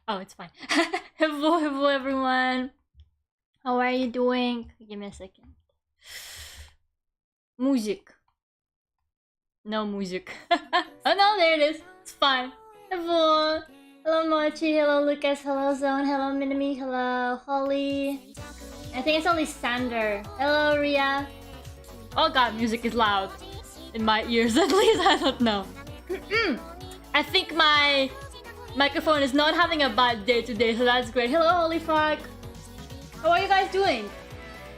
Oh, it's fine. Hello everyone. How are you doing? Give me a second. Music. No music. Oh no, there it is. It's fine. Hello. Hello Mochi. Hello Lucas. Hello Zone. Hello Minami. Hello Holly. I think it's only Sander. Hello Ria. Oh god, music is loud. In my ears at least, I don't know. I think my microphone is not having a bad day today, so that's great. Hello, Holy Fuck. How are you guys doing?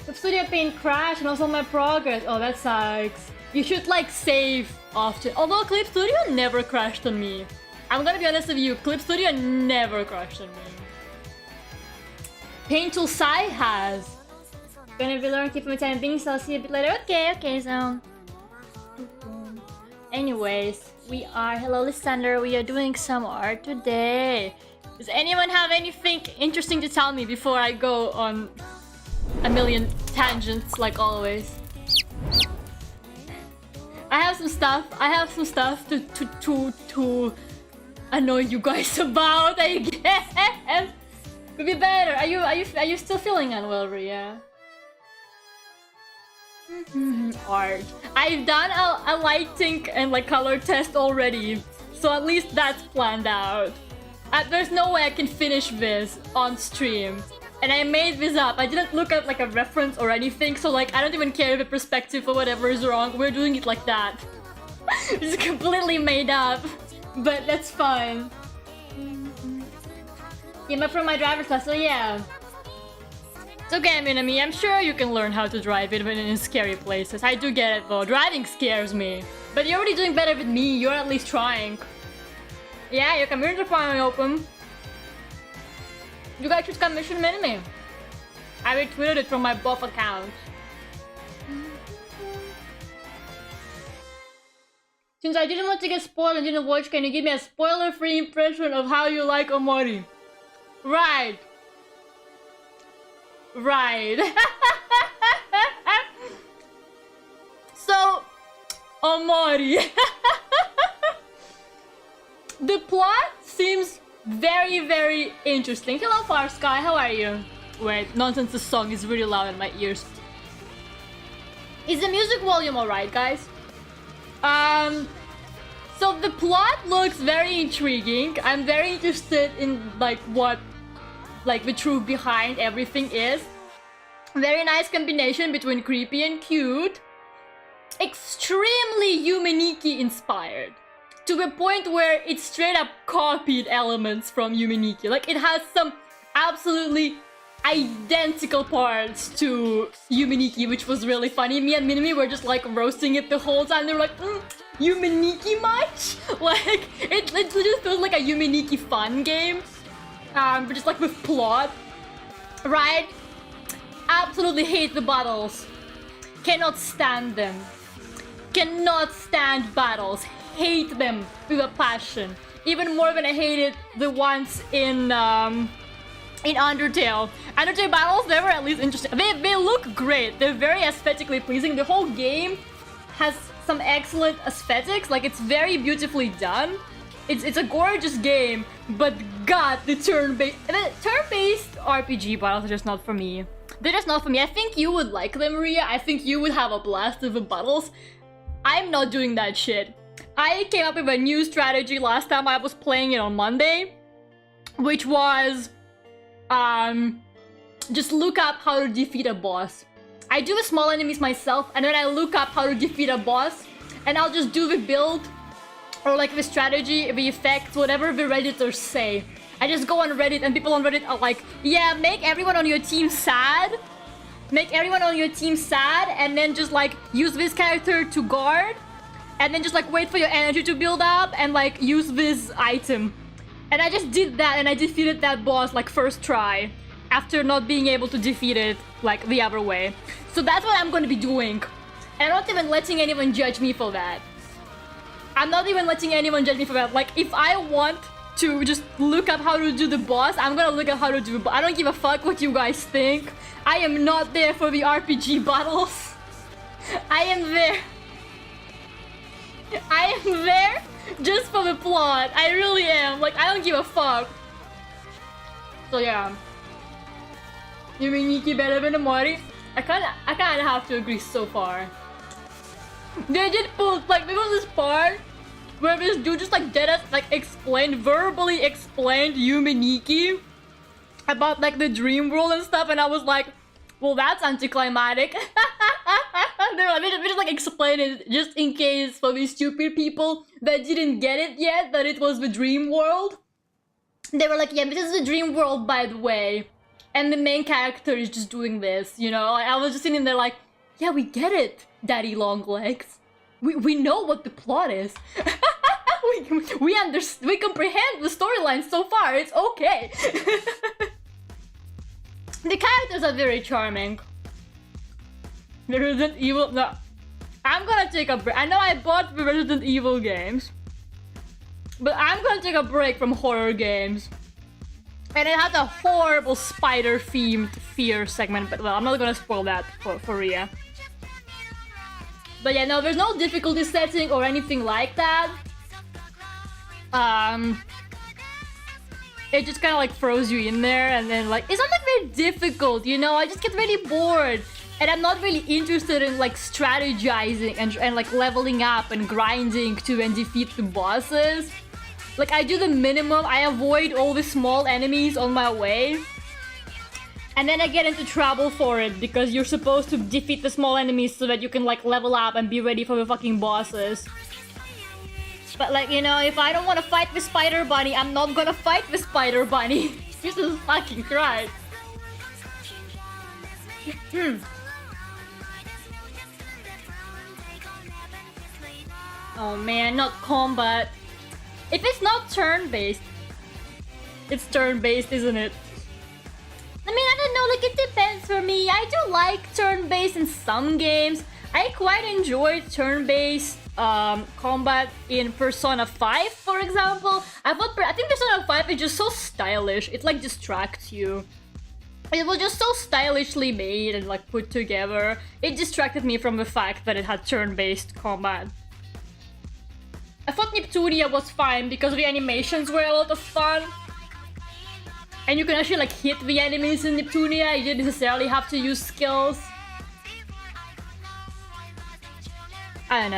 The Studio Paint crashed and also my progress. Oh, that sucks. You should like save often. Although Clip Studio never crashed on me. I'm gonna be honest with you, Clip Studio never crashed on me. Paint Tool Sai has. Gonna be learning, keep my time being, so I'll see you a bit later. Okay, so. Anyways, we are, hello Lysander, we are doing some art today. Does anyone have anything interesting to tell me before I go on a million tangents like always? I have some stuff to annoy you guys about, I guess. Could be better. Are you still feeling unwell, Ria? Art. I've done a lighting and like color test already, so at least that's planned out. There's no way I can finish this on stream, and I made this up. I didn't look at like a reference or anything, so like I don't even care if the perspective or whatever is wrong. We're doing it like that. It's completely made up, but that's fine. Yeah, but from my driver's class, so yeah. It's okay, Minami. I'm sure you can learn how to drive even in scary places. I do get it though. Driving scares me. But you're already doing better with me. You're at least trying. Yeah, your community finally open. You guys should come mission Minami. I retweeted it from my buff account. Since I didn't want to get spoiled and didn't watch, can you give me a spoiler-free impression of how you like Omori? Right. Right. So, Omori. The plot seems very, very interesting. Hello, Far Sky. How are you? Wait, nonsense. The song is really loud in my ears. Is the music volume alright, guys? So the plot looks very intriguing. I'm very interested in like what the truth behind everything is. Very nice combination between creepy and cute. Extremely Yumeniki inspired. To the point where it straight up copied elements from Yumeniki. Like it has some absolutely identical parts to Yumeniki, which was really funny. Me and Minami were just like roasting it the whole time. They were like, Yumeniki much? Like, it just feels like a Yumeniki fun game. But just like with plot, right? Absolutely hate the battles. Cannot stand them. Cannot stand battles. Hate them with a passion. Even more than I hated the ones in Undertale. Undertale battles, they were at least interesting. They look great. They're very aesthetically pleasing. The whole game has some excellent aesthetics. Like, it's very beautifully done. It's a gorgeous game, but god, the turn-based RPG battles are just not for me. They're just not for me. I think you would like them, Ria. I think you would have a blast with the battles. I'm not doing that shit. I came up with a new strategy last time I was playing it on Monday, which was just look up how to defeat a boss. I do the small enemies myself, and then I look up how to defeat a boss, and I'll just do the build or like the strategy, the effects, whatever the Redditors say. I just go on Reddit and people on Reddit are like, yeah, make everyone on your team sad. Make everyone on your team sad and then just like use this character to guard. And then just like wait for your energy to build up and like use this item. And I just did that and I defeated that boss like first try. After not being able to defeat it like the other way. So that's what I'm gonna be doing. And I'm not even letting anyone judge me for that. I'm not even letting anyone judge me for that. Like, if I want to just look up how to do the boss, I'm gonna look up how to do it. But I don't give a fuck what you guys think. I am not there for the RPG battles. I am there just for the plot. I really am. Like, I don't give a fuck. So yeah. Yuminiki better than Amori? I kinda have to agree so far. They did pull, like, there was this part where this dude just like deadass like verbally explained Yuminiki about like the dream world and stuff, and I was like, well, that's anticlimactic. They just like explain it just in case for these stupid people that didn't get it yet that it was the dream world. They were like, yeah, this is the dream world, by the way, and the main character is just doing this, you know? I was just sitting there like, yeah, we get it, Daddy Longlegs. We know what the plot is. we comprehend the storyline so far. It's okay. The characters are very charming. The Resident Evil. No, I'm gonna take a break. I know I bought the Resident Evil games, but I'm gonna take a break from horror games. And it has a horrible spider-themed fear segment, but well, I'm not gonna spoil that for Ria. But yeah, no, there's no difficulty setting or anything like that. It just kind of like throws you in there, and then like it's not like very difficult, you know. I just get really bored, and I'm not really interested in like strategizing and like leveling up and grinding to then defeat the bosses. Like I do the minimum. I avoid all the small enemies on my way. And then I get into trouble for it because you're supposed to defeat the small enemies so that you can like level up and be ready for the fucking bosses. But like, you know, if I don't want to fight the Spider Bunny, I'm not gonna fight the Spider Bunny. Jesus fucking Christ. Oh man, not combat. If it's not turn-based, it's turn-based, isn't it? I mean, I don't know, like, it depends for me. I do like turn-based in some games. I quite enjoyed turn-based combat in Persona 5, for example. I think Persona 5 is just so stylish. It, like, distracts you. It was just so stylishly made and, like, put together. It distracted me from the fact that it had turn-based combat. I thought Neptunia was fine because the animations were a lot of fun. And you can actually like hit the enemies in Neptunia, you didn't necessarily have to use skills. I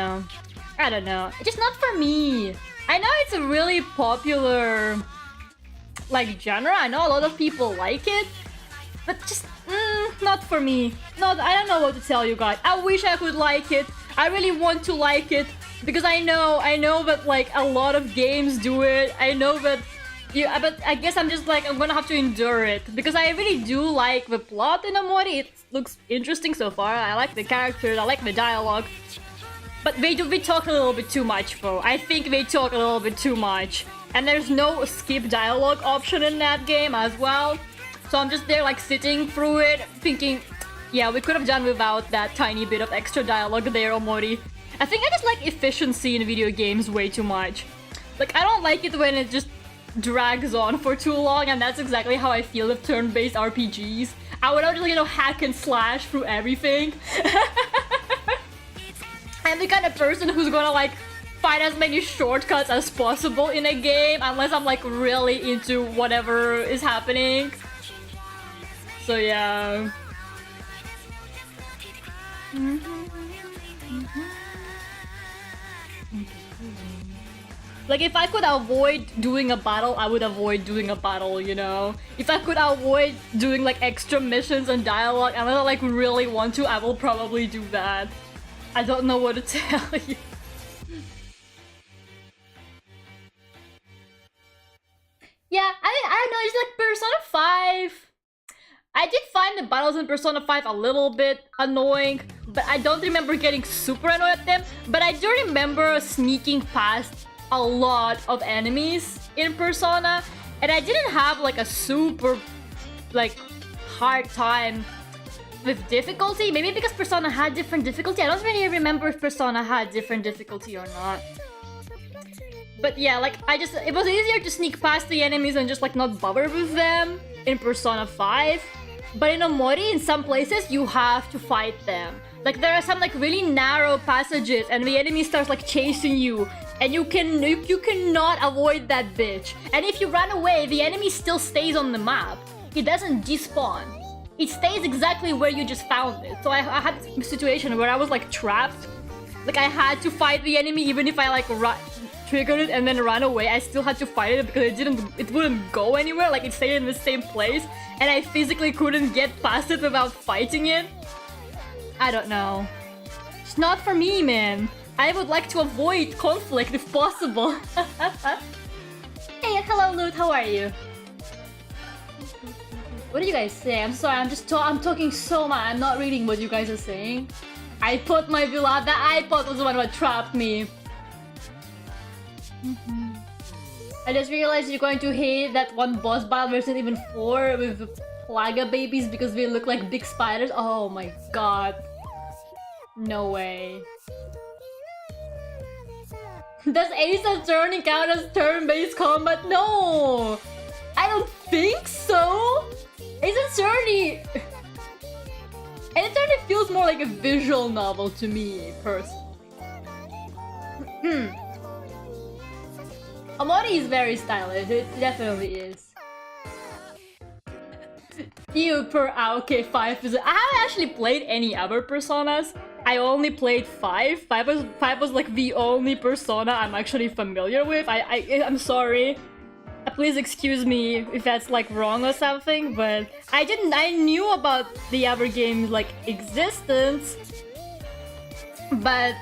don't know. It's just not for me. I know it's a really popular like genre, I know a lot of people like it, but just not for me. I don't know what to tell you guys. I wish I could like it. I really want to like it because I know that like a lot of games do it. I know that but I guess I'm just like, I'm gonna have to endure it because I really do like the plot in Amori. It looks interesting so far. I like the characters, I like the dialogue. But they talk a little bit too much though. I think they talk a little bit too much. And there's no skip dialogue option in that game as well. So I'm just there like sitting through it thinking, yeah, we could have done without that tiny bit of extra dialogue there, Omori. I think I just like efficiency in video games way too much. Like, I don't like it when it just drags on for too long, and that's exactly how I feel with turn-based RPGs. I would just, you know, hack and slash through everything. I'm the kind of person who's gonna like find as many shortcuts as possible in a game unless I'm like really into whatever is happening. So yeah. Like, if I could avoid doing a battle, I would avoid doing a battle, you know? If I could avoid doing, like, extra missions and dialogue, unless I, like, really want to, I will probably do that. I don't know what to tell you. Yeah, I don't know, it's like Persona 5. I did find the battles in Persona 5 a little bit annoying, but I don't remember getting super annoyed at them. But I do remember sneaking past a lot of enemies in Persona, and I didn't have like a super like hard time with difficulty. Maybe because Persona had different difficulty. I don't really remember if Persona had different difficulty or not. But yeah, like it was easier to sneak past the enemies and just like not bother with them in Persona 5. But in Omori, in some places, you have to fight them. Like, there are some like really narrow passages and the enemy starts like chasing you And you cannot avoid that bitch. And if you run away, the enemy still stays on the map. It doesn't despawn. It stays exactly where you just found it. So I had a situation where I was like trapped. Like I had to fight the enemy even if I like triggered it and then ran away. I still had to fight it because it wouldn't go anywhere. Like it stayed in the same place. And I physically couldn't get past it without fighting it. I don't know. It's not for me, man. I would like to avoid conflict if possible. Hey, hello Loot, how are you? What do you guys say? I'm sorry, I'm talking so much. I'm not reading what you guys are saying. I put my beloved, the iPod was the one that trapped me. I just realized you're going to hate that one boss battle Resident Evil 4 with Plaga babies because they look like big spiders. Oh my god. No way. Does Ace Attorney count as turn-based combat? No! I don't think so! Ace Attorney... Ace Attorney feels more like a visual novel to me, personally. Amori is very stylish, it definitely is. You per okay, 5 is... I haven't actually played any other Personas. I only played 5. 5 was like the only Persona I'm actually familiar with. I'm sorry. Please excuse me if that's like wrong or something, but I knew about the other games like existence, but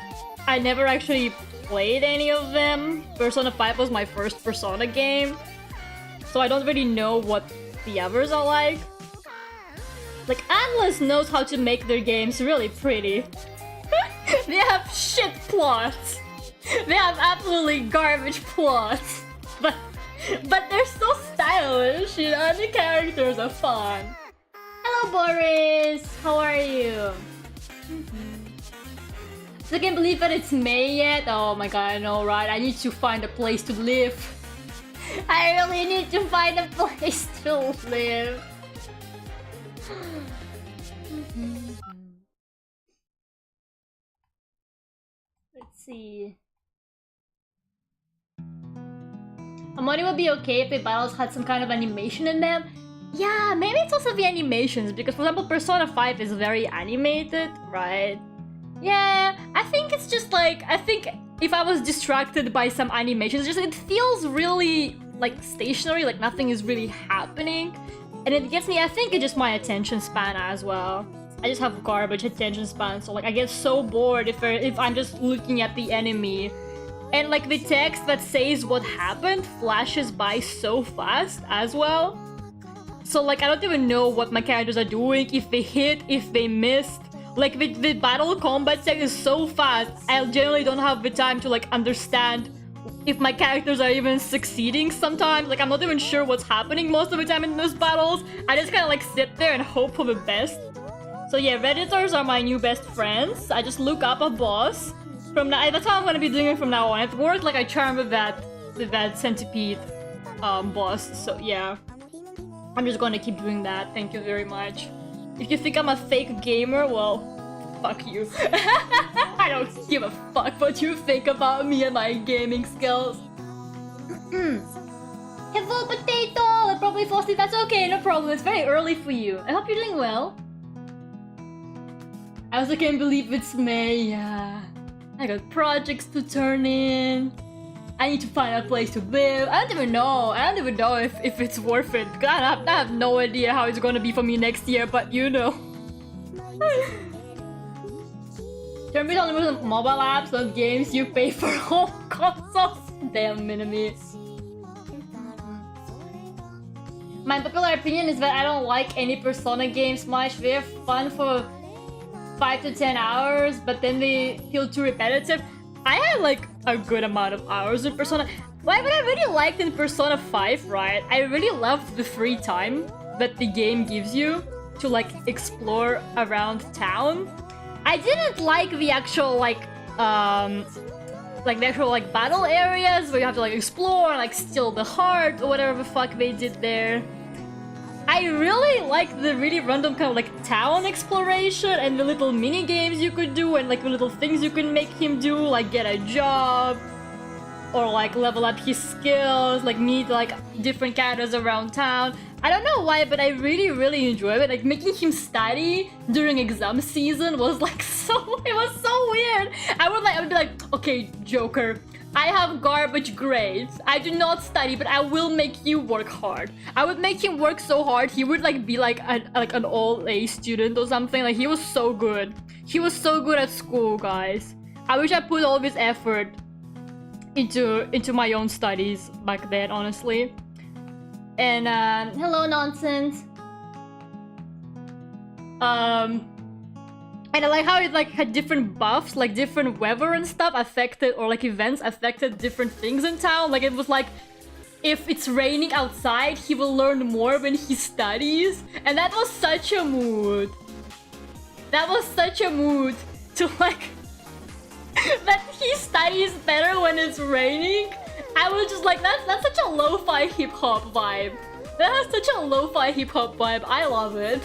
I never actually played any of them. Persona 5 was my first Persona game, so I don't really know what the others are like. Like, Atlas knows how to make their games really pretty. They have shit plots. They have absolutely garbage plots. But they're so stylish, you know, the characters are fun. Hello, Boris! How are you? I can't believe that it's May yet. Oh my god, I know, right? I need to find a place to live. I really need to find a place to live. Let's see. Amori would be okay if the battles had some kind of animation in them. Yeah, maybe it's also the animations, because for example, Persona 5 is very animated, right? Yeah, I think it's just like, I think if I was distracted by some animations, just it feels really like stationary, like nothing is really happening. And it gets me, I think it's just my attention span as well. I just have garbage attention span, so like I get so bored if I'm just looking at the enemy. And like the text that says what happened flashes by so fast as well. So like I don't even know what my characters are doing, if they hit, if they missed. Like the battle combat text is so fast, I generally don't have the time to like understand if my characters are even succeeding sometimes. Like I'm not even sure what's happening most of the time in those battles. I just kind of like sit there and hope for the best. So yeah, Redditors are my new best friends. I just look up a boss. From now, that's how I'm gonna be doing it from now on. It worked like I charmed with that centipede boss. So yeah, I'm just gonna keep doing that. Thank you very much. If you think I'm a fake gamer, well, fuck you. I don't give a fuck what you think about me and my gaming skills. Hello, potato! I'm probably frosty. That's okay, no problem. It's very early for you. I hope you're doing well. I also can't believe it's May. Yeah. I got projects to turn in. I need to find a place to live. I don't even know if it's worth it. I have no idea how it's gonna be for me next year, but you know. Turn-based on mobile apps, not games you pay for home consoles. Damn, Minami. My popular opinion is that I don't like any Persona games much. They're fun for 5 to 10 hours, but then they feel too repetitive. I had like a good amount of hours in Persona. What I really liked in Persona 5, right? I really loved the free time that the game gives you to like explore around town. I didn't like the actual battle areas where you have to like explore and like steal the heart or whatever the fuck they did there. I really like the really random kind of like town exploration and the little mini games you could do and like the little things you can make him do, like get a job, or like level up his skills, like meet like different characters around town. I don't know why, but I really enjoy it. Like making him study during exam season was like it was so weird. I would be like, okay, Joker, I have garbage grades. I do not study, but I will make you work hard. I would make him work so hard, he would like be like an all A student or something. Like he was so good. He was so good at school, guys. I wish I put all this effort into my own studies back then, honestly. And hello, nonsense. And I like how it like had different buffs, like different weather and stuff affected, or like events affected different things in town. Like it was like, if it's raining outside, he will learn more when he studies. And that was such a mood. That was such a mood to like that he studies better when it's raining. I was just like, that's such a lo-fi hip-hop vibe. That has such a lo-fi hip-hop vibe. I love it.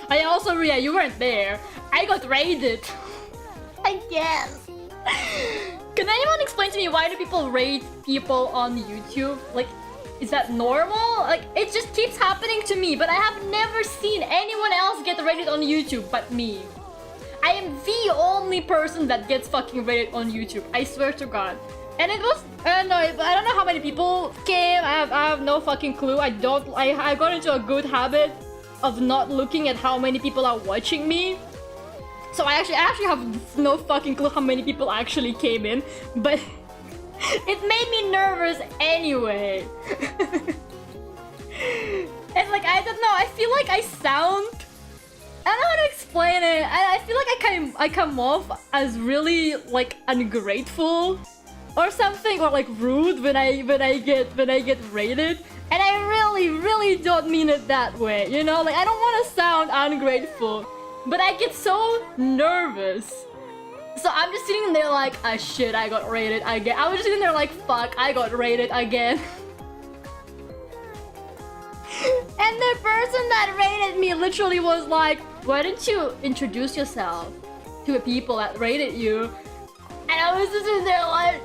I also, yeah, you weren't there. I got raided. I guess. Can anyone explain to me why do people raid people on YouTube? Like, is that normal? Like, it just keeps happening to me, but I have never seen anyone else get raided on YouTube but me. I am the only person that gets fucking raided on YouTube. I swear to God. And it was, I don't know how many people came. I have no fucking clue. I got into a good habit of not looking at how many people are watching me. So I actually have no fucking clue how many people actually came in, but it made me nervous anyway. And like, I don't know, I feel like I sound, I don't know how to explain it. I feel like I come off as really like ungrateful or something, or like rude when I get raided. And I really don't mean it that way, you know? Like, I don't want to sound ungrateful, but I get so nervous. So I'm just sitting there like, ah shit, I got raided again. I was just sitting there like, fuck, I got raided again. And the person that raided me literally was like, why didn't you introduce yourself to the people that raided you? And I was just sitting there like,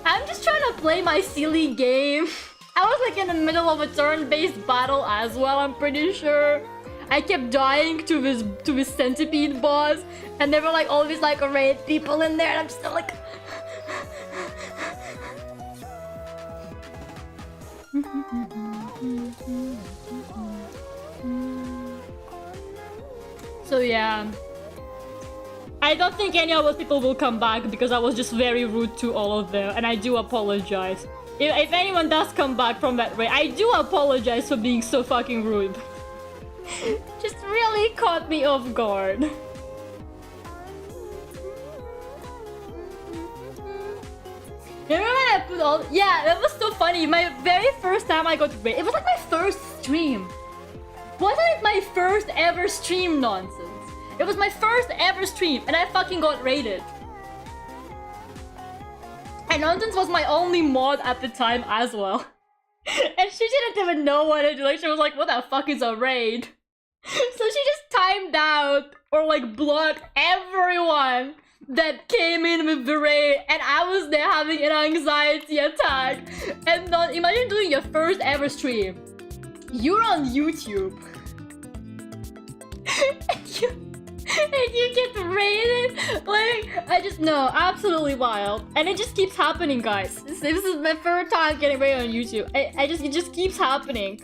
I'm just trying to play my silly game. I was like in the middle of a turn-based battle as well, I'm pretty sure. I kept dying to this centipede boss, and there were like all these like raid people in there, and I'm still like so yeah, I don't think any of those people will come back because I was just very rude to all of them, and I do apologize. If anyone does come back from that raid, I do apologize for being so fucking rude. Just really caught me off guard. Remember when I put all... Yeah, that was so funny. My very first time I got raided, it was like my first stream. Wasn't it my first ever stream, nonsense? It was my first ever stream, and I fucking got raided. And Nonsense was my only mod at the time as well. And she didn't even know what to do. Like, she was like, what the fuck is a raid? So she just timed out or like blocked everyone that came in with the raid, and I was there having an anxiety attack. And imagine doing your first ever stream. You're on YouTube. and you get raided? Like, I just know, absolutely wild. And it just keeps happening, guys. This is my first time getting raided on YouTube. It just keeps happening.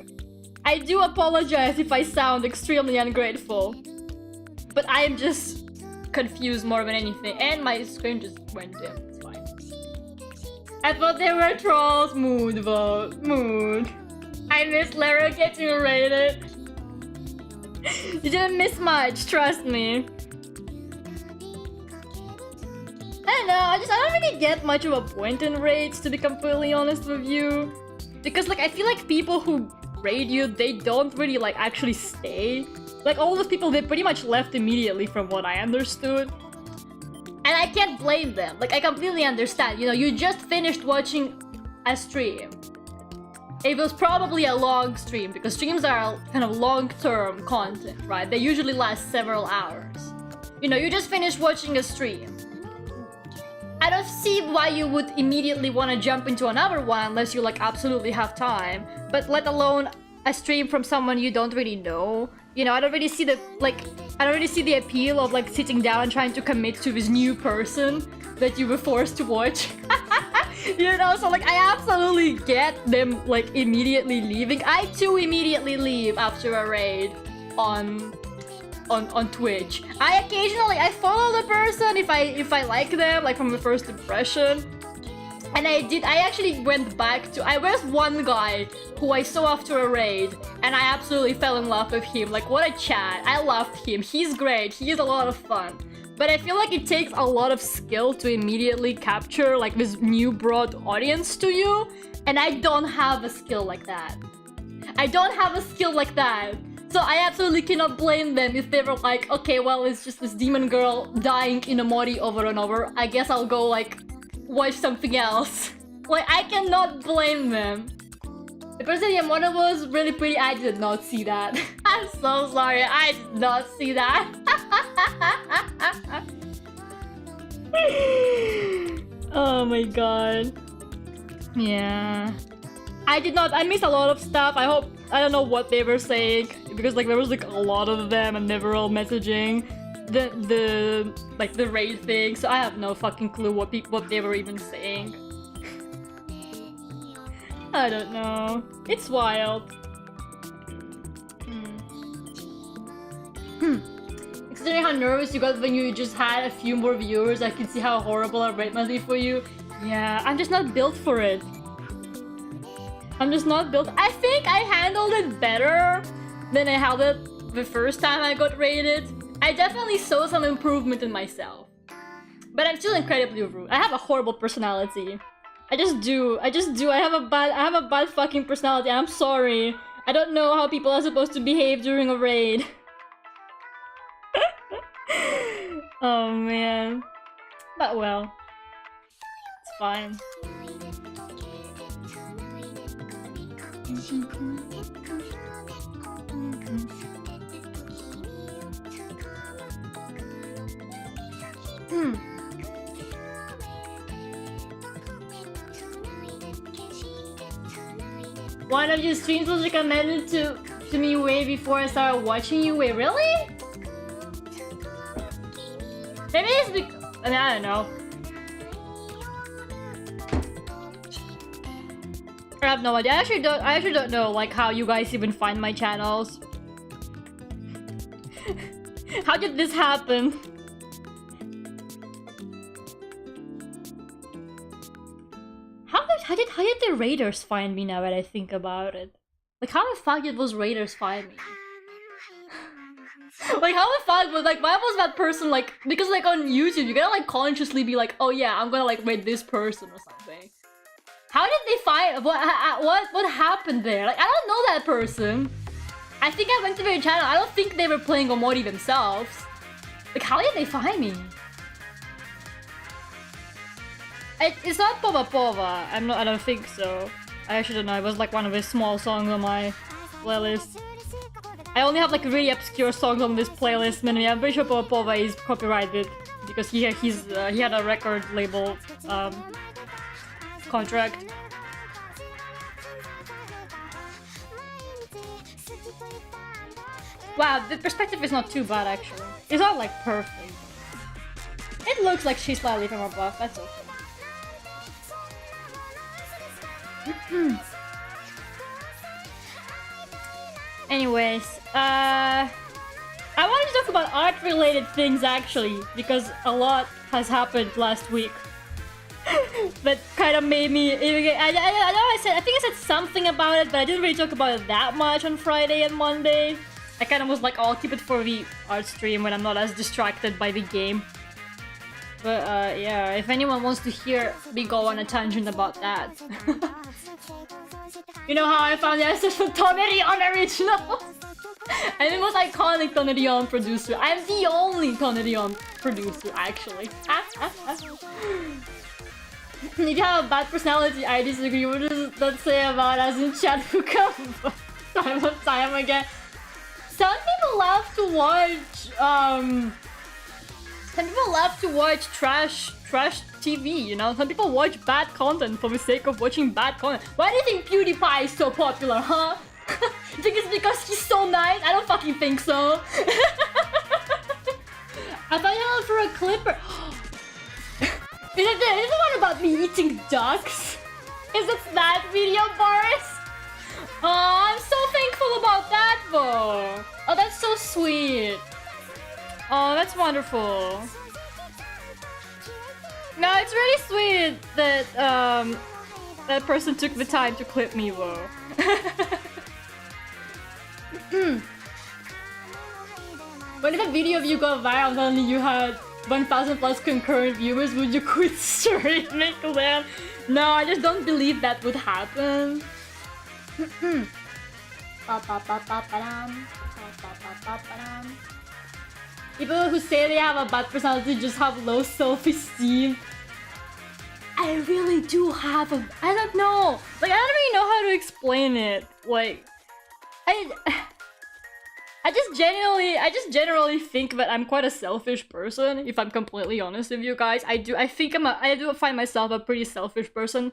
I do apologize if I sound extremely ungrateful, but I am just confused more than anything. And my screen just went dim. It's fine. I thought they were trolls. Mood vote. Mood. I miss Lera getting raided. You didn't miss much, trust me. I don't know, I don't really get much of a point in raids, to be completely honest with you. Because like, I feel like people who raid you, they don't really like actually stay. Like all those people, they pretty much left immediately from what I understood. And I can't blame them. Like, I completely understand. You know, you just finished watching a stream. it was probably a long stream, because streams are kind of long-term content, right? They usually last several hours. You know, you just finished watching a stream. I don't see why you would immediately want to jump into another one unless you like absolutely have time. But let alone a stream from someone you don't really know. You know, I don't really see the appeal of like sitting down and trying to commit to this new person that you were forced to watch. You know, so like I absolutely get them like immediately leaving. I too immediately leave after a raid on Twitch. I follow the person if I like them, like from the first impression. And I actually went back to, there's one guy who I saw after a raid, and I absolutely fell in love with him. Like, what a chat. I loved him. He's great. He is a lot of fun. But I feel like it takes a lot of skill to immediately capture like this new broad audience to you. And I don't have a skill like that. I don't have a skill like that. So I absolutely cannot blame them if they were like, okay, well, it's just this demon girl dying in a modi over and over. I guess I'll go like watch something else. Like, I cannot blame them. The person in Yamada was really pretty. I did not see that. I'm so sorry. I did not see that. Oh my god. Yeah. I missed a lot of stuff. I don't know what they were saying, because like there was like a lot of them and they were all messaging the raid thing, so I have no fucking clue what they were even saying. I don't know. It's wild. Considering how nervous you got when you just had a few more viewers, I can see how horrible a raid must be for you. Yeah, I'm just not built for it. I'm just not built. I think I handled it better than I held it the first time I got raided. I definitely saw some improvement in myself. But I'm still incredibly rude. I have a horrible personality. I just do. I have a bad fucking personality. I'm sorry. I don't know how people are supposed to behave during a raid. Oh man. But well. It's fine. One of your streams was recommended to me way before I started watching you. Wait, really? Maybe it's because... I mean, I don't know. I have no idea. I actually don't know like how you guys even find my channels. How did this happen? How did the raiders find me now that I think about it? Like, how the fuck did those raiders find me? Like, how the fuck was, like, why was that person, like, because, like, on YouTube, you gotta, like, consciously be like, oh yeah, I'm gonna, like, raid this person or something. How did they find, what happened there? Like, I don't know that person. I think I went to their channel. I don't think they were playing Omori themselves. Like, how did they find me? It's not Pova Pova. I don't think so. I actually don't know. It was like one of his small songs on my playlist. I only have like really obscure songs on this playlist. And I'm pretty sure Pova Pova is copyrighted because he had a record label contract. Wow, the perspective is not too bad actually. It's not like perfect. It looks like she's slightly from above. That's okay. Anyways, I wanted to talk about art-related things actually, because a lot has happened last week. That kind of made me. I think I said something about it, but I didn't really talk about it that much on Friday and Monday. I kind of was like, oh, I'll keep it for the art stream when I'm not as distracted by the game. But yeah, if anyone wants to hear me go on a tangent about that. You know how I found the access for Tonerion original? I'm the most iconic Tonerion producer. I'm the only Tonerion producer, actually. If you have a bad personality, I disagree. What does that say about us in chat? Who come time and time again? Some people love to watch some people love to watch trash TV, you know? Some people watch bad content for the sake of watching bad content. Why do you think PewDiePie is so popular, huh? You think it's because he's so nice? I don't fucking think so. I thought you were for a clipper. Is it the one about me eating ducks? Is it that video, Boris? Oh, I'm so thankful about that, though. Oh, that's so sweet. Oh, that's wonderful. No, it's really sweet that that person took the time to clip me, though. When if a video of you got viral, suddenly you had 1,000 plus concurrent viewers, would you quit streaming then? No, I just don't believe that would happen. People who say they have a bad personality just have low self-esteem. I really do have a... I don't know. Like, I don't really know how to explain it. Like, I just generally think that I'm quite a selfish person, if I'm completely honest with you guys. I do find myself a pretty selfish person.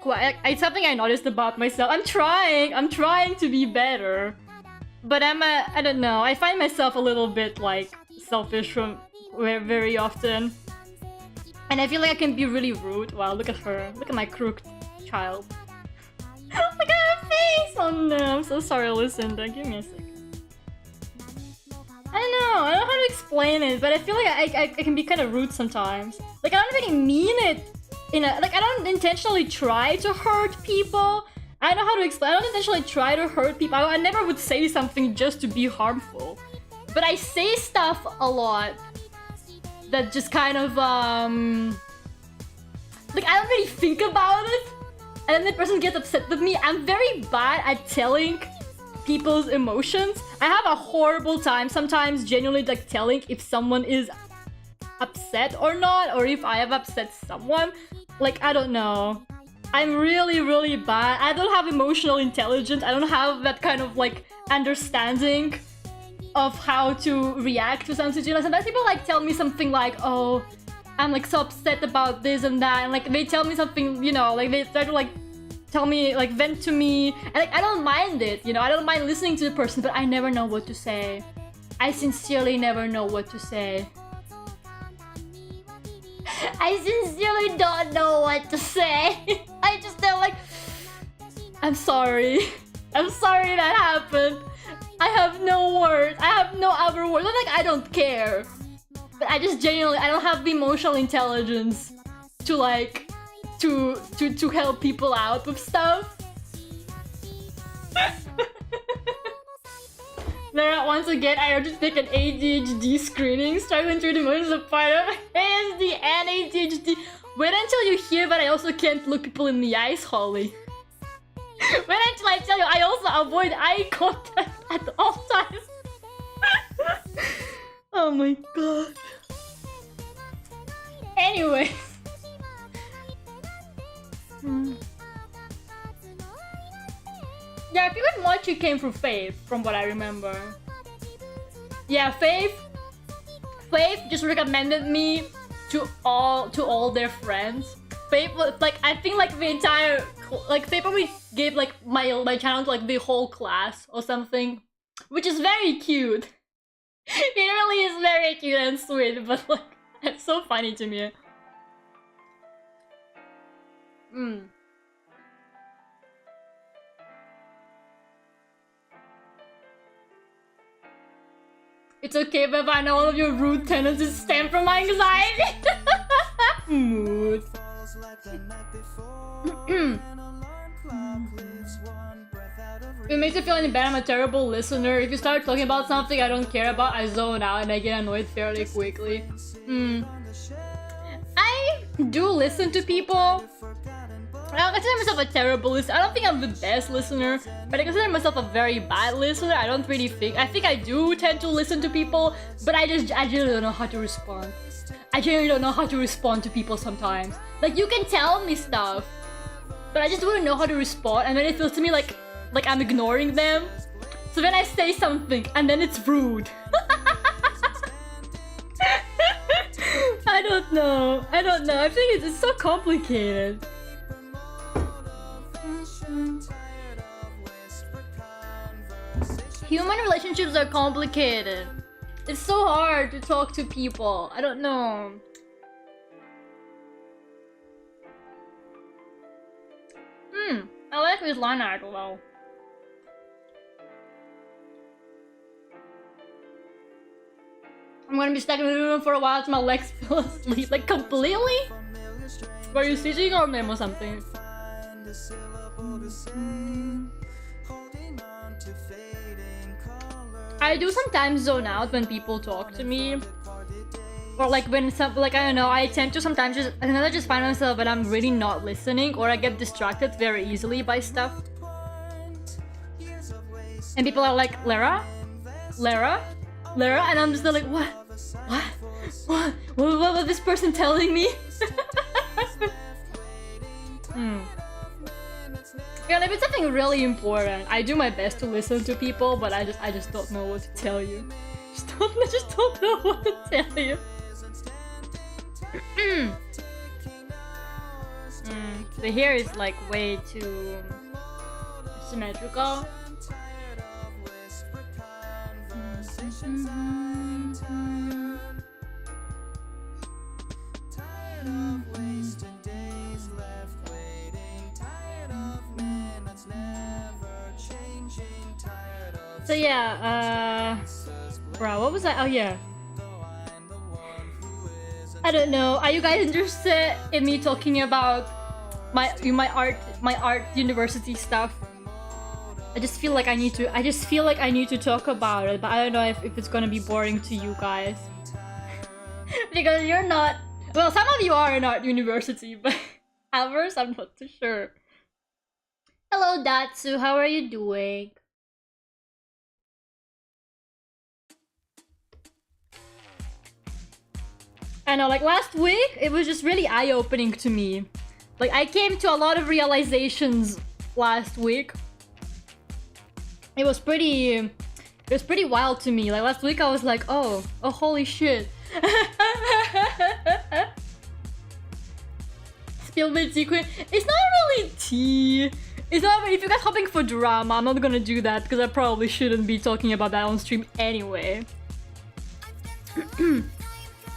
It's something I noticed about myself. I'm trying to be better. But I don't know, I find myself a little bit, like, selfish from very often. And I feel like I can be really rude. Wow, look at her. Look at my crooked child. Look at her face! Oh no, I'm so sorry, Lucinda. Give me a sec. I don't know how to explain it, but I feel like I can be kind of rude sometimes. Like, I don't really mean it in a... Like, I don't intentionally try to hurt people. I don't know how to explain. I don't intentionally try to hurt people. I never would say something just to be harmful. But I say stuff a lot that just kind of, like, I don't really think about it. And then the person gets upset with me. I'm very bad at telling people's emotions. I have a horrible time sometimes genuinely, like, telling if someone is upset or not. Or if I have upset someone. Like, I don't know. I'm really bad. I don't have emotional intelligence. I don't have that kind of, like, understanding of how to react to some situations. Sometimes people, like, tell me something like, oh, I'm, like, so upset about this and that. And, like, they tell me something, you know, like, they try to, like, tell me, like, vent to me. And, like, I don't mind it, you know? I don't mind listening to the person, but I never know what to say. I sincerely never know what to say. I sincerely don't know what to say. I just feel like... I'm sorry. I'm sorry that happened. I have no words. I have no other words. Not like I don't care. But I just genuinely... I don't have the emotional intelligence to, like... To help people out with stuff. Lera, once again, I urge you to take an ADHD screening. Struggling through the emotions of part of ASD and ADHD. Wait until you hear that I also can't look people in the eyes, Holly. Wait until I tell you I also avoid eye contact at all times. Oh my god. Anyway. Yeah, I figured Mochi came through Faith, from what I remember. Yeah, Faith just recommended me to all their friends. Faith was like, I think like the entire, like Faith probably gave like my channel to like the whole class or something, which is very cute. It really is very cute and sweet, but like, it's so funny to me. It's okay, but I know all of your rude tendencies stem from my anxiety. Mood. It makes me feel any better. I'm a terrible listener. If you start talking about something I don't care about, I zone out and I get annoyed fairly quickly. I do listen to people. I don't consider myself a terrible listener. I don't think I'm the best listener, but I consider myself a very bad listener. I don't really think... I think I do tend to listen to people, but I just really don't know how to respond. I genuinely don't know how to respond to people sometimes. Like, you can tell me stuff, but I just wouldn't know how to respond, and then it feels to me like I'm ignoring them. So then I say something, and then it's rude. I don't know. I think it's so complicated. Human relationships are complicated. It's so hard to talk to people. I don't know. I like this line art though. I'm gonna be stuck in the room for a while till my legs fall asleep. Like, completely? Were you stitching or memo something? I do sometimes zone out when people talk to me. Or like when some, like, I don't know, I tend to sometimes just find myself when I'm really not listening, or I get distracted very easily by stuff. And people are like, Lera? Lera? Lera? And I'm just like, what? What was this person telling me? Yeah, if it's something really important, I do my best to listen to people, but I just don't know what to tell you. I just don't know what to tell you. The hair is like way too symmetrical. So yeah, bro, what was I? Oh yeah. I don't know. Are you guys interested in me talking about my art university stuff? I just feel like I need to talk about it, but I don't know if it's gonna be boring to you guys. Because you're not, well, some of you are in art university, but others, I'm not too sure. Hello Datsu, how are you doing? I know, like last week, it was just really eye-opening to me. Like, I came to a lot of realizations last week. It was pretty wild to me. Like last week I was like, oh holy shit. Spill secret. It's not really tea. It's not, if you guys hoping for drama, I'm not gonna do that because I probably shouldn't be talking about that on stream anyway.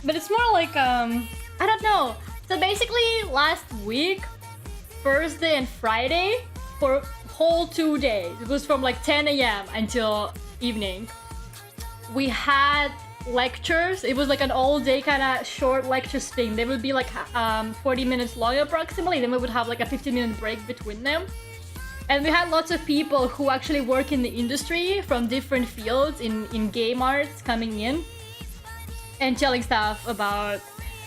But it's more like, I don't know. So basically, last week, Thursday and Friday, for whole 2 days, it was from like 10 AM until evening, we had lectures. It was like an all-day kind of short lectures thing. They would be like 40 minutes long approximately, then we would have like a 15-minute break between them. And we had lots of people who actually work in the industry from different fields in game arts coming in and telling stuff about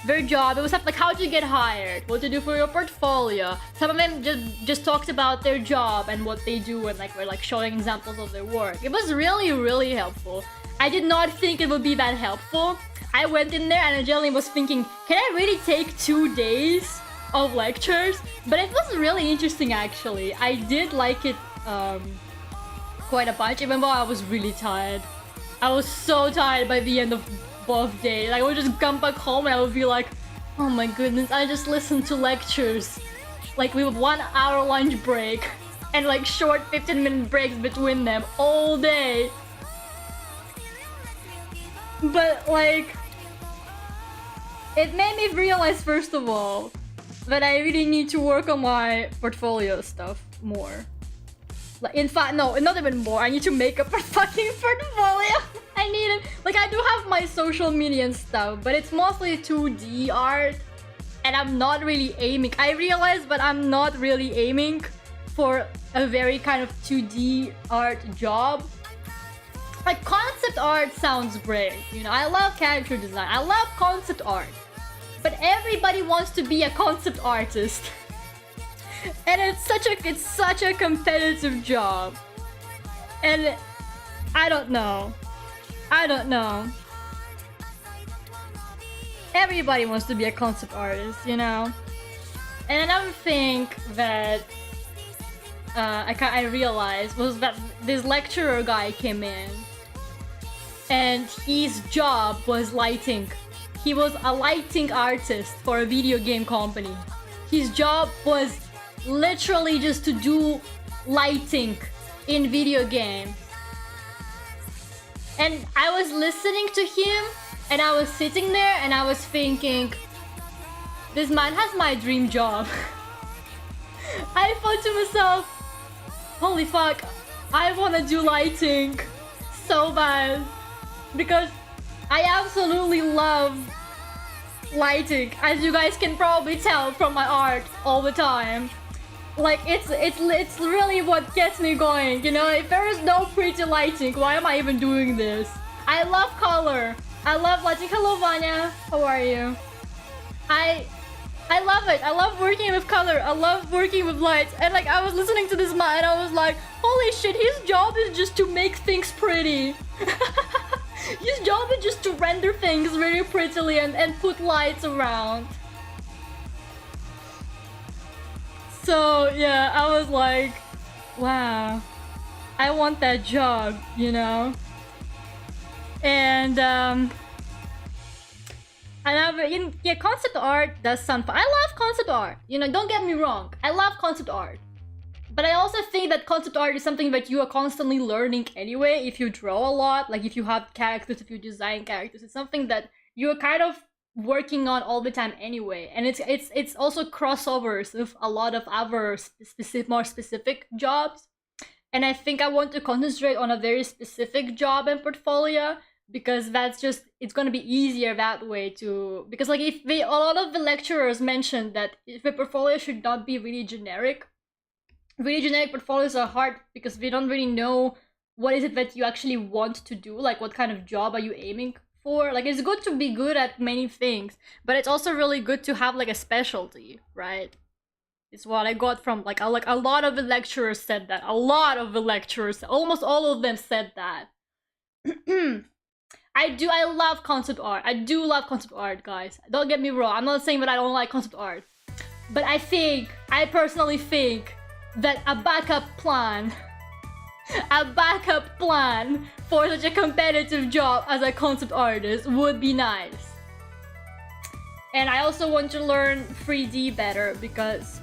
their job. It was stuff like how to get hired, what to do for your portfolio. Some of them just talked about their job and what they do, and like were like showing examples of their work. It was really helpful. I did not think it would be that helpful. I went in there and I generally was thinking, can I really take 2 days of lectures? But it was really interesting actually. I did like it quite a bunch, even though I was really tired. I was so tired by the end of both days. Like, I would just come back home and I would be like, oh my goodness, I just listened to lectures. Like, we have 1 hour lunch break and like short 15-minute breaks between them all day. But like, it made me realize first of all that I really need to work on my portfolio stuff more. Like, in fact, no, not even more. I need to make up a fucking portfolio. I need it. Like, I do have my social media and stuff, but it's mostly 2D art, and I'm not really aiming. I realize, but I'm not really aiming for a very kind of 2D art job. Like, concept art sounds great. You know, I love character design. I love concept art. But everybody wants to be a concept artist. And it's such a competitive job. And I don't know. everybody wants to be a concept artist, you know? And another thing that I realized was that this lecturer guy came in and his job was lighting. He was a lighting artist for a video game company. His job was literally just to do lighting in video games. And I was listening to him and I was sitting there and I was thinking, this man has my dream job. I thought to myself, holy fuck, I wanna do lighting so bad. Because I absolutely love lighting, as you guys can probably tell from my art all the time. Like, it's really what gets me going, you know? If there is no pretty lighting, why am I even doing this? I love color. I love lighting. Hello, Vanya. How are you? I love it. I love working with color. I love working with lights. And like, I was listening to this man and I was like, holy shit, his job is just to make things pretty. His job is just to render things very prettily and put lights around. So yeah, I was like, wow, I want that job, you know? And yeah, concept art does sound fun. I love concept art, you know, don't get me wrong. I love concept art. But I also think that concept art is something that you are constantly learning anyway. If you draw a lot, like if you have characters, if you design characters, it's something that you're kind of working on all the time anyway. And it's also crossovers with a lot of other more specific jobs. And I think I want to concentrate on a very specific job and portfolio, because that's just, it's going to be easier that way to, because like if a lot of the lecturers mentioned that if a portfolio should not be really generic portfolios are hard because we don't really know what is it that you actually want to do, like what kind of job are you aiming for. Like, it's good to be good at many things, but it's also really good to have like a specialty, right? It's what I got from like a lot of the lecturers said that. A lot of the lecturers, almost all of them said that. I love concept art. I do love concept art, guys. Don't get me wrong. I'm not saying that I don't like concept art. But I personally think that a backup plan for such a competitive job as a concept artist would be nice. And I also want to learn 3D better because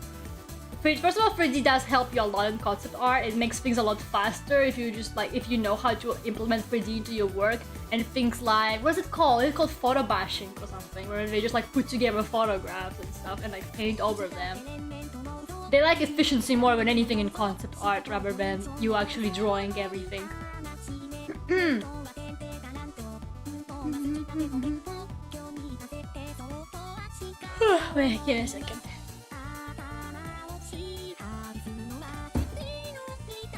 first of all, 3D does help you a lot in concept art. It makes things a lot faster if you just like, if you know how to implement 3D into your work. And things like, what's it called? It's called photo bashing or something, where they just like put together photographs and stuff and like paint over them. They like efficiency more than anything in concept art rather than you actually drawing everything. Wait, give me a second.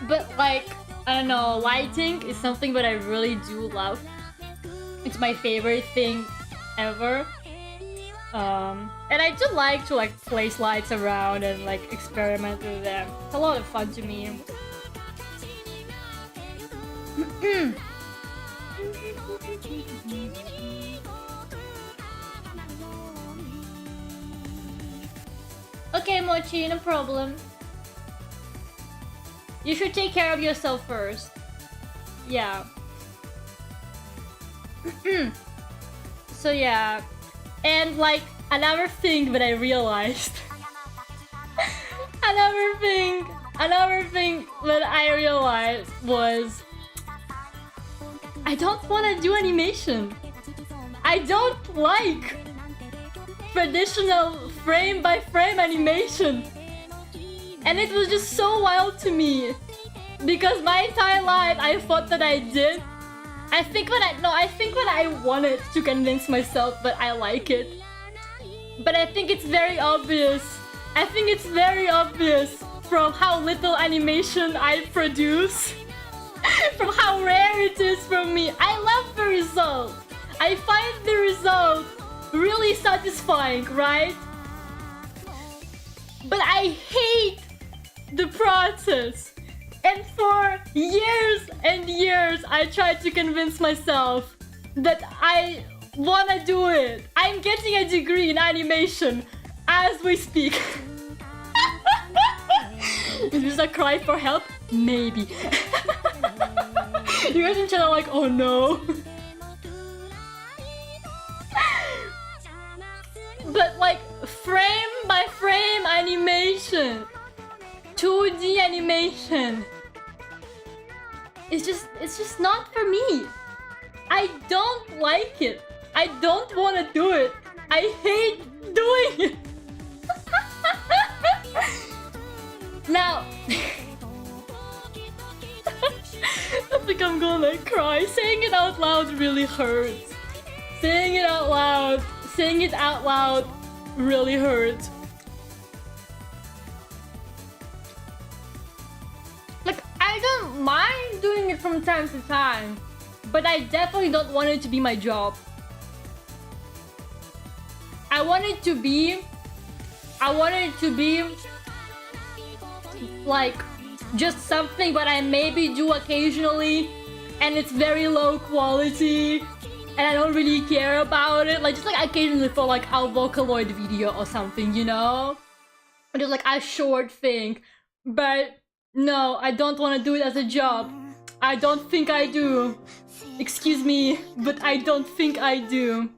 But like, I don't know, lighting is something that I really do love. It's my favorite thing ever. And I do like to like place lights around and like experiment with them. It's a lot of fun to me. Okay, Mochi, no problem. You should take care of yourself first. Yeah. So yeah. And like another thing that I realized another thing that I realized was I don't want to do animation. I don't like traditional frame by frame animation. And it was just so wild to me because my entire life I thought that I did. I think that I wanted to convince myself that I like it. But I think it's very obvious. I think it's very obvious from how little animation I produce. From how rare it is from me. I love the result. I find the result really satisfying, right? But I hate the process. And for years and years, I tried to convince myself that I wanna do it. I'm getting a degree in animation as we speak. Is this a cry for help? Maybe. You guys in chat are like, oh no. But like frame by frame animation, 2D animation. It's just not for me. I don't like it. I don't want to do it. I hate doing it. Now, I think I'm gonna cry. Saying it out loud really hurts. Saying it out loud really hurts. Like, I don't mind doing it from time to time, but I definitely don't want it to be my job. I want it to be like just something that I maybe do occasionally, and it's very low quality, and I don't really care about it. Like just like occasionally for like a Vocaloid video or something, you know? Or just like a short thing. But no, I don't want to do it as a job. I don't think I do. Excuse me, but I don't think I do.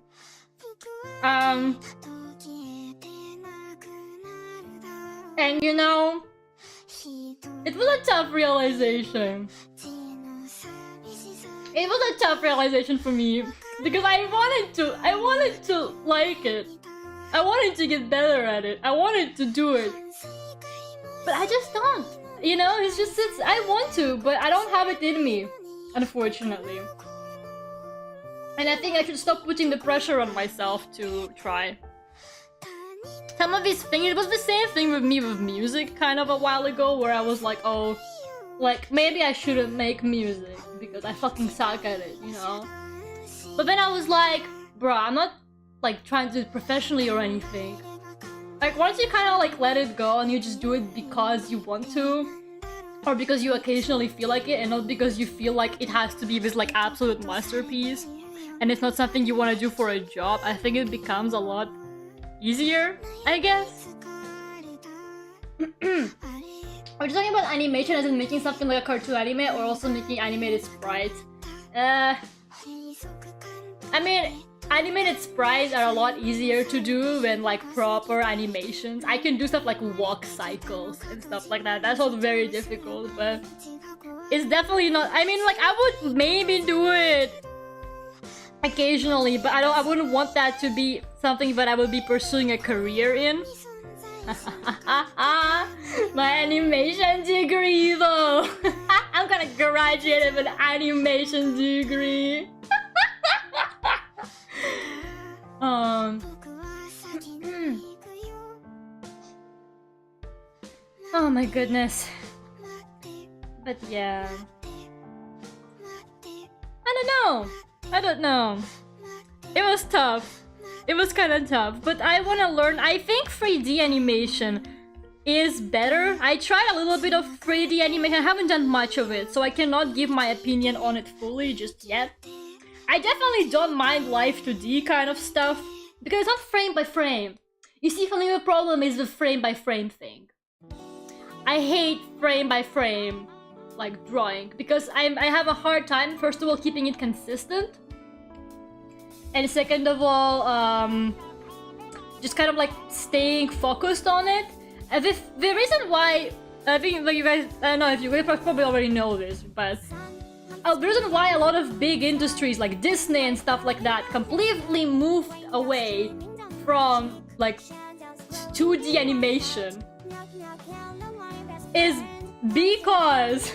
And you know, it was a tough realization. It was a tough realization for me because I wanted to like it. I wanted to get better at it. I wanted to do it. But I just don't. You know, I want to, but I don't have it in me, unfortunately. And I think I should stop putting the pressure on myself to try. Some of these things, it was the same thing with me with music kind of a while ago, where I was like, oh, like maybe I shouldn't make music because I fucking suck at it, you know? But then I was like, bruh, I'm not like trying to do it professionally or anything. Like once you kind of like let it go and you just do it because you want to, or because you occasionally feel like it, and not because you feel like it has to be this like absolute masterpiece, and it's not something you want to do for a job, I think it becomes a lot easier, I guess. Are you talking about animation as in making something like a cartoon anime, or also making animated sprites? I mean, animated sprites are a lot easier to do than like proper animations. I can do stuff like walk cycles and stuff like that. That's all very difficult, but it's definitely not. I mean, like I would maybe do it occasionally, but I wouldn't want that to be something that I would be pursuing a career in. My animation degree though. I'm gonna graduate with an animation degree. Oh my goodness. But yeah, I don't know. It was tough. It was kind of tough, but I want to learn. I think 3D animation is better. I tried a little bit of 3D animation. I haven't done much of it, so I cannot give my opinion on it fully just yet. I definitely don't mind live 2D kind of stuff, because it's not frame by frame. You see, for me the problem is the frame by frame thing. I hate frame by frame, like drawing, because I have a hard time, first of all, keeping it consistent. And second of all, just kind of like staying focused on it. And the reason why, I think that you guys, I don't know if you guys probably already know this, but the reason why a lot of big industries like Disney and stuff like that completely moved away from like 2D animation is because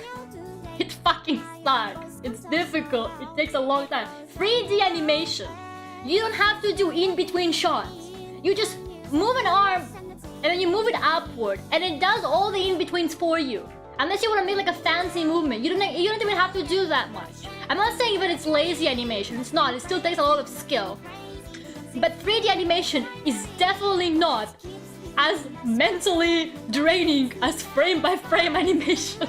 it fucking sucks. It's difficult. It takes a long time. 3D animation, you don't have to do in-between shots. You just move an arm and then you move it upward and it does all the in-betweens for you. Unless you want to make like a fancy movement, you don't even have to do that much. I'm not saying that it's lazy animation. It's not. It still takes a lot of skill. But 3D animation is definitely not as mentally draining as frame-by-frame animation.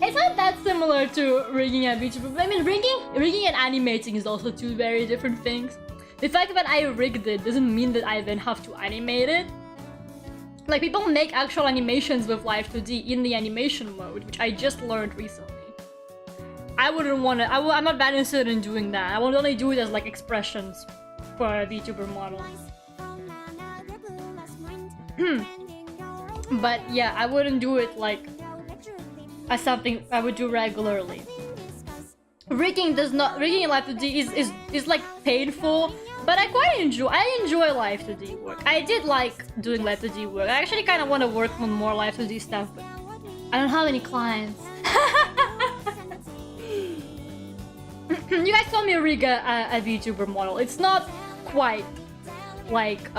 it's not that similar to rigging and VTuber. I mean, rigging and animating is also two very different things. The fact that I rigged it doesn't mean that I then have to animate it. Like, people make actual animations with Live2D in the animation mode, which I just learned recently. I wouldn't want to. I'm not that interested in doing that. I would only do it as like expressions for a VTuber model. But yeah, I wouldn't do it like as something I would do regularly. Rigging in Live2D is like painful, but I quite enjoy. I enjoy Live2D work. I did like doing Live2D work. I actually kind of want to work on more Live2D stuff, but I don't have any clients. You guys saw me rig a VTuber model. It's not quite like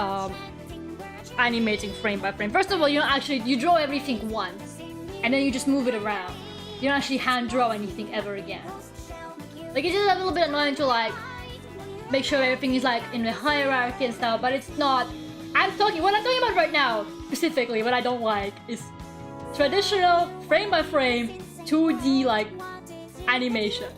animating frame by frame. First of all, you draw everything once, and then you just move it around. You don't actually hand draw anything ever again. Like, it's just a little bit annoying to like make sure everything is like in the hierarchy and stuff, but it's not. What I'm talking about right now, specifically, what I don't like is traditional frame by frame 2D like animation.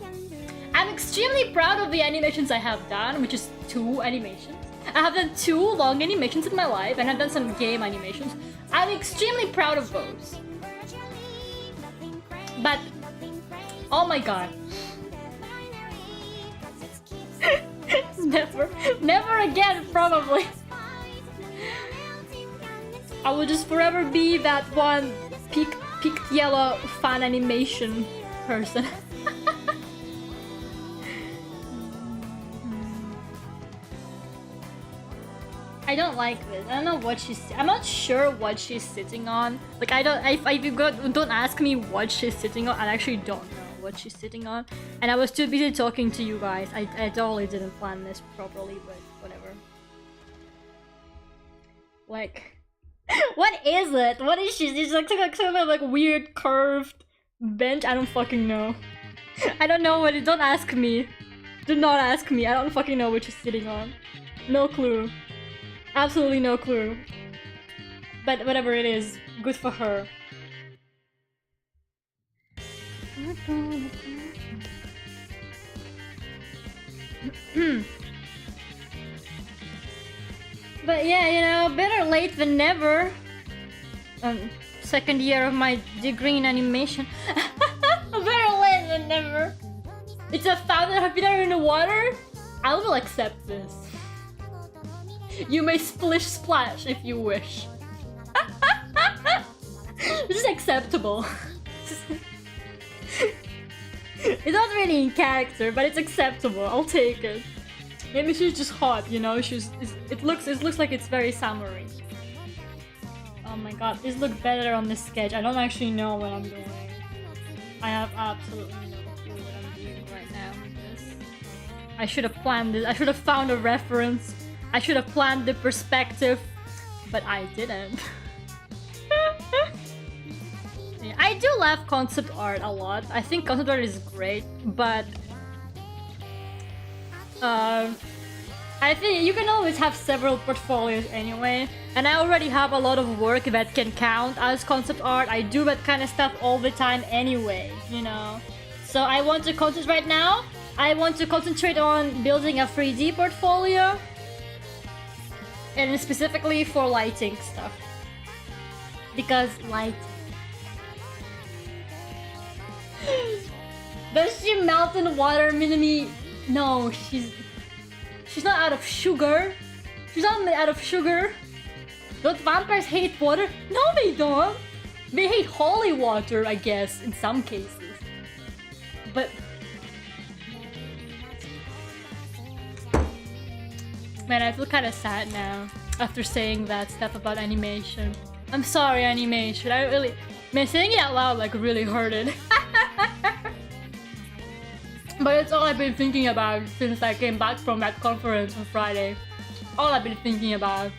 I'm extremely proud of the animations I have done, which is 2 animations. I have done 2 long animations in my life, and I've done some game animations. I'm extremely proud of those. But, oh my god. Never again, probably. I will just forever be that one peaked yellow fan animation person. I don't like this. I don't know what I'm not sure what she's sitting on. Like, if you don't ask me what she's sitting on, I actually don't know what she's sitting on. And I was too busy talking to you guys. I totally didn't plan this properly, but whatever. Like, what is it? What is she? It's like some like weird curved bench. I don't fucking know. I don't know what it. Don't ask me. Do not ask me. I don't fucking know what she's sitting on. No clue. Absolutely no clue. But whatever it is, good for her. But yeah, you know, better late than never. Second year of my degree in animation. Better late than never. It's a fountain of water in the water. I will accept this. You may splish splash if you wish. This is acceptable. It's not really in character, but it's acceptable. I'll take it. Maybe she's just hot, you know. It looks like it's very samurai. Oh my god, this looks better on this sketch. I don't actually know what I'm doing. I have absolutely no clue what I'm doing right now with this. I should have planned this. I should have found a reference. I should have planned the perspective, but I didn't. Yeah, I do love concept art a lot. I think concept art is great, but I think you can always have several portfolios anyway, and I already have a lot of work that can count as concept art. I do that kind of stuff all the time anyway, you know. So I want to concentrate right now. I want to concentrate on building a 3D portfolio, and specifically for lighting stuff, because light. Does she melt in water, Minami? No, she's not out of sugar. She's not out of sugar. Don't vampires hate water? No, they don't. They hate holy water, I guess, in some cases. But man, I feel kind of sad now after saying that stuff about animation. I'm sorry, animation. I really, man, saying it out loud like really hurted. But it's all I've been thinking about since I came back from that conference on Friday. All I've been thinking about.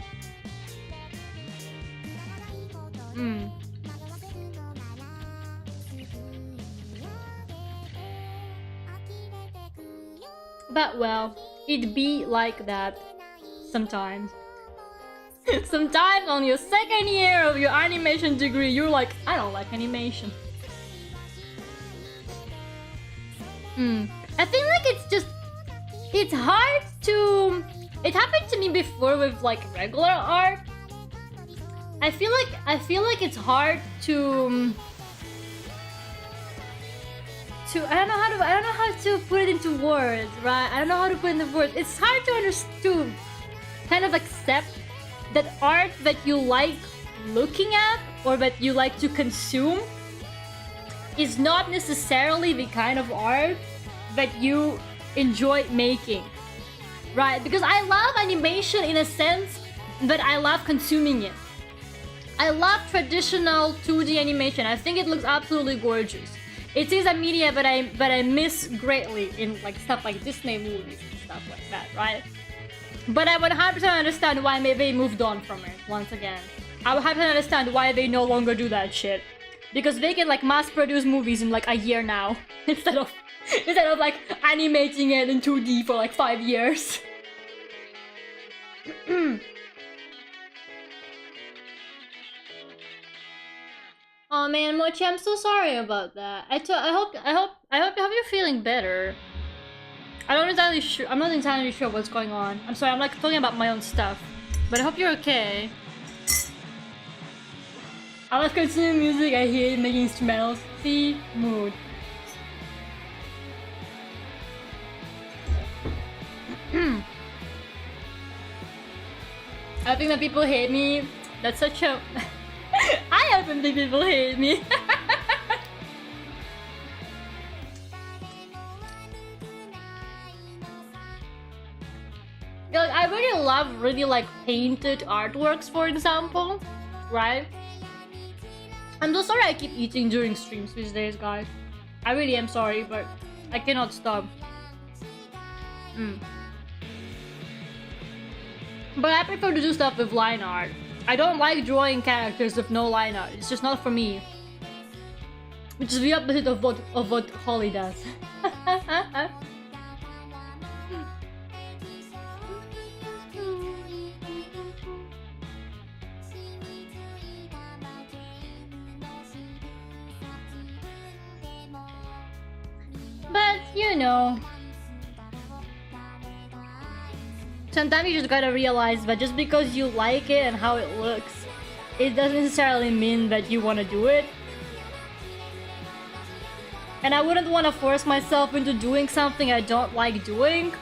But well, it be like that sometimes. Sometimes on your second year of your animation degree, you're like, I don't like animation. I think like it's hard to. It happened to me before with like regular art. I feel like it's hard to I don't know how to put it into words, right? I don't know how to put it into words. It's hard to understand, kind of accept that art that you like looking at or that you like to consume is not necessarily the kind of art that you enjoy making, right? Because I love animation in a sense that I love consuming it. I love traditional 2D animation. I think it looks absolutely gorgeous. It is a media that I miss greatly in like stuff like Disney movies and stuff like that, right? But I would 100% understand why they moved on from it once again. I would 100% understand why they no longer do that shit. Because they can like mass produce movies in like a year now instead of like animating it in 2D for like 5 years. Oh man, Mochi, I'm so sorry about that. I hope you're feeling better. I'm not entirely sure what's going on. I'm sorry, I'm like talking about my own stuff. But I hope you're okay. I love consuming music, I hate making instrumentals. See? Mood. I think that people hate me. That's such a... I often think people hate me. Like, I really love like painted artworks, for example, right? I'm so sorry I keep eating during streams these days, guys. I really am sorry, but I cannot stop. But I prefer to do stuff with line art. I don't like drawing characters with no line art. It's just not for me. Which is the opposite of what Holly does. But, you know, sometimes you just gotta realize that just because you like it and how it looks, it doesn't necessarily mean that you want to do it. And I wouldn't want to force myself into doing something I don't like doing,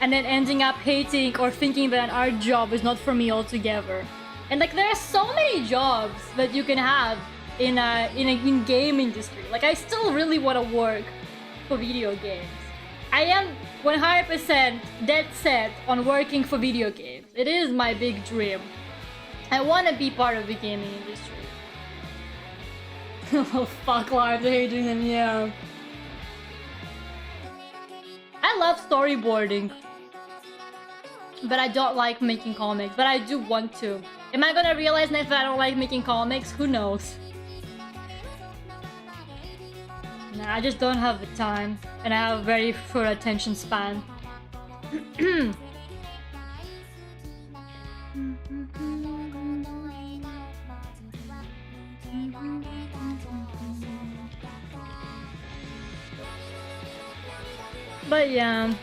and then ending up hating or thinking that an art job is not for me altogether. And like, there are so many jobs that you can have in game industry. Like, I still really want to work for video games. I am 100% dead set on working for video games. It is my big dream. I want to be part of the gaming industry. Oh fuck, lives, I hate doing them, yeah. I love storyboarding. But I don't like making comics, but I do want to. Am I gonna realize next that I don't like making comics? Who knows? Nah, I just don't have the time, and I have a very short attention span. But yeah,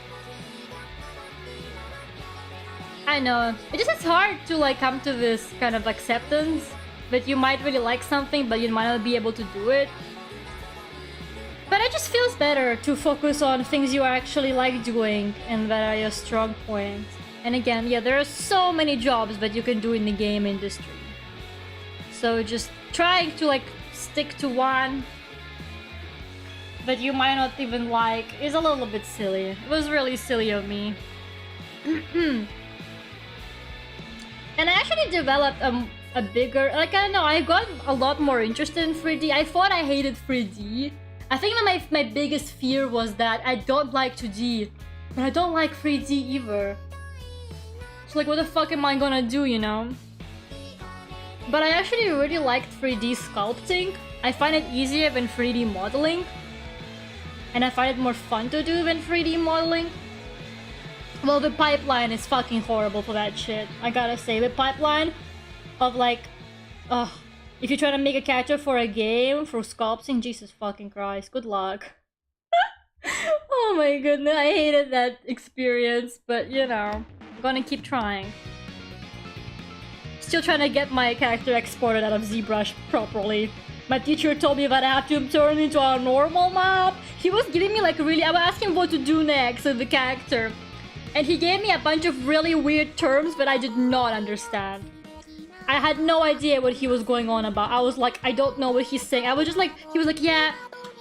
I know. It just is hard to like come to this kind of acceptance that you might really like something, but you might not be able to do it. But it just feels better to focus on things you actually like doing and that are your strong points. And again, yeah, there are so many jobs that you can do in the game industry. So just trying to like stick to one that you might not even like is a little bit silly. It was really silly of me. And I actually developed a bigger, like, I don't know, I got a lot more interested in 3D. I thought I hated 3D. I think that my biggest fear was that I don't like 2D, but I don't like 3D either. So like, what the fuck am I gonna do, you know? But I actually really liked 3D sculpting. I find it easier than 3D modeling. And I find it more fun to do than 3D modeling. Well, the pipeline is fucking horrible for that shit. I gotta say, the pipeline of like, if you're trying to make a character for a game, for sculpting, Jesus fucking Christ, good luck. Oh my goodness, I hated that experience, but you know, I'm gonna keep trying. Still trying to get my character exported out of ZBrush properly. My teacher told me that I had to turn into a normal map. He was giving me like really, I was asking what to do next with the character. And he gave me a bunch of really weird terms that I did not understand. I had no idea what he was going on about. I was like, I don't know what he's saying. I was just like, he was like, yeah,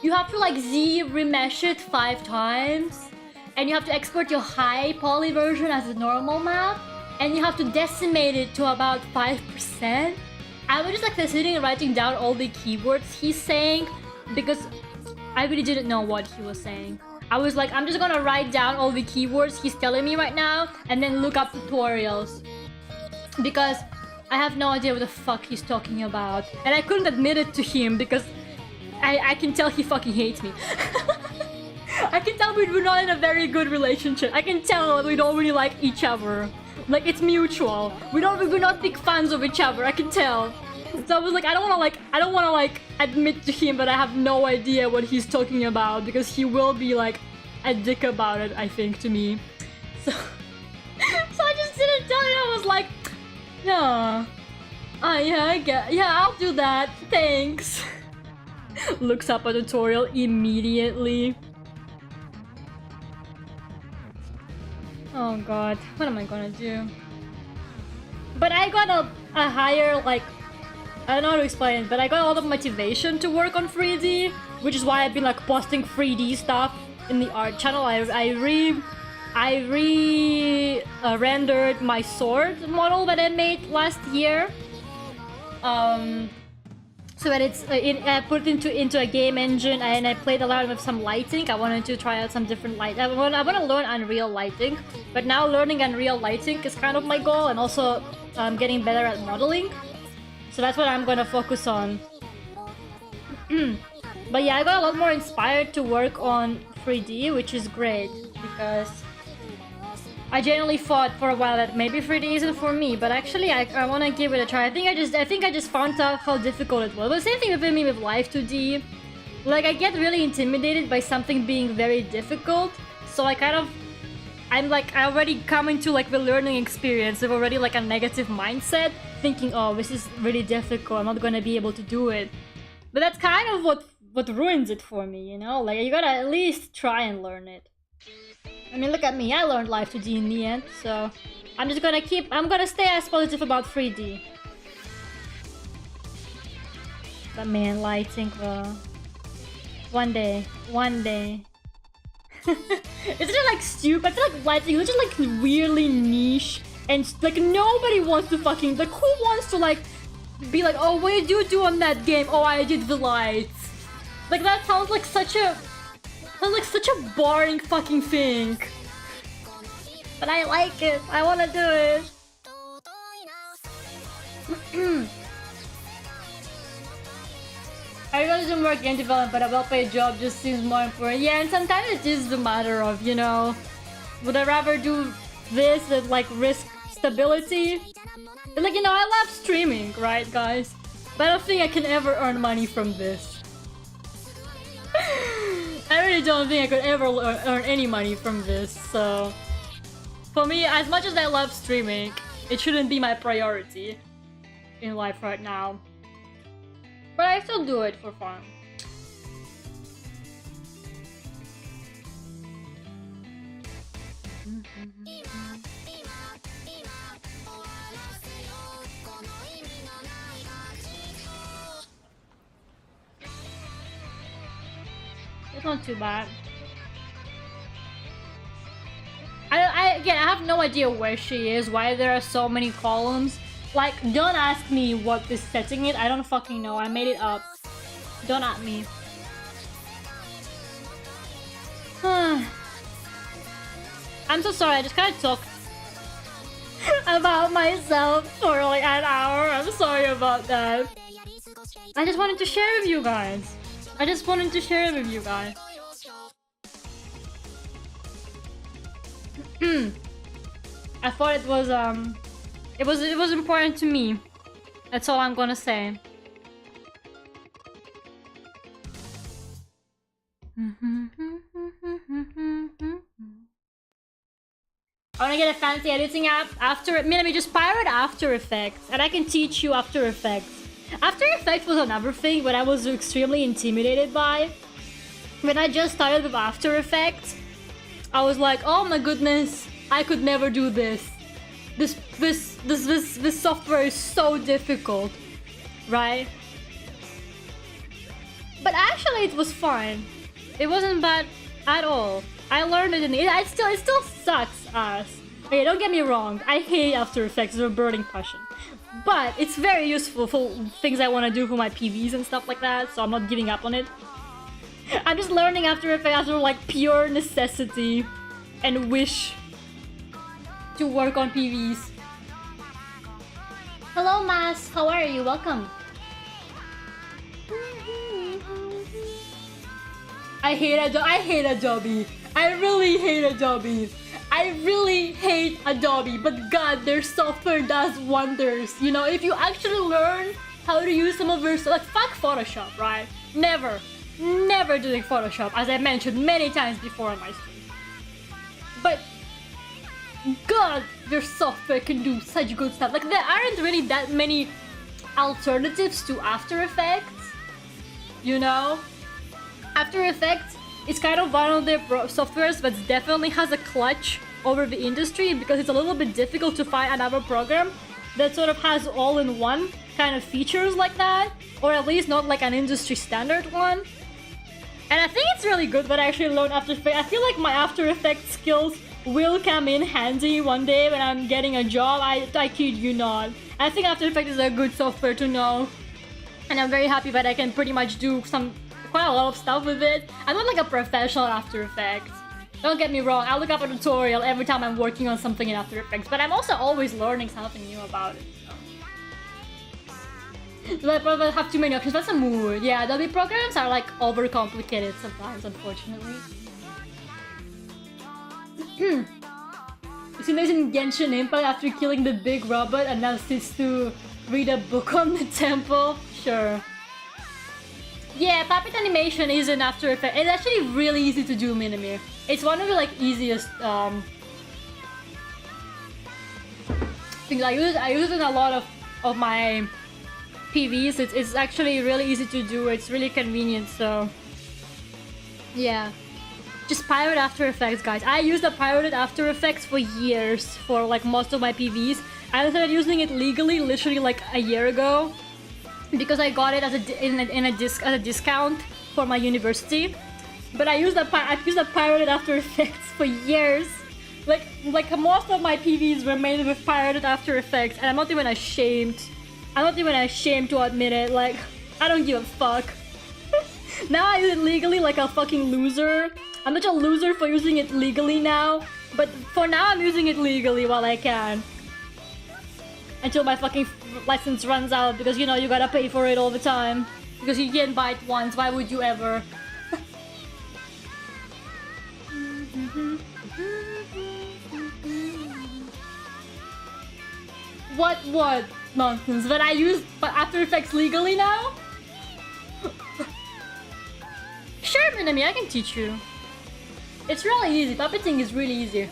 you have to like Z remesh it 5 times. And you have to export your high poly version as a normal map. And you have to decimate it to about 5%. I was just like sitting and writing down all the keywords he's saying because I really didn't know what he was saying. I was like, I'm just gonna write down all the keywords he's telling me right now and then look up tutorials. Because I have no idea what the fuck he's talking about. And I couldn't admit it to him because I can tell he fucking hates me. I can tell we're not in a very good relationship. I can tell that we don't really like each other. Like, it's mutual. We're not big fans of each other, I can tell. So I was like, I don't wanna admit to him that I have no idea what he's talking about because he will be like a dick about it, I think, to me. So, so I just didn't tell him. I was like, yeah, I'll do that, thanks. Looks up a tutorial immediately. Oh god, what am I gonna do? But I got a higher, like, I don't know how to explain it, but I got a lot of motivation to work on 3D, which is why I've been like posting 3D stuff in the art channel. I rendered my sword model that I made last year. So that it's put into a game engine, and I played around with some lighting. I wanted to try out some different light. I want to learn Unreal lighting, but now learning Unreal lighting is kind of my goal, and also getting better at modeling. So that's what I'm gonna focus on. But yeah, I got a lot more inspired to work on 3D, which is great because I genuinely thought for a while that maybe 3D isn't for me, but actually I want to give it a try. I think I just found out how difficult it was. But the same thing with me with Live 2D. Like, I get really intimidated by something being very difficult, so I'm already coming to like the learning experience with already like a negative mindset, thinking, oh, this is really difficult, I'm not gonna be able to do it. But that's kind of what ruins it for me, you know? Like, you gotta at least try and learn it. I mean, look at me, I learned Live 2D in the end, so I'm gonna stay as positive about 3D. But man, lighting, though. One day. It's just like stupid. I feel like lighting is just like weirdly niche, and like nobody wants to fucking, like, who wants to like be like, oh, what did you do on that game? Oh, I did the lights. Like, that sounds like such a boring fucking thing. But I like it. I wanna do it. I really don't work in development, but a well-paid job just seems more important. Yeah, and sometimes it is a matter of, you know, would I rather do this and like risk stability? And, like, you know, I love streaming, right, guys? But I don't think I can ever earn money from this. I really don't think I could ever earn any money from this, so... For me, as much as I love streaming, it shouldn't be my priority in life right now. But I still do it for fun. It's not too bad. Again, I have no idea where she is, why there are so many columns. Like, don't ask me what is setting it. I don't fucking know. I made it up. Don't at me. I'm so sorry. I just kind of talked about myself for like an hour. I'm sorry about that. I just wanted to share with you guys. I thought it was important to me. That's all I'm gonna say. I wanna get a fancy editing app. Minami, just pirate After Effects, and I can teach you After Effects. After Effects was another thing that I was extremely intimidated by. When I just started with After Effects, I was like, oh my goodness, I could never do this. This software is so difficult, right? But actually it was fine. It wasn't bad at all. I learned it it still sucks ass. Okay, don't get me wrong, I hate After Effects with a burning passion. But it's very useful for things I want to do for my PVs and stuff like that, so I'm not giving up on it. I'm just learning After Effects after like pure necessity and wish to work on PVs. Hello Mas, how are you? Welcome. I hate Adobe. I really hate Adobe. I really hate Adobe, but god, their software does wonders. You know, if you actually learn how to use some of their like fuck Photoshop, right? Never doing Photoshop, as I mentioned many times before on my stream. But god, their software can do such good stuff. Like there aren't really that many alternatives to After Effects, you know? After Effects is kind of one of the softwares that definitely has a clutch over the industry because it's a little bit difficult to find another program that sort of has all-in-one kind of features like that, or at least not like an industry standard one. And I think it's really good that I actually learned After Effects. I feel like my After Effects skills will come in handy one day when I'm getting a job. I kid you not. I think After Effects is a good software to know, and I'm very happy that I can pretty much do quite a lot of stuff with it. I'm not like a professional at After Effects. Don't get me wrong, I'll look up a tutorial every time I'm working on something in After Effects, but I'm also always learning something new about it. Do I probably have too many options? That's a mood. Yeah, Adobe programs are like overcomplicated sometimes, unfortunately. You see this in Genshin Impact after killing the big robot and now sits to read a book on the temple? Sure. Yeah, puppet animation is an After Effects. It's actually really easy to do, Minami. It's one of the like easiest things. I use it in a lot of my PVs. It's actually really easy to do. It's really convenient. So yeah, just pirate After Effects, guys. I used the pirated After Effects for years for like most of my PVs. I started using it legally literally like a year ago, because I got it as a discount for my university. But I used the pirated After Effects for years. Like most of my PVs were made with pirated After Effects, and I'm not even ashamed. I'm not even ashamed to admit it. Like, I don't give a fuck. Now I use it legally like a fucking loser. I'm such a loser for using it legally now. But for now, I'm using it legally while I can. Until my fucking license runs out, because you know you gotta pay for it all the time. Because you can't buy it once, why would you ever? What nonsense? That I use After Effects legally now? Sure, Minami, I can teach you. It's really easy. Puppeting is really easy.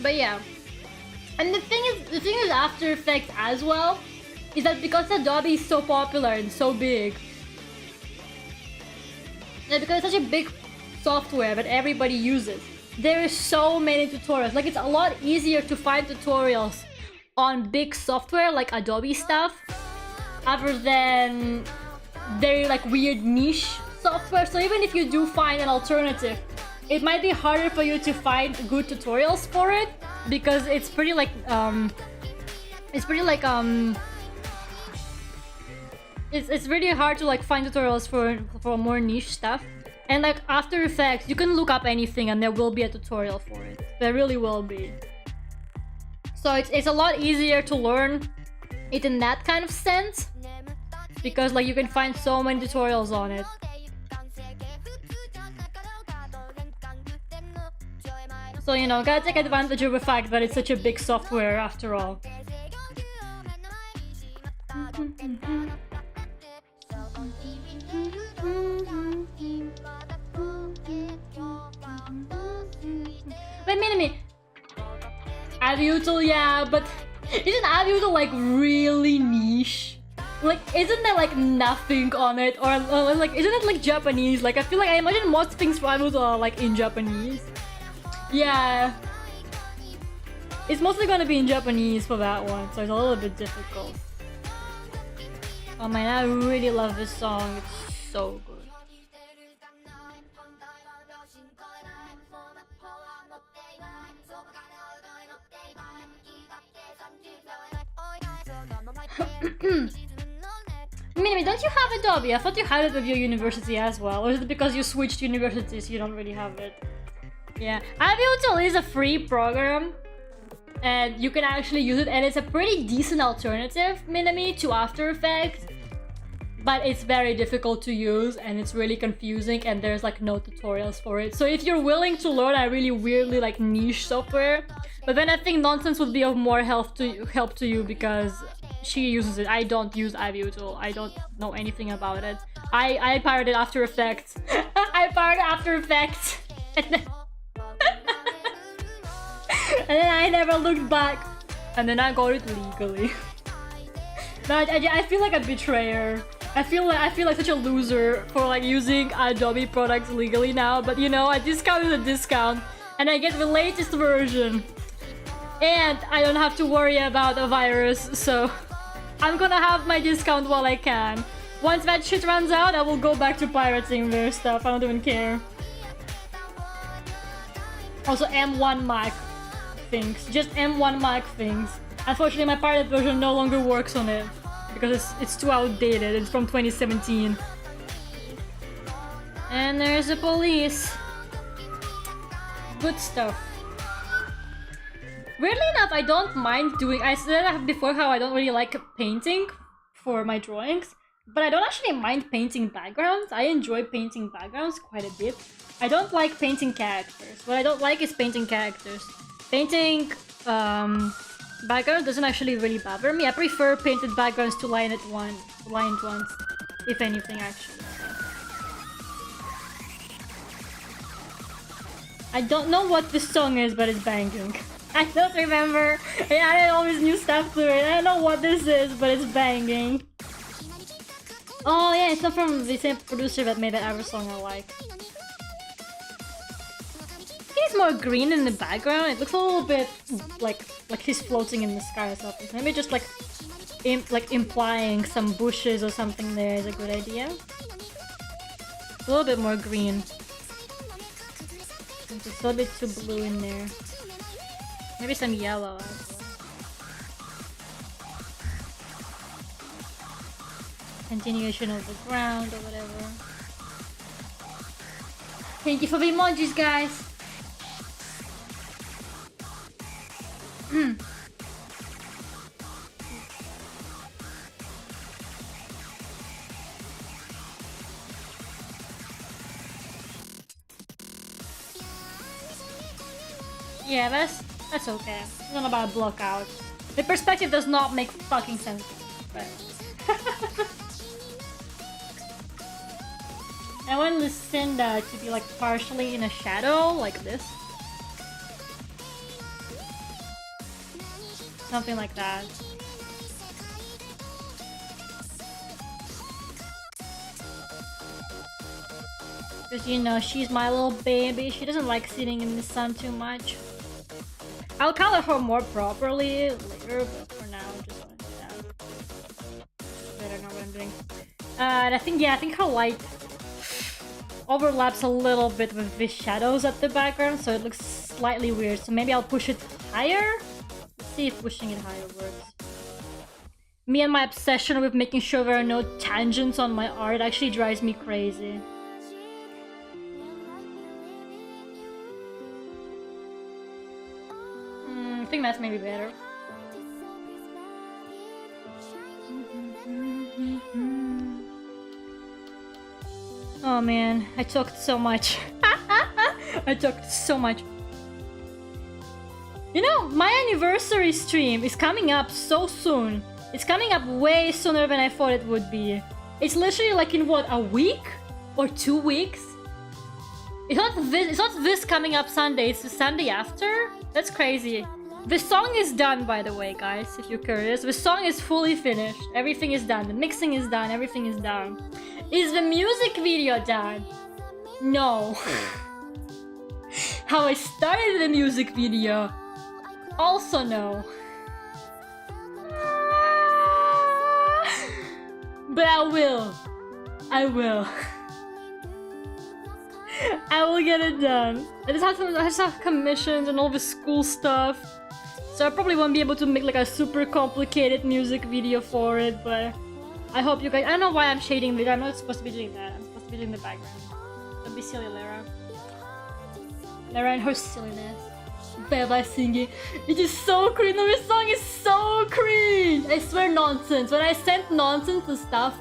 But yeah. And the thing is After Effects as well is that because Adobe is so popular and so big, and because it's such a big software that everybody uses, there is so many tutorials. Like, it's a lot easier to find tutorials on big software like Adobe stuff other than very like weird niche software. So even if you do find an alternative, it might be harder for you to find good tutorials for it, because it's pretty like it's really hard to like find tutorials for more niche stuff. And like After Effects, you can look up anything and there will be a tutorial for it. There really will be. So it's a lot easier to learn it in that kind of sense, because like you can find so many tutorials on it. So, you know, gotta take advantage of the fact that it's such a big software after all. ENVtuber, yeah, but isn't ENVtuber like really niche? Like, isn't there like nothing on it, or like, isn't it like Japanese? Like, I feel like I imagine most things for ENVtuber are like in Japanese. Yeah, it's mostly gonna be in Japanese for that one, so it's a little bit difficult. Oh man, I really love this song. It's so good. Minimi, don't you have Adobe? I thought you had it with your university as well. Or is it because you switched universities you don't really have it? Yeah, ENVtuber is a free program and you can actually use it, and it's a pretty decent alternative, Minimi, to After Effects. But it's very difficult to use and it's really confusing, and there's like no tutorials for it. So if you're willing to learn a really weirdly like niche software, but then I think Nonsense would be of more help to you because she uses it. I don't use ENVtuber. I don't know anything about it. I pirated After Effects. I pirated After Effects. And then I never looked back. And then I got it legally. But I feel like a betrayer. I feel like such a loser for like using Adobe products legally now. But you know, a discount is a discount, and I get the latest version. And I don't have to worry about a virus, so I'm gonna have my discount while I can. Once that shit runs out, I will go back to pirating their stuff. I don't even care. Also, M1 Mac things. Just M1 Mac things. Unfortunately, my pirated version no longer works on it because it's too outdated. It's from 2017. And there's the police. Good stuff. Weirdly enough, I don't mind doing... I said before how I don't really like painting for my drawings, but I don't actually mind painting backgrounds. I enjoy painting backgrounds quite a bit. I don't like painting characters. What I don't like is painting characters. Painting backgrounds doesn't actually really bother me. I prefer painted backgrounds to lined ones, if anything, actually. I don't know what this song is, but it's banging. I don't remember. I added all this new stuff to it. I don't know what this is, but it's banging. Oh yeah, it's not from the same producer that made that other song I like. He's more green in the background. It looks a little bit like he's floating in the sky or something. Maybe just like implying some bushes or something there is a good idea. A little bit more green. And just a little bit too blue in there. Maybe some yellow as well. Continuation of the ground or whatever. Thank you for the emojis, guys! Yeah, that's okay. I'm not about to block out. The perspective does not make fucking sense. But I want Lucinda to be like partially in a shadow, like this. Something like that. Because you know, she's my little baby. She doesn't like sitting in the sun too much. I'll color her more properly later, but for now, I just want to do that. I don't know what I'm doing. And I think her light overlaps a little bit with the shadows at the background, so it looks slightly weird. So maybe I'll push it higher? Let's see if pushing it higher works. Me and my obsession with making sure there are no tangents on my art actually drives me crazy. I think that's maybe better. Oh man, I talked so much. I talked so much. You know, my anniversary stream is coming up so soon. It's coming up way sooner than I thought it would be. It's literally like in what, a week? Or 2 weeks? It's not this coming up Sunday, it's the Sunday after? That's crazy. The song is done, by the way, guys, if you're curious. The song is fully finished. Everything is done. The mixing is done. Everything is done. Is the music video done? No. How I started the music video? Also no. But I will. I will. I will get it done. I just have commissions and all the school stuff. So I probably won't be able to make like a super complicated music video for it, but I hope you guys... I don't know why I'm shading it. I'm not supposed to be doing that. I'm supposed to be doing the background. Don't be silly, Lera. Lera and her silliness. Beba singing. It is so cringe. No, this song is so cringe. I swear nonsense. When I sent nonsense and stuff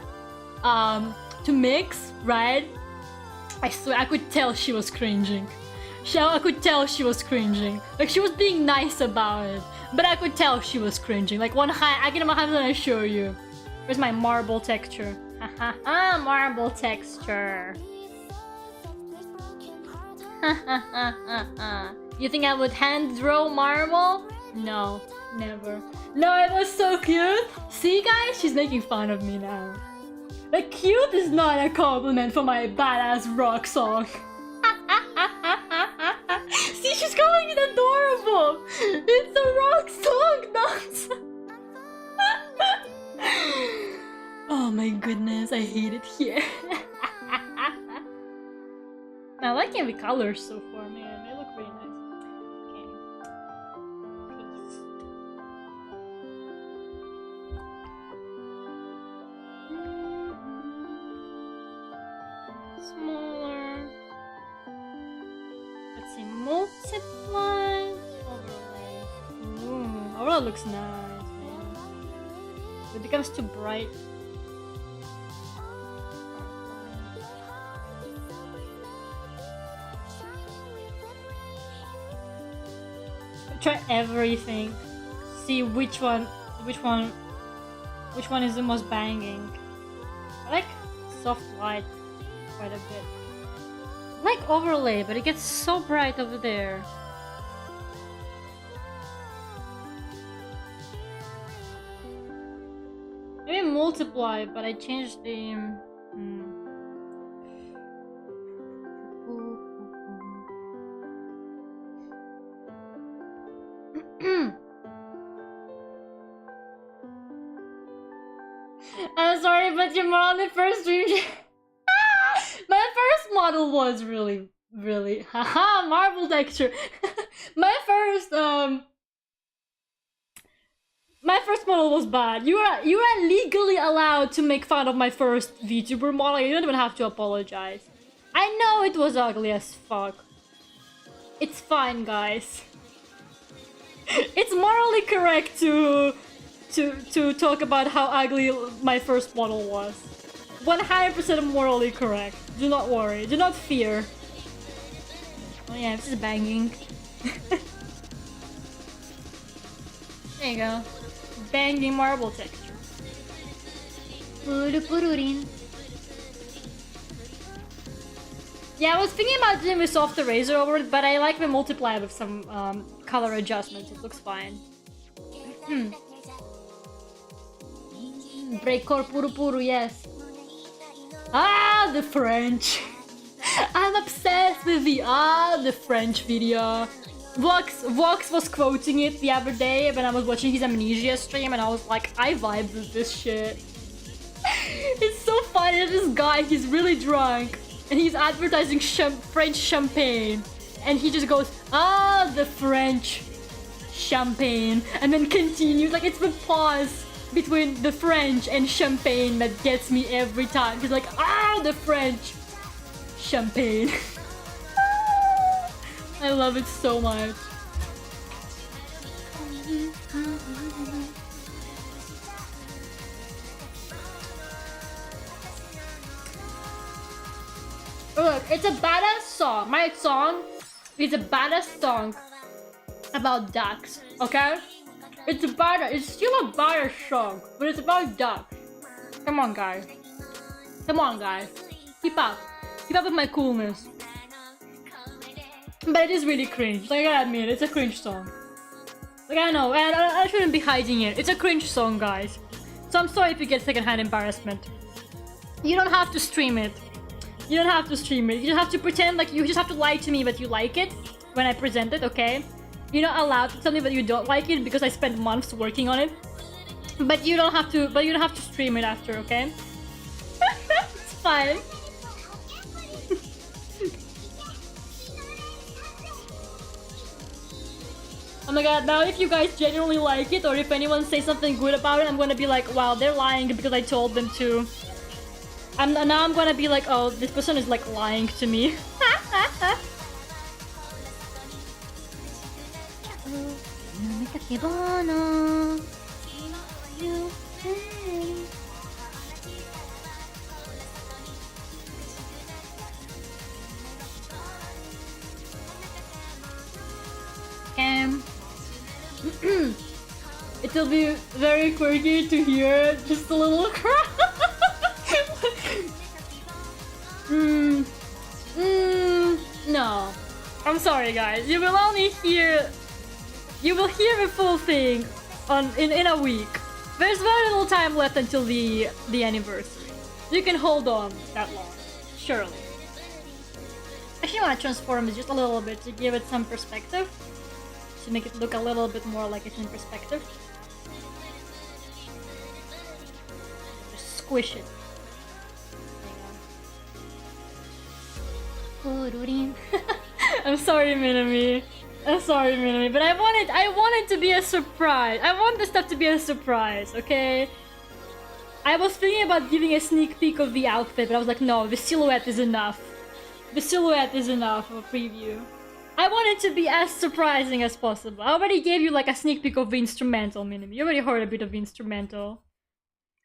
to mix, right? I swear I could tell she was cringing. I could tell she was cringing. Like she was being nice about it, but I could tell she was cringing. Like one high, I get my hands and I show you. Where's my marble texture? Haha, marble texture. You think I would hand draw marble? No, never. No, it was so cute. See guys, she's making fun of me now. Like cute is not a compliment for my badass rock song. See, she's calling it adorable. It's a rock song, nonsense. Oh my goodness, I hate it here. I'm liking the colors so far, man. They look really nice. Okay. Peace. Smaller. Let's see, multiply. Overlay. Ooh, overlay looks nice, man. It becomes too bright. Try everything. See which one is the most banging. I like soft light quite a bit. I like overlay, but it gets so bright over there. Maybe multiply, but I changed the I'm sorry, but you're more on the first stream. My first model was really, haha, marble texture. my first model was bad. You are legally allowed to make fun of my first VTuber model. You don't even have to apologize. I know it was ugly as fuck. It's fine, guys. It's morally correct to talk about how ugly my first model was. 100% morally correct. Do not worry. Do not fear. Oh yeah, this is banging. There you go. Banging marble texture. Yeah, I was thinking about doing the soft eraser over it, but I like the multiply with some color adjustments. It looks fine. Breakcore puru puru, yes. Ah, the French. I'm obsessed with the French video. Vox was quoting it the other day when I was watching his Amnesia stream, and I was like, I vibe with this shit. It's so funny. This guy, he's really drunk, and he's advertising French champagne, and he just goes, ah, the French champagne, and then continues. Like, it's the pause between the French and champagne that gets me every time. He's like, ah, the French champagne. I love it so much. Look, it's a badass song. My song is a badass song about ducks, okay? It's still a badass song, but it's about ducks. Come on, guys. Come on, guys. Keep up. Keep up with my coolness. But it is really cringe. I gotta admit, it's a cringe song. Like, I know, and I shouldn't be hiding it. It's a cringe song, guys. So I'm sorry if you get secondhand embarrassment. You don't have to stream it. You don't have to stream it. You just have to pretend like you just have to lie to me that you like it when I present it, okay? You're not allowed to tell me that you don't like it because I spent months working on it. But you don't have to. But you don't have to stream it after, okay? It's fine. Oh my god, now if you guys genuinely like it or if anyone says something good about it, I'm gonna be like, wow, they're lying because I told them to. Now I'm gonna be like, oh, this person is like lying to me. It'll be very quirky to hear just a little cry. No. I'm sorry, guys. You will only hear... You will hear the full thing in a week. There's very little time left until the anniversary. You can hold on that long. Surely. Actually, I want to transform it just a little bit to give it some perspective. To make it look a little bit more like it's in perspective. Just squish it. I'm sorry, Minami. I'm sorry, Minami, but I want it to be a surprise. I want the stuff to be a surprise, okay? I was thinking about giving a sneak peek of the outfit, but I was like, no, the silhouette is enough. The silhouette is enough of a preview. I want it to be as surprising as possible. I already gave you like a sneak peek of the instrumental, Minami. You already heard a bit of the instrumental.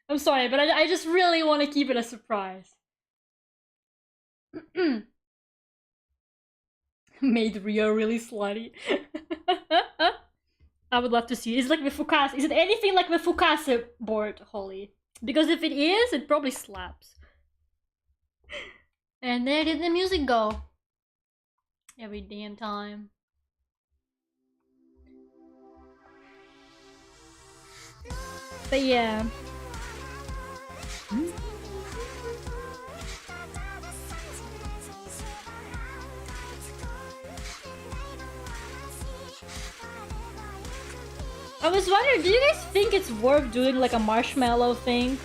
I'm sorry, but I just really want to keep it a surprise. Made Rio really slutty. I would love to see it. Is it like the Fukase? Is it anything like the Fukase board, Holly? Because if it is, it probably slaps. And there did the music go. Every damn time. But yeah. I was wondering, do you guys think it's worth doing like a marshmallow thing?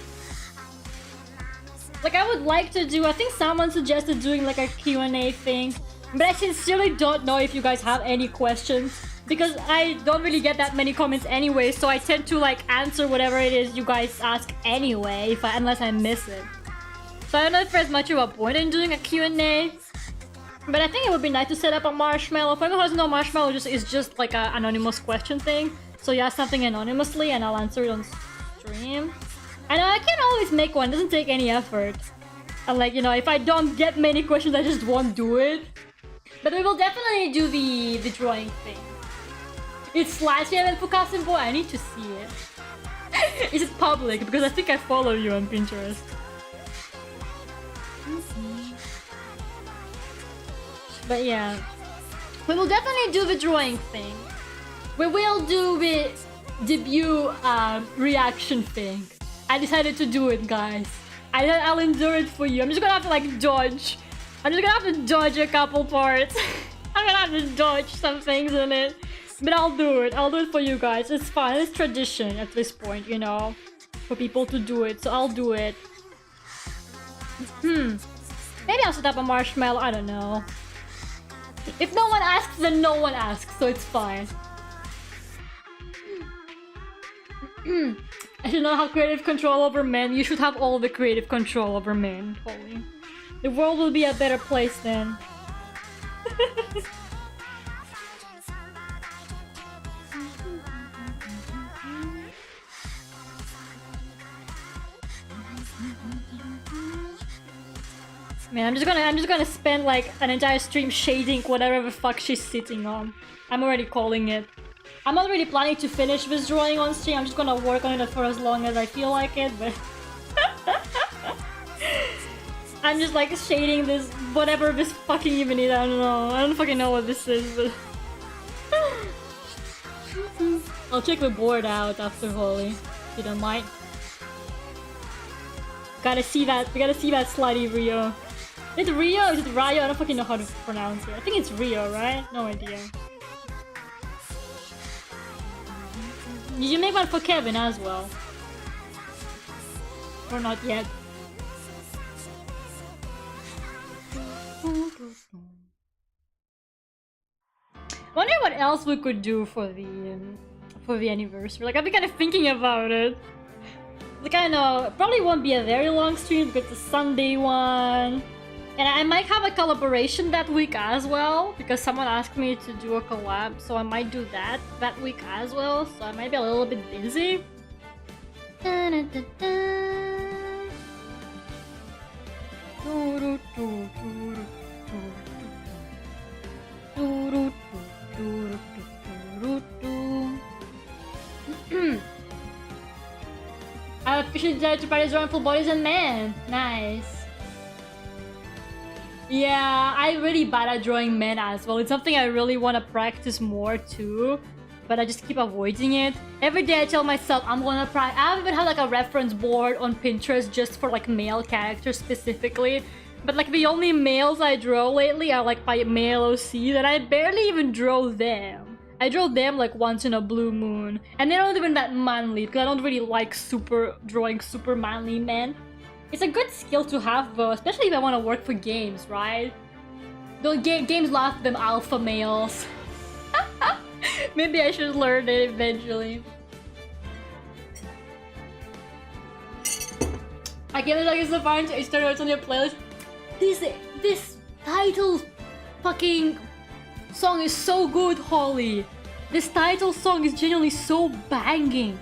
Like I would like to do, I think someone suggested doing like a Q&A thing. But I sincerely don't know if you guys have any questions. Because I don't really get that many comments anyway, so I tend to like answer whatever it is you guys ask anyway, unless I miss it. So I don't know if there's much of a point in doing a Q&A. But I think it would be nice to set up a marshmallow. For anyone who doesn't know, marshmallow is just like an anonymous question thing. So you ask something anonymously and I'll answer it on stream. I know I can always make one, it doesn't take any effort. And like, you know, if I don't get many questions, I just won't do it. But we will definitely do the drawing thing. It's Slashy and Fukase Boy, I need to see it. Is it public? Because I think I follow you on Pinterest. But yeah. We will definitely do the drawing thing. We will do the debut reaction thing. I decided to do it, guys. I'll endure it for you. I'm just gonna have to like dodge. I'm just gonna have to dodge a couple parts. I'm gonna have to dodge some things in it. But I'll do it. I'll do it for you guys. It's fun. It's tradition at this point, you know, for people to do it. So I'll do it. Maybe I'll set up a marshmallow. I don't know. If no one asks, then no one asks. So it's fine. I should not have creative control over men. You should have all the creative control over men, Holly. The world will be a better place then. Man, I'm just gonna spend like an entire stream shading whatever the fuck she's sitting on. I'm already calling it. I'm not really planning to finish this drawing on stream. I'm just gonna work on it for as long as I feel like it, but I'm just like shading this, whatever this fucking even is. I don't know. I don't fucking know what this is, but I'll check the board out after Holy. If you don't mind. Gotta see that. We gotta see that slutty Rio. Is it Rio? Is it Rio? I don't fucking know how to pronounce it. I think it's Rio, right? No idea. Did you make one for Kevin as well? Or not yet? Wonder what else we could do for the anniversary. Like, I've been kind of thinking about it. Like, I know, it probably won't be a very long stream because it's a Sunday one. And I might have a collaboration that week as well, because someone asked me to do a collab, so I might do that week as well, so I might be a little bit busy. I officially decided to practice drawing full bodies and men. Nice. Yeah, I'm really bad at drawing men as well. It's something I really want to practice more too, but I just keep avoiding it. Every day I tell myself I'm gonna practice. I even have like a reference board on Pinterest just for like male characters specifically. But like the only males I draw lately are like by male OC that I barely even draw them. I draw them like once in a blue moon. And they're not even that manly because I don't really like drawing super manly men. It's a good skill to have though, especially if I want to work for games, right? Though games love them alpha males. Maybe I should learn it eventually. I can't like it's so fun to start out on your playlist. This title fucking song is so good, Holly. This title song is genuinely so banging.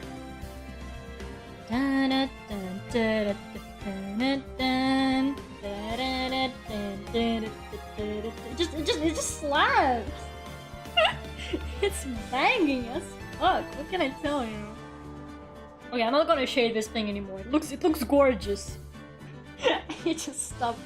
It just slaps. It's banging as fuck. What can I tell you? Okay, I'm not gonna shade this thing anymore. It looks gorgeous. It just stopped.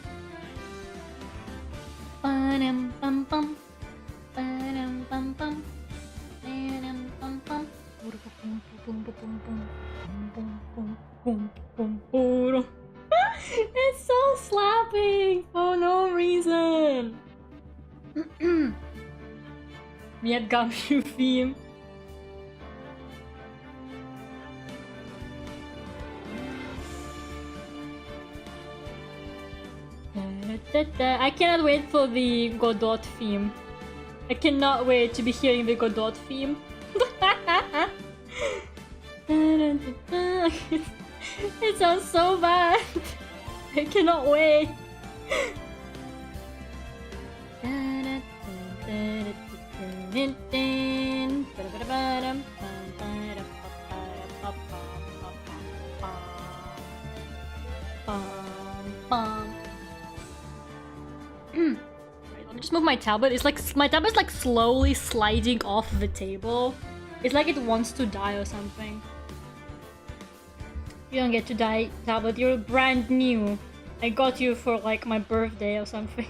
It's so slapping for no reason. Miat Gumshoe theme. I cannot wait for the Godot theme. I cannot wait to be hearing the Godot theme. It sounds so bad. I cannot wait. Let me just move my tablet. It's like my tablet's like slowly sliding off the table. It's like it wants to die or something. You don't get to die, tablet. You're brand new. I got you for like my birthday or something.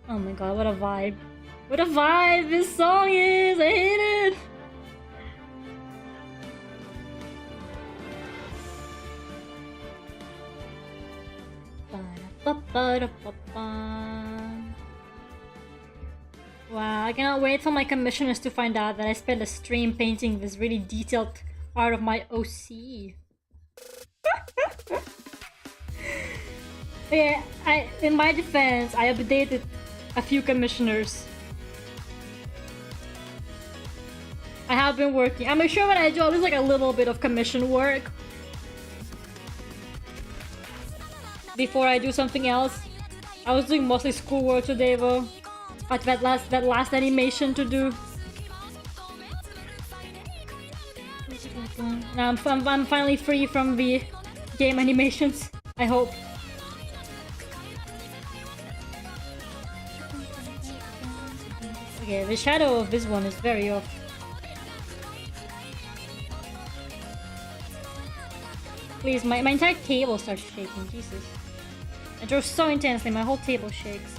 Oh my god, what a vibe. What a vibe this song is! I hate it! Wow, I cannot wait for my commissioners to find out that I spent a stream painting this really detailed art of my OC. Yeah, in my defense, I updated a few commissioners. I have been working. I'm sure when I do at least like a little bit of commission work before I do something else. I was doing mostly schoolwork today though. I had that last animation to do. Now I'm finally free from the game animations, I hope. Okay, the shadow of this one is very off. Please, my entire table starts shaking, Jesus. I draw so intensely, my whole table shakes.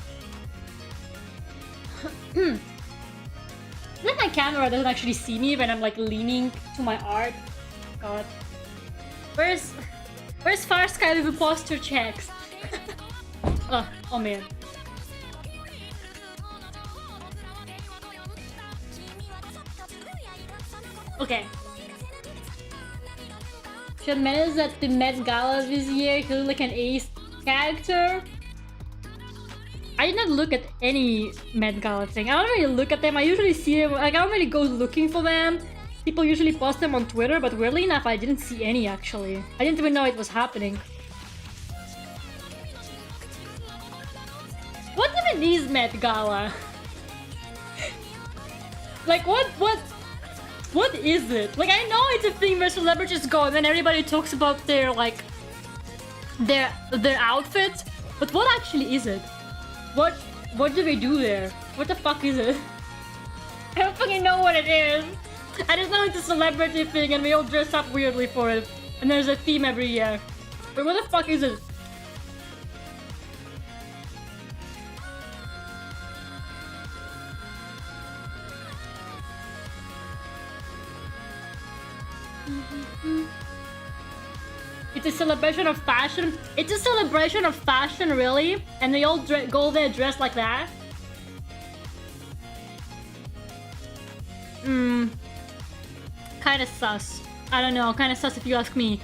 Like my camera doesn't actually see me when I'm like leaning to my art. God. Where's Far Sky with the posture checks? Oh man. Okay. Should manage at the Met Gala this year. He looked like an ace character. I did not look at any Met Gala thing. I don't really look at them. I usually see them. Like, I don't really go looking for them. People usually post them on Twitter, but weirdly enough, I didn't see any actually. I didn't even know it was happening. What even is Met Gala? Like, what is it? Like, I know it's a thing where celebrities go and then everybody talks about their, like, their outfits, but what actually is it? What do they do there? What the fuck is it? I don't fucking know what it is. I just know it's a celebrity thing and we all dress up weirdly for it. And there's a theme every year. But what the fuck is it? It's a celebration of fashion. It's a celebration of fashion, really? And they all go there dressed like that? Kinda sus. I don't know, kinda sus if you ask me.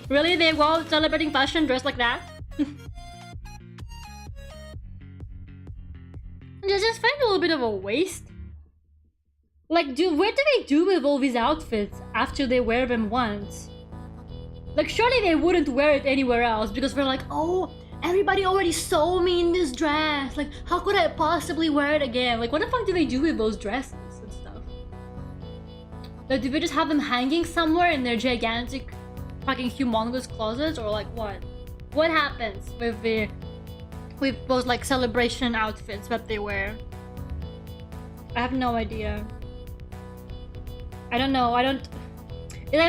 Really? They go out celebrating fashion dressed like that? I just find it a little bit of a waste. Like, what do they do with all these outfits after they wear them once? Like, surely they wouldn't wear it anywhere else because they're like, oh, everybody already saw me in this dress. Like, how could I possibly wear it again? Like, what the fuck do they do with those dresses and stuff? Like, do they just have them hanging somewhere in their gigantic, fucking humongous closets, or like what? What happens with those like celebration outfits that they wear? I have no idea. I don't know. I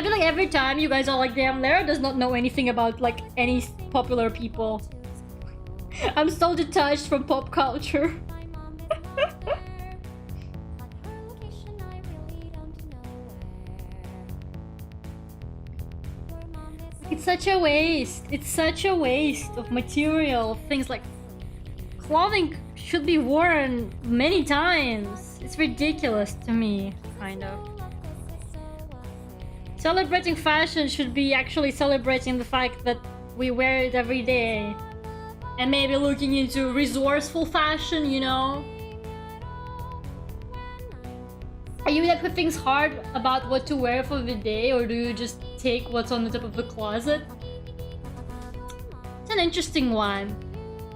feel like every time you guys are like, damn, Lera does not know anything about like any popular people. I'm so detached from pop culture. It's such a waste. It's such a waste of material. Things like clothing should be worn many times. It's ridiculous to me, kind of. Celebrating fashion should be actually celebrating the fact that we wear it every day. And maybe looking into resourceful fashion, you know? Are you that put things hard about what to wear for the day, or do you just take what's on the top of the closet? It's an interesting one.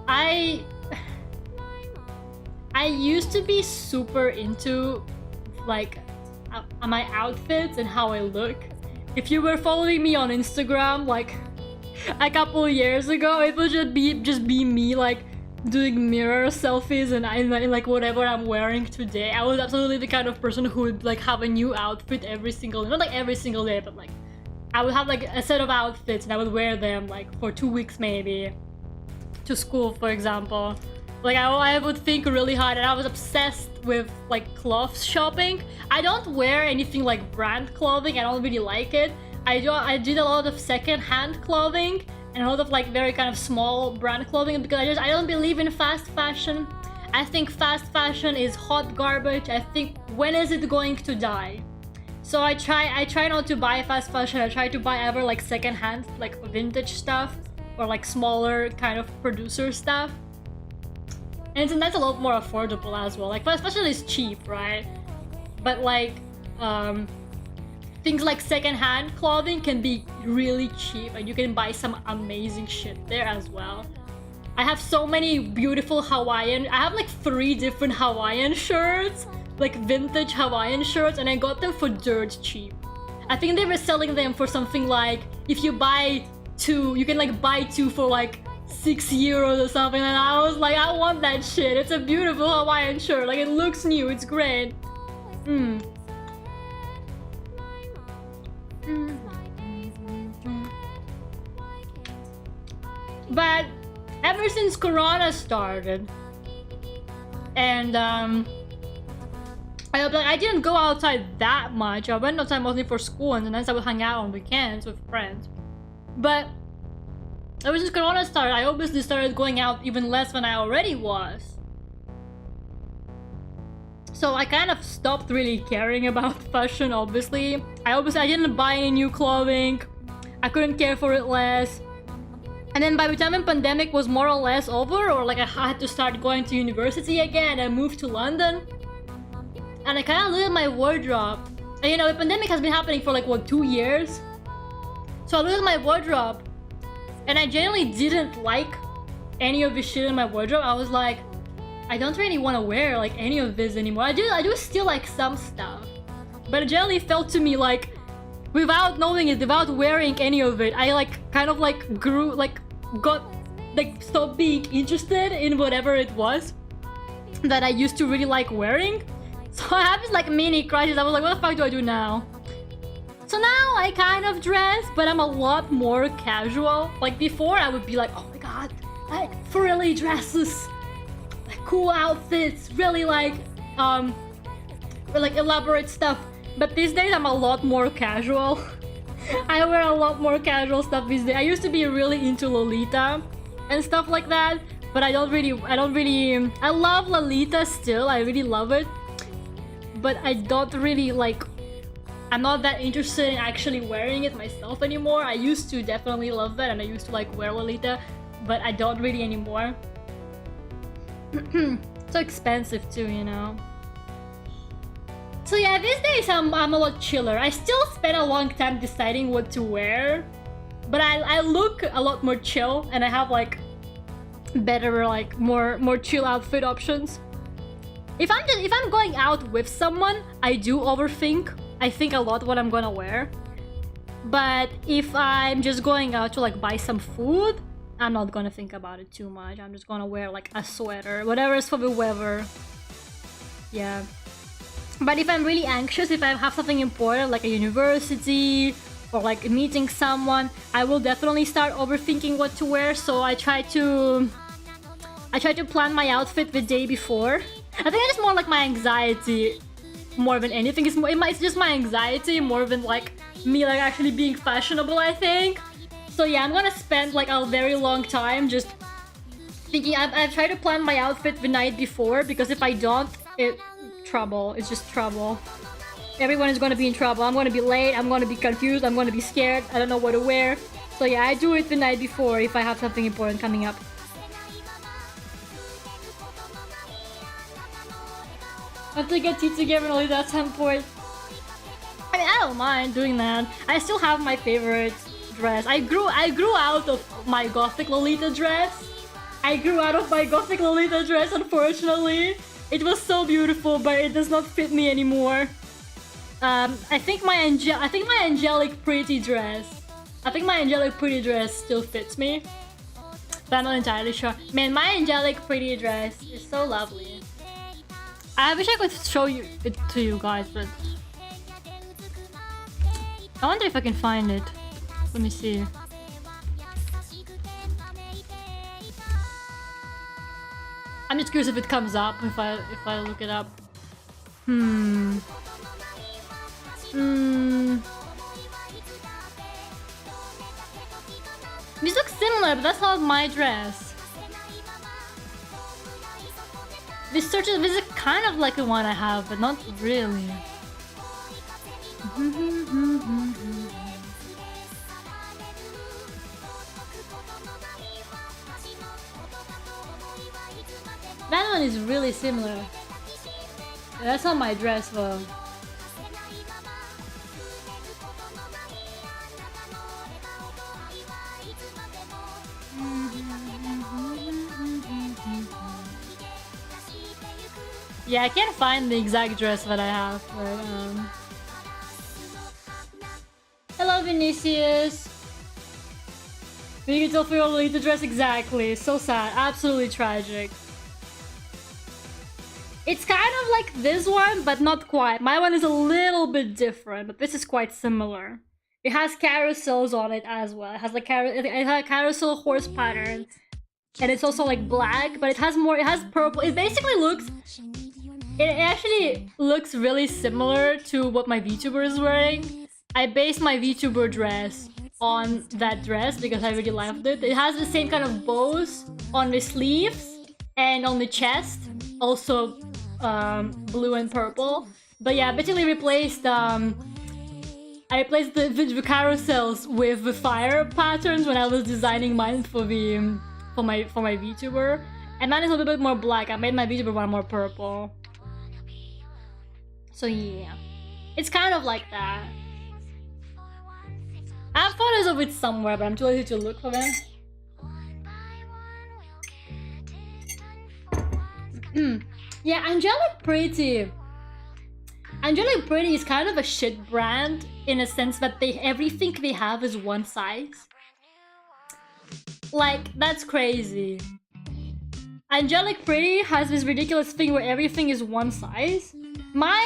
I used to be super into like my outfits and how I look. If you were following me on Instagram like a couple of years ago, it would just be me like doing mirror selfies and I like whatever I'm wearing today. I was absolutely the kind of person who would like have a new outfit every single day. Not like every single day, but like I would have like a set of outfits and I would wear them like for 2 weeks maybe to school, for example. Like I would think really hard, and I was obsessed with like clothes shopping. I don't wear anything like brand clothing. I don't really like it. I did a lot of second-hand clothing and a lot of like very kind of small brand clothing because I don't believe in fast fashion. I think fast fashion is hot garbage. I think, when is it going to die? So I try not to buy fast fashion. I try to buy ever like second-hand, like vintage stuff or like smaller kind of producer stuff. And that's a lot more affordable as well. Like fast fashion is cheap, right? But like things like second-hand clothing can be really cheap and you can buy some amazing shit there as well. I have so many beautiful I have like 3 different Hawaiian shirts, like vintage Hawaiian shirts, and I got them for dirt cheap. I think they were selling them for something like, if you buy 2, you can like buy 2 for like 6 euros or something, and I was like, I want that shit. It's a beautiful Hawaiian shirt. Like, it looks new. It's great. But ever since Corona started, and I didn't go outside that much. I went outside mostly for school, and then I would hang out on weekends with friends. But ever since Corona started, I obviously started going out even less than I already was. So I kind of stopped really caring about fashion, obviously. I didn't buy any new clothing. I couldn't care for it less. And then by the time the pandemic was more or less over, or like I had to start going to university again, I moved to London. And I kind of looked at my wardrobe. And you know, the pandemic has been happening for like, what, 2 years? So I looked at my wardrobe, and I genuinely didn't like any of the shit in my wardrobe. I was like, I don't really want to wear like any of this anymore. I do still like some stuff, but it generally felt to me like, without knowing it, without wearing any of it, I like kind of like stopped being interested in whatever it was that I used to really like wearing. So I have this like mini crisis. I was like, what the fuck do I do now? So now I kind of dress, but I'm a lot more casual. Like before, I would be like, oh my god, like frilly dresses, like cool outfits, really like elaborate stuff. But these days, I'm a lot more casual. I wear a lot more casual stuff these days. I used to be really into Lolita and stuff like that, but I love Lolita still. I really love it. But I don't really like, I'm not that interested in actually wearing it myself anymore. I used to definitely love that, and I used to like wear Lolita, but I don't really anymore. So expensive too, you know. So yeah, these days I'm a lot chiller. I still spend a long time deciding what to wear, but I look a lot more chill, and I have like better, like more chill outfit options. If I'm going out with someone, I do overthink. I think a lot what I'm gonna wear. But if I'm just going out to like buy some food, I'm not gonna think about it too much. I'm just gonna wear like a sweater, whatever is for the weather. Yeah. But if I'm really anxious, if I have something important like a university or like meeting someone, I will definitely start overthinking what to wear. So I try to plan my outfit the day before. I think it's more like my anxiety more than anything. It's just my anxiety more than like me like actually being fashionable, I think. So yeah, I'm gonna spend like a very long time just thinking. I've tried to plan my outfit the night before, because if I don't, it's just trouble. Everyone is gonna be in trouble. I'm gonna be late, I'm gonna be confused, I'm gonna be scared, I don't know what to wear. So yeah, I do it the night before if I have something important coming up. I have to get tea together only at some point. I mean, I don't mind doing that. I still have my favorite dress. I grew out of my gothic Lolita dress. Unfortunately. It was so beautiful, but it does not fit me anymore. I think my angelic pretty dress still fits me, but I'm not entirely sure. Man, my angelic pretty dress is so lovely. I wish I could show it to you guys, but I wonder if I can find it. Let me see. I'm just curious if it comes up if I look it up. These look similar, but that's not my dress. This is kind of like the one I have, but not really. That one is really similar. That's not my dress though. Yeah, I can't find the exact dress that I have, but hello, Vinicius! You can tell for your Lolita dress exactly. So sad. Absolutely tragic. It's kind of like this one, but not quite. My one is a little bit different, but this is quite similar. It has carousels on it as well. It has like it has a carousel horse pattern, and it's also like black, but it has more. It has purple. It basically looks. It actually looks really similar to what my Vtuber is wearing. I based my Vtuber dress on that dress because I really loved it. It has the same kind of bows on the sleeves and on the chest, also blue and purple. But yeah, I basically replaced I replaced the carousels with the fire patterns when I was designing mine for my Vtuber, and mine is a little bit more black. I made my Vtuber one more purple. So yeah, it's kind of like that. I have photos of it somewhere, but I'm too lazy to look for them. Yeah, Angelic Pretty. Angelic Pretty is kind of a shit brand in a sense that everything they have is one size. Like, that's crazy. Angelic Pretty has this ridiculous thing where everything is one size. My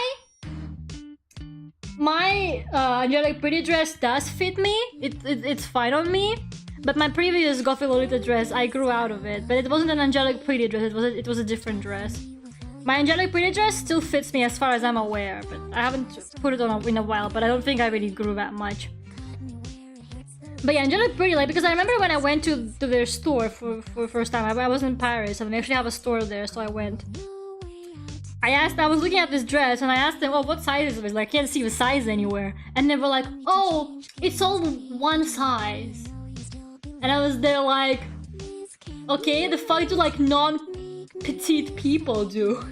Angelic Pretty dress does fit me. It's fine on me. But my previous Gothic Lolita dress, I grew out of it. But it wasn't an Angelic Pretty dress, it was a different dress. My Angelic Pretty dress still fits me as far as I'm aware, but I haven't put it on in a while, but I don't think I really grew that much. But yeah, Angelic Pretty, like, because I remember when I went to their store for the first time, I was in Paris, and they actually have a store there, so I went. I was looking at this dress, and I asked them, oh, what size is it? Like, I can't see the size anywhere. And they were like, oh, it's all one size. And I was there like, okay, the fuck do like non-petite people do?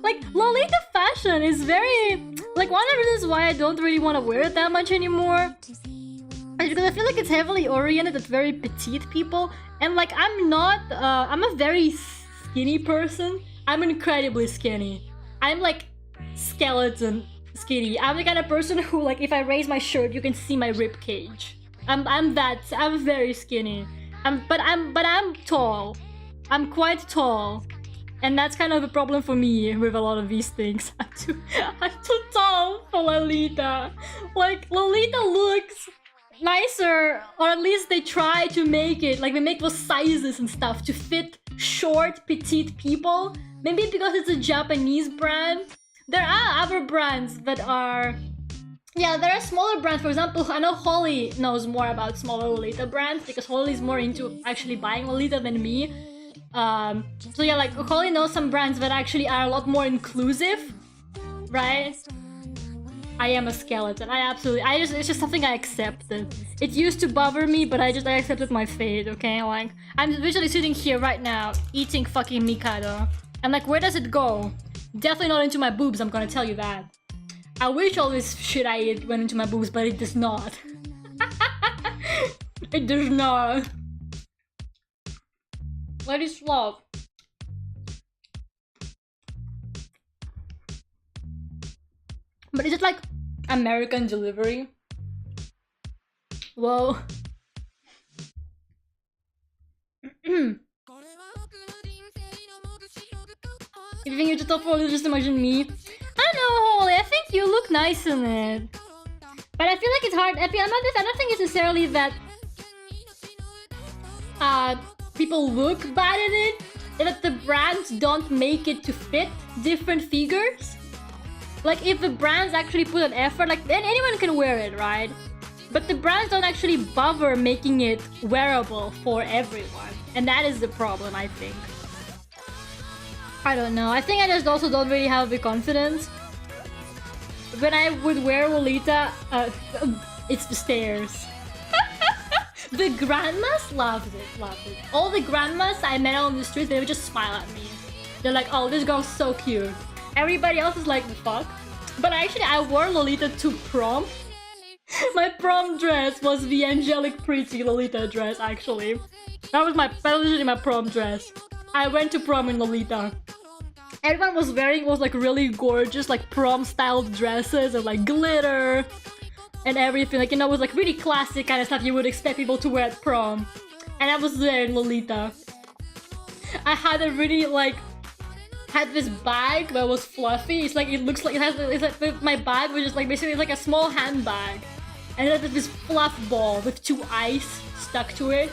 Like, Lolita fashion is very... Like, one of the reasons why I don't really want to wear it that much anymore is because I feel like it's heavily oriented at very petite people. And like, I'm not... I'm a very skinny person. I'm incredibly skinny. I'm like skeleton skinny. I'm the kind of person who, like, if I raise my shirt, you can see my rib cage. I'm very skinny. But I'm tall. I'm quite tall. And that's kind of a problem for me with a lot of these things. I'm too tall for Lolita. Like, Lolita looks nicer, or at least they try to make it, like, they make those sizes and stuff to fit short, petite people. Maybe because it's a Japanese brand. There are other brands that are... Yeah, there are smaller brands. For example, I know Holly knows more about smaller Lolita brands because Holly's more into actually buying Lolita than me. So yeah, like, Holly knows some brands that actually are a lot more inclusive, right? I am a skeleton. It's just something I accepted. It used to bother me, but I accepted my fate, okay? Like, I'm literally sitting here right now, eating fucking Mikado. And like, where does it go? Definitely not into my boobs, I'm gonna tell you that. I wish all this shit I ate went into my boobs, but it does not. It does not. What is love? But is it like American delivery? Whoa. If you think you're just top for just imagine me. I don't know, Holly. I think you look nice in it. But I feel like it's hard. I don't think it's necessarily that people look bad in it. That the brands don't make it to fit different figures. Like, if the brands actually put an effort, like, then anyone can wear it, right? But the brands don't actually bother making it wearable for everyone. And that is the problem, I think. I don't know. I think I just also don't really have the confidence. When I would wear Lolita, it's the stairs. The grandmas loved it. All the grandmas I met on the street, they would just smile at me. They're like, oh, this girl's so cute. Everybody else is like, the fuck? But actually, I wore Lolita to prom. My prom dress was the Angelic Pretty Lolita dress, actually. That was literally my prom dress. I went to prom in Lolita. Everyone was wearing like really gorgeous, like prom-styled dresses and like glitter and everything. Like, you know, it was like really classic kind of stuff you would expect people to wear at prom. And I was there in Lolita. I had a really like... had this bag that was fluffy. It's like, it looks like it has, it's like my bag was just like basically like a small handbag, and then there's this fluff ball with 2 eyes stuck to it.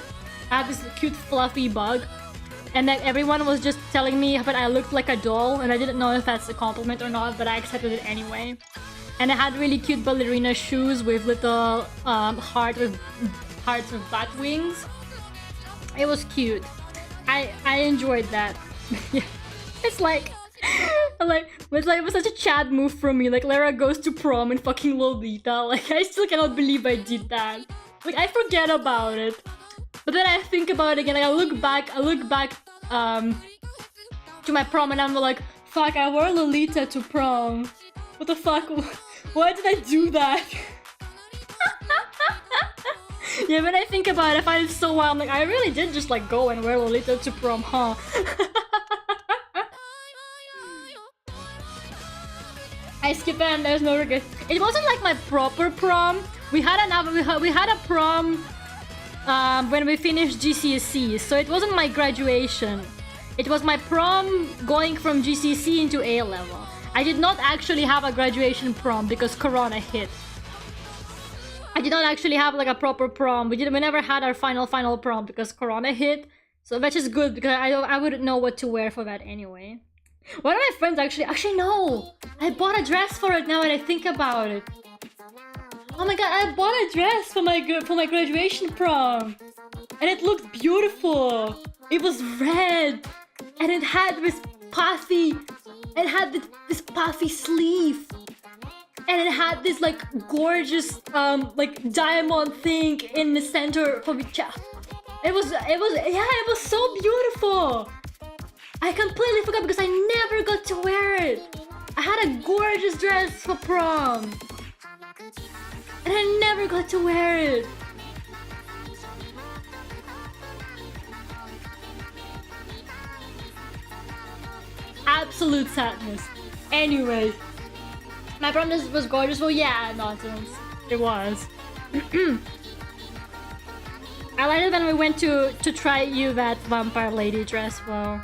I have this cute fluffy bug. And then everyone was just telling me that I looked like a doll, and I didn't know if that's a compliment or not, but I accepted it anyway. And I had really cute ballerina shoes with little hearts with bat wings. It was cute. I enjoyed that. It's like it was such a Chad move from me. Like Lera goes to prom in fucking Lolita. Like I still cannot believe I did that. Like I forget about it. But then I think about it again, like I look back to my prom and I'm like, fuck, I wore Lolita to prom. What the fuck? Why did I do that? Yeah, when I think about it, I find it so wild. I'm like, I really did just like go and wear Lolita to prom, huh? I skipped it and there's no regret. It wasn't like my proper prom. We had a prom when we finished GCSE, so it wasn't my graduation. It was my prom going from GCSE into A-level. I did not actually have a graduation prom because Corona hit. I did not actually have like a proper prom. We never had our final prom because Corona hit. So which is good because I wouldn't know what to wear for that anyway. One of my friends actually no! I bought a dress for it now that I think about it. Oh my god, I bought a dress for my graduation prom, and it looked beautiful. It was red, and it had this puffy sleeve, and it had this like gorgeous like diamond thing in the center for the chest. It was so beautiful. I completely forgot because I never got to wear it. I had a gorgeous dress for prom, and I never got to wear it. Absolute sadness. Anyway, my prom was gorgeous. Well, yeah, nonsense. It was. I liked it when we went to try you that vampire lady dress. Well,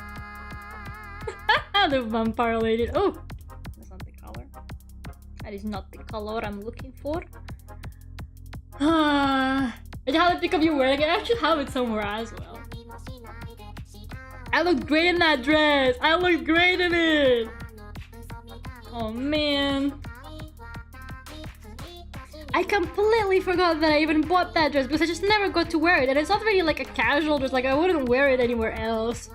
the vampire lady. Oh, that's not the color. That is not the color I'm looking for. I have to pick up your wearing it. I actually have it somewhere as well. I looked great in that dress. I looked great in it. Oh man. I completely forgot that I even bought that dress because I just never got to wear it. And it's not really like a casual dress. Like I wouldn't wear it anywhere else.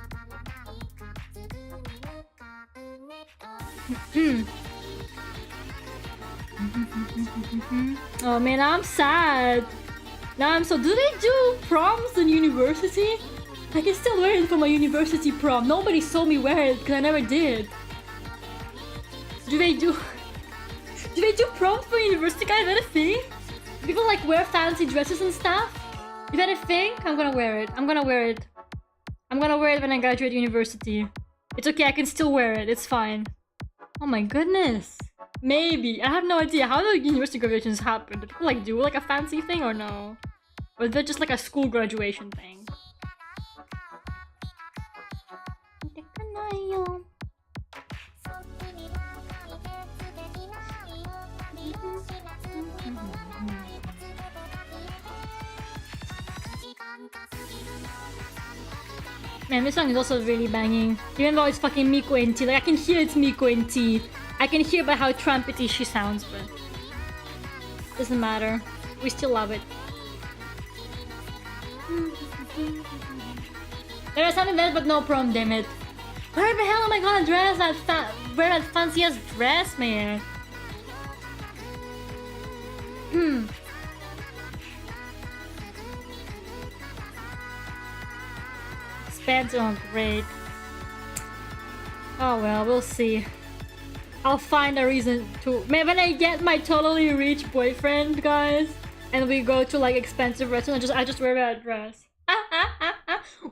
Oh man, I'm sad. Now I'm so. Do they do proms in university? I can still wear it for my university prom. Nobody saw me wear it because I never did. Do they do proms for university? Guys, is that a thing? Do people like wear fancy dresses and stuff? Is that a thing? I'm gonna wear it. I'm gonna wear it. I'm gonna wear it when I graduate university. It's okay, I can still wear it. It's fine. Oh my goodness. Maybe. I have no idea. How do university graduations happen? Do people like do like a fancy thing or no? Or is that just like a school graduation thing? Man, this song is also really banging. Even though it's fucking Miko and T. Like, I can hear it's Miko and T. I can hear by how trumpety she sounds, but... doesn't matter. We still love it. There are some events, but no prom, damn it. Where the hell am I gonna dress that wear that fancy ass dress, man? Spencer, oh great. Oh well, we'll see. I'll find a reason to. Maybe when I get my totally rich boyfriend, guys, and we go to like expensive restaurants, I just wear that dress.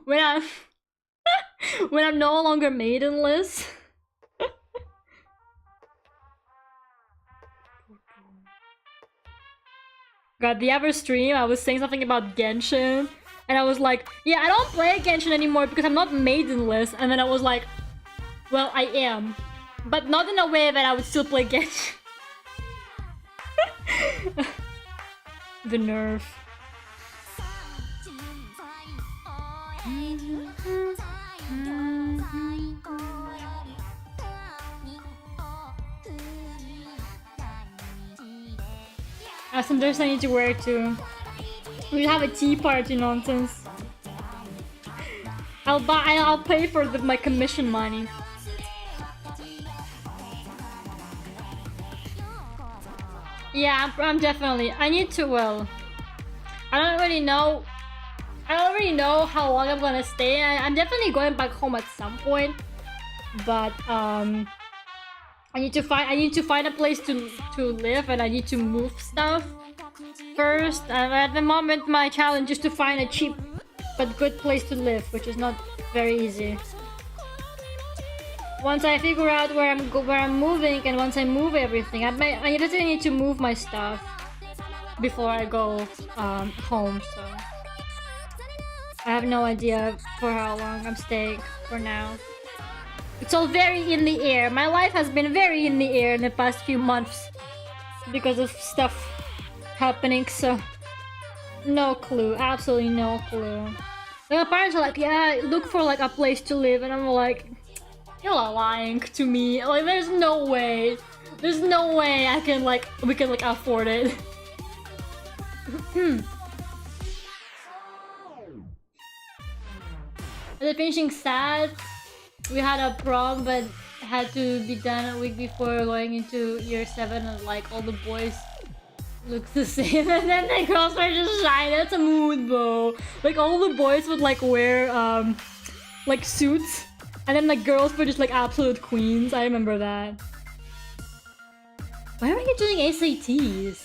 When I'm no longer maidenless. God, the other stream, I was saying something about Genshin, and I was like, yeah, I don't play Genshin anymore because I'm not maidenless, and then I was like, well, I am. But not in a way that I would still play Genshin. The nerve. I have some dress I need to wear too. We have a tea party nonsense. I'll pay for my commission money. Yeah, I'm definitely. I need to. Well, I don't really know how long I'm gonna stay. I'm definitely going back home at some point, but I need to find a place to live, and I need to move stuff first. And at the moment, my challenge is to find a cheap but good place to live, which is not very easy. Once I figure out where I'm moving, and once I move everything, I just need to move my stuff before I go home. So I have no idea for how long I'm staying for now. It's all very in the air. My life has been very in the air in the past few months because of stuff happening. So no clue, absolutely no clue. My parents are like, yeah, look for like a place to live, and I'm like, you're lying to me. Like, there's no way I can we can afford it. The finishing sad. We had a prom, but had to be done a week before going into year 7, and like all the boys look the same, and then the girls were just shy. That's a mood, bro. Like all the boys would like wear like suits, and then the girls were just like absolute queens. I remember that. Why are you doing SATs?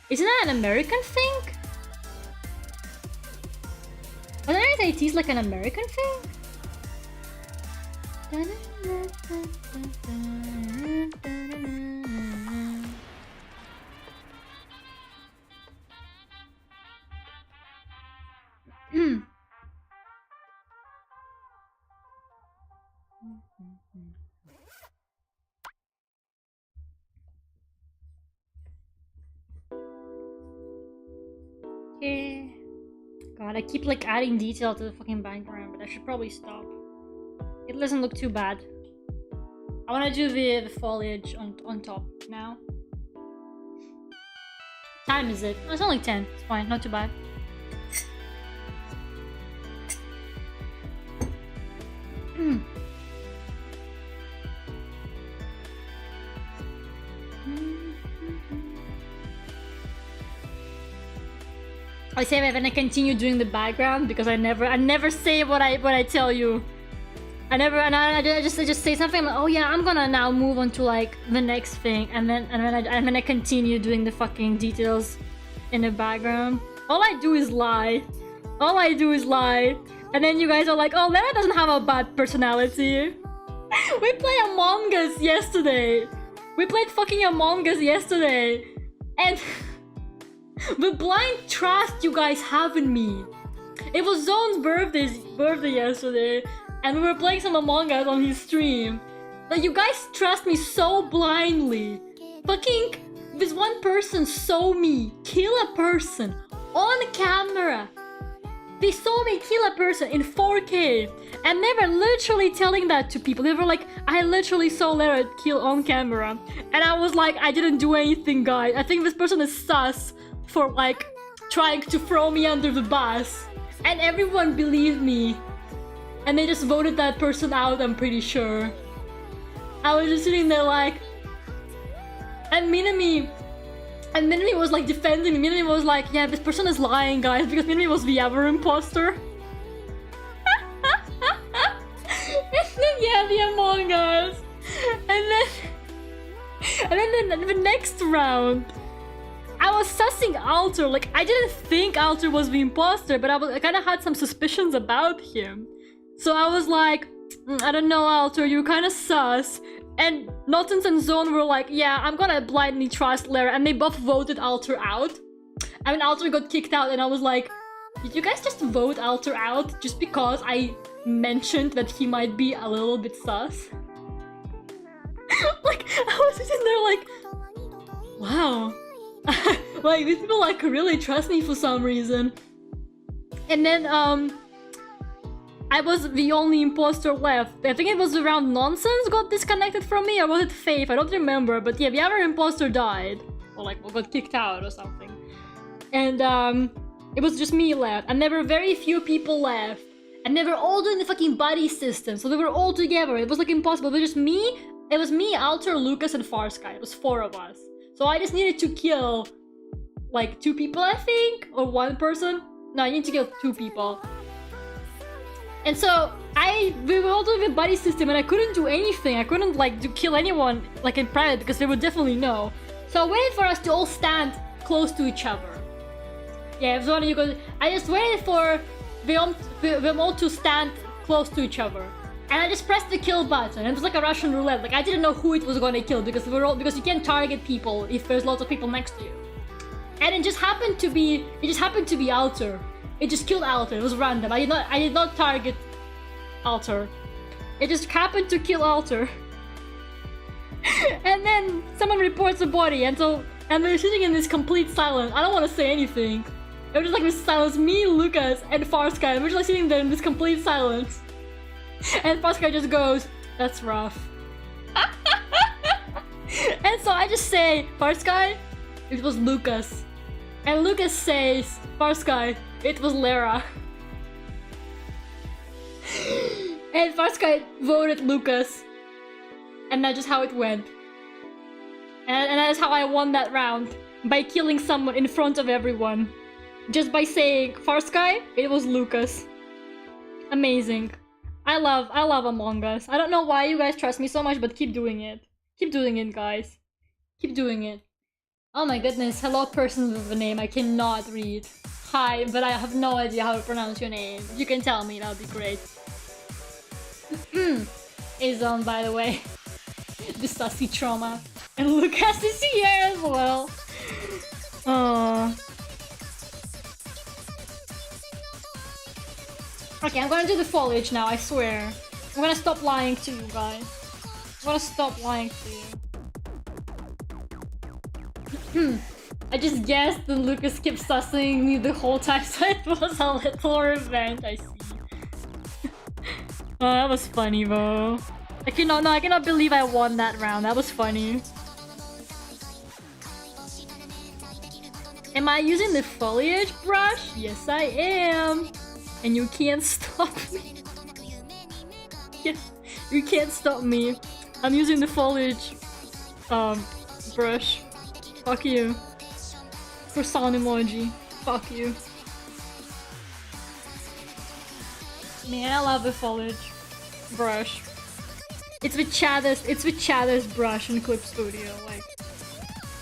Isn't that an American thing? Are there SATs like an American thing? Yeah. God, I keep like adding detail to the fucking background, but I should probably stop. It doesn't look too bad. I want to do the foliage on top now. Time is it? Oh, it's only 10. It's fine, not too bad. I say I'm gonna continue doing the background because I never say what I tell you. I just say something like, oh yeah, I'm gonna now move on to like the next thing, and then I continue doing the fucking details in the background. All I do is lie. And then you guys are like, oh, Lera doesn't have a bad personality. We played Among Us yesterday. We played fucking Among Us yesterday, and the blind trust you guys have in me. It was Zone's birthday yesterday, and we were playing some Among Us on his stream. Like, you guys trust me so blindly. Fucking this one person saw me kill a person on camera. They saw me kill a person in 4K, and they were literally telling that to people. They were like, I literally saw Lera kill on camera. And I was like, I didn't do anything, guys. I think this person is sus for like trying to throw me under the bus. And everyone believed me. And they just voted that person out, I'm pretty sure. I was just sitting there like... And Minami was like defending me. Minami was like, yeah, this person is lying, guys, because Minami was the other imposter. And then, yeah, the Among Us. And then the next round, I was sussing Alter. Like, I didn't think Alter was the imposter, but I kind of had some suspicions about him. So I was like, I don't know, Alter, you're kind of sus. And Notens and Zone were like, yeah, I'm gonna blindly trust Lera, and they both voted Alter out. I mean, Alter got kicked out, and I was like, did you guys just vote Alter out just because I mentioned that he might be a little bit sus? Like, I was sitting there like, wow. Like, these people like really trust me for some reason. And then I was the only imposter left. I think it was around Nonsense got disconnected from me, or was it Faith? I don't remember, but yeah, the other imposter died. Or like got kicked out or something. And it was just me left. And there were very few people left. And they were all doing the fucking buddy system, so they were all together. It was like impossible. It was just me. It was me, Alter, Lucas, and Farsky. It was 4 of us. So I just needed to kill like 2 people, I think, or 1 person. No, I need to kill 2 people. And so we were all doing the buddy system, and I couldn't do anything. I couldn't like kill anyone like in private because they would definitely know. So I waited for us to all stand close to each other. Yeah, it was one of you guys. I just waited for them all to stand close to each other, and I just pressed the kill button. It was like a Russian roulette. Like I didn't know who it was gonna kill because you can't target people if there's lots of people next to you. And it just happened to be Alter. It just killed Alter. It was random. I did not target Alter. It just happened to kill Alter. And then someone reports a body, and we're sitting in this complete silence. I don't want to say anything. It was just like this silence, me, Lucas, and Farsky, and we're just like sitting there in this complete silence. And Farsky just goes, "That's rough." And so I just say, "Farsky, it was Lucas." And Lucas says, "Farsky, it was Lera." And Farsky voted Lucas. And that's just how it went. And that's how I won that round. By killing someone in front of everyone. Just by saying, "Farsky, it was Lucas." Amazing. I love Among Us. I don't know why you guys trust me so much, but keep doing it. Keep doing it, guys. Keep doing it. Oh my goodness, hello person with a name I cannot read. Hi, but I have no idea how to pronounce your name. If you can tell me, that would be great. Is on, by the way. The sussy trauma. And Lucas is here as well. Okay, I'm gonna do the foliage now, I swear. I'm gonna stop lying to you guys. I'm gonna stop lying to you. I just guessed and Lucas kept sussing me the whole time, so it was a little revenge, I see. Oh, that was funny though. I cannot believe I won that round. That was funny. Am I using the foliage brush? Yes, I am. And you can't stop me. Yes, you can't stop me. I'm using the foliage brush. Fuck you. Croissant emoji. Fuck you. Man, I love the foliage brush. It's with Chada's brush in Clip Studio. Like,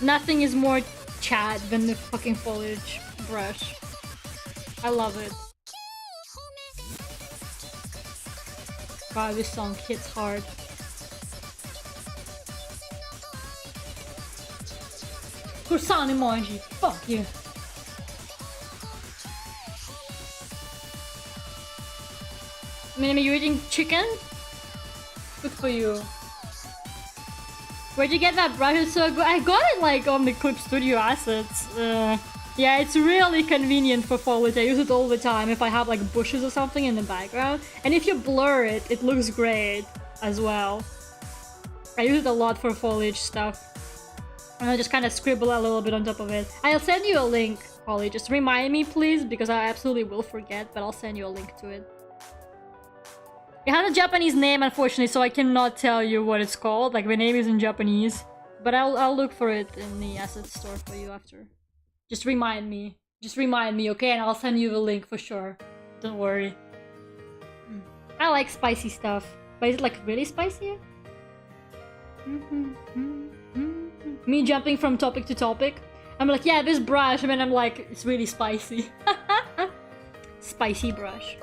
nothing is more Chad than the fucking foliage brush. I love it. God, this song hits hard. Croissant emoji. Fuck you. Minimi, you eating chicken? Good for you. Where'd you get that brush? It's so good. I got it like on the Clip Studio assets. Yeah, it's really convenient for foliage. I use it all the time if I have like bushes or something in the background. And if you blur it, it looks great as well. I use it a lot for foliage stuff. And I just kind of scribble a little bit on top of it. I'll send you a link, Holly. Just remind me, please, because I absolutely will forget, but I'll send you a link to it. It has a Japanese name, unfortunately, so I cannot tell you what it's called. Like, the name is in Japanese. But I'll look for it in the asset store for you after. Just remind me. Just remind me, okay? And I'll send you the link for sure. Don't worry. I like spicy stuff. But is it, like, really spicy? Me jumping from topic to topic. I'm like, yeah, this brush. And then I'm like, it's really spicy. Spicy brush.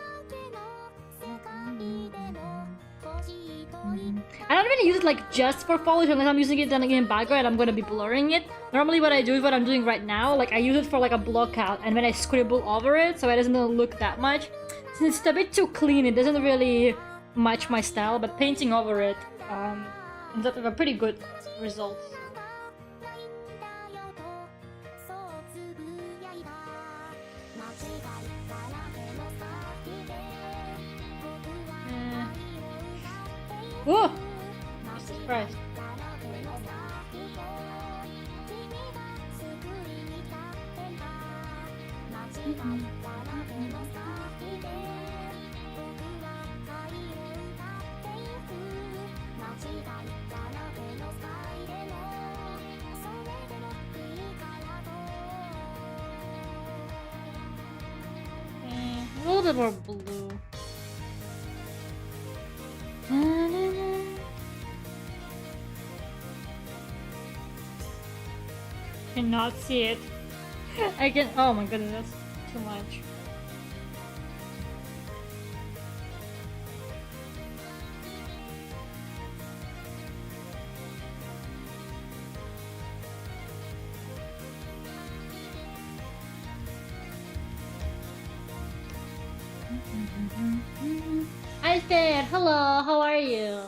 I don't really use it like just for foliage unless I'm using it then again in background. I'm gonna be blurring it. Normally what I do is what I'm doing right now. Like I use it for like a block out and then I scribble over it so it doesn't look that much. Since it's a bit too clean, it doesn't really match my style, but painting over it ends up with a pretty good result. Whoa! Jesus Christ. A little bit more blue. Cannot see it. I can. Oh my goodness, that's too much. Hi there, hello, how are you?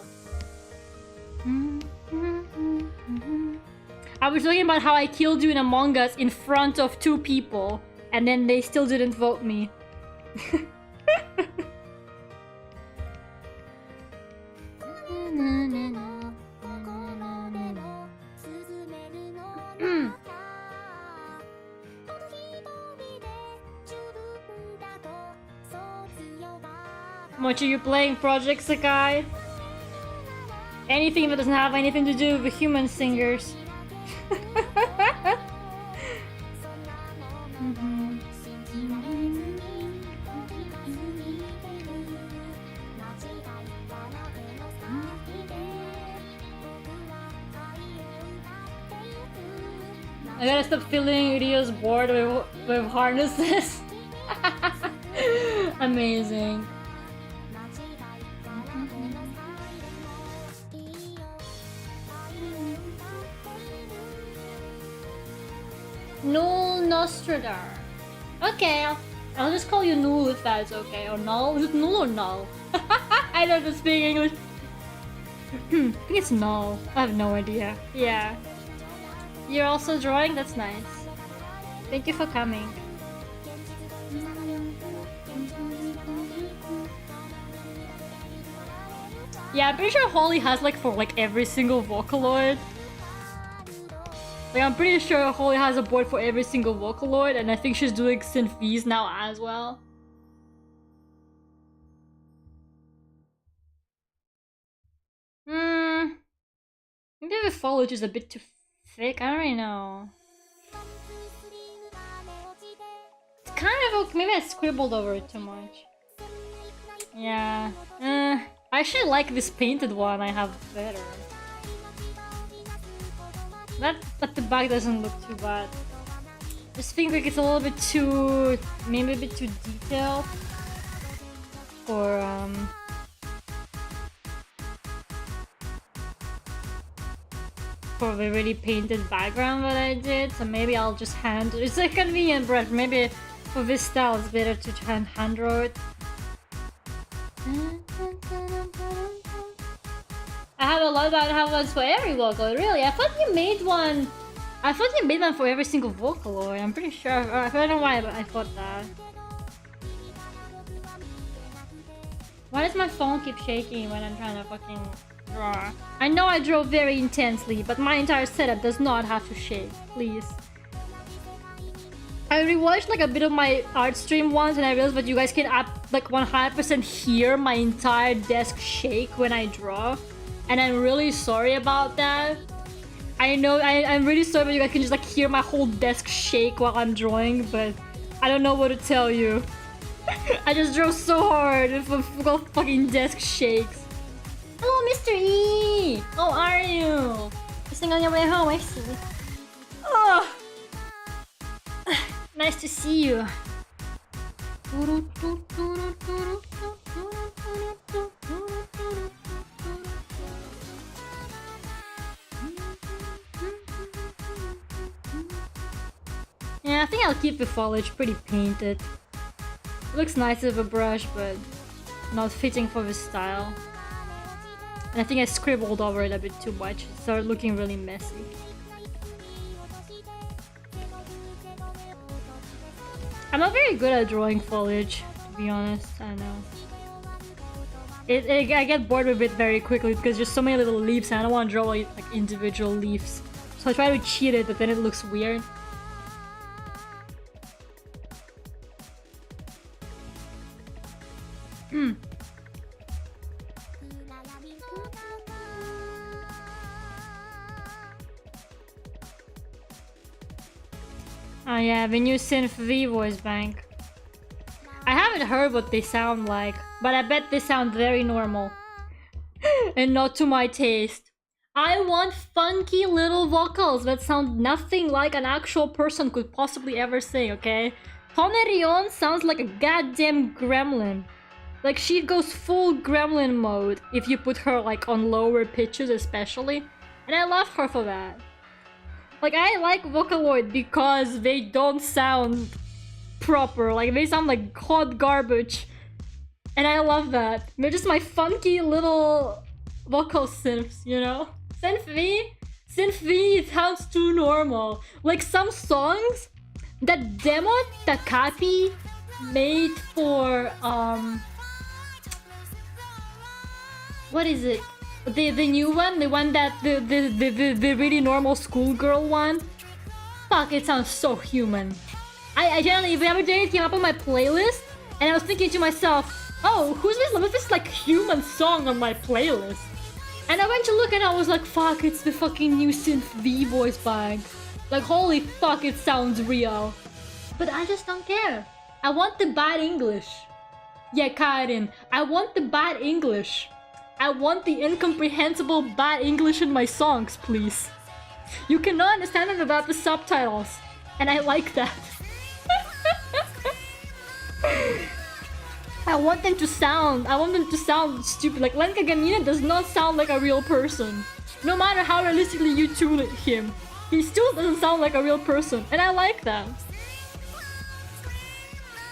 I was talking about how I killed you in Among Us in front of 2 people, and then they still didn't vote me. What are you playing, Project Sakai? Anything that doesn't have anything to do with human singers. I gotta stop feeling videos bored with harnesses. Amazing. Null Nostradar. Okay, I'll just call you Null if that's okay. Or Null? Is it Null or Null? I don't speak English. I think it's Null. I have no idea. Yeah. You're also drawing? That's nice. Thank you for coming. Yeah, I'm pretty sure Holly has like for like every single Vocaloid. Like, I'm pretty sure Holly has a board for every single Vocaloid, and I think she's doing Synthese now as well. Maybe the foliage is a bit too thick, I don't really know. It's kind of, maybe I scribbled over it too much. Yeah, I actually like this painted one I have better. But the back doesn't look too bad. Just think like it's a little bit too, maybe a bit too detailed for the really painted background that I did. So maybe I'll just hand. It's a convenient brush. Maybe for this style, it's better to hand draw it. I have a lot about have ones for every Vocaloid. Really? I thought you made one. I thought you made one for every single Vocaloid. I'm pretty sure. I don't know why, but I thought that. Why does my phone keep shaking when I'm trying to fucking draw? I know I draw very intensely, but my entire setup does not have to shake. Please. I rewatched like a bit of my art stream once, and I realized that you guys can like 100% hear my entire desk shake when I draw. And I'm really sorry about that. I know I'm really sorry, but you guys can just like hear my whole desk shake while I'm drawing, but I don't know what to tell you. I just drove so hard if the fucking desk shakes. Hello, Mr. E! How are you? Listening on your way home, I see. Oh! Nice to see you. Yeah, I think I'll keep the foliage pretty painted. It looks nice with a brush, but not fitting for this style. And I think I scribbled over it a bit too much. It started looking really messy. I'm not very good at drawing foliage, to be honest. I don't know. I get bored with it very quickly because there's so many little leaves and I don't want to draw like individual leaves. So I try to cheat it, but then it looks weird. Oh yeah, the new Synth V voice bank. I haven't heard what they sound like, but I bet they sound very normal. And not to my taste. I want funky little vocals that sound nothing like an actual person could possibly ever sing, okay? Tonerion sounds like a goddamn gremlin. Like, she goes full gremlin mode if you put her, like, on lower pitches especially. And I love her for that. Like, I like Vocaloid because they don't sound proper. Like, they sound like hot garbage. And I love that. They're just my funky little vocal synths, you know? Synth V sounds too normal. Like, some songs that demo Takapi made for, what is it? The new one? The one that the really normal schoolgirl one? Fuck, it sounds so human. I generally, the other day it came up on my playlist, and I was thinking to myself, oh, who's this like human song on my playlist? And I went to look and I was like, fuck, it's the fucking new Synth V voice bag. Like, holy fuck, it sounds real. But I just don't care. I want the bad English. Yeah, Karin, I want the bad English. I want the incomprehensible bad English in my songs, please. You cannot understand them without the subtitles. And I like that. I want them to sound stupid. Like, Lenka Ganina does not sound like a real person. No matter how realistically you tune him, he still doesn't sound like a real person. And I like that.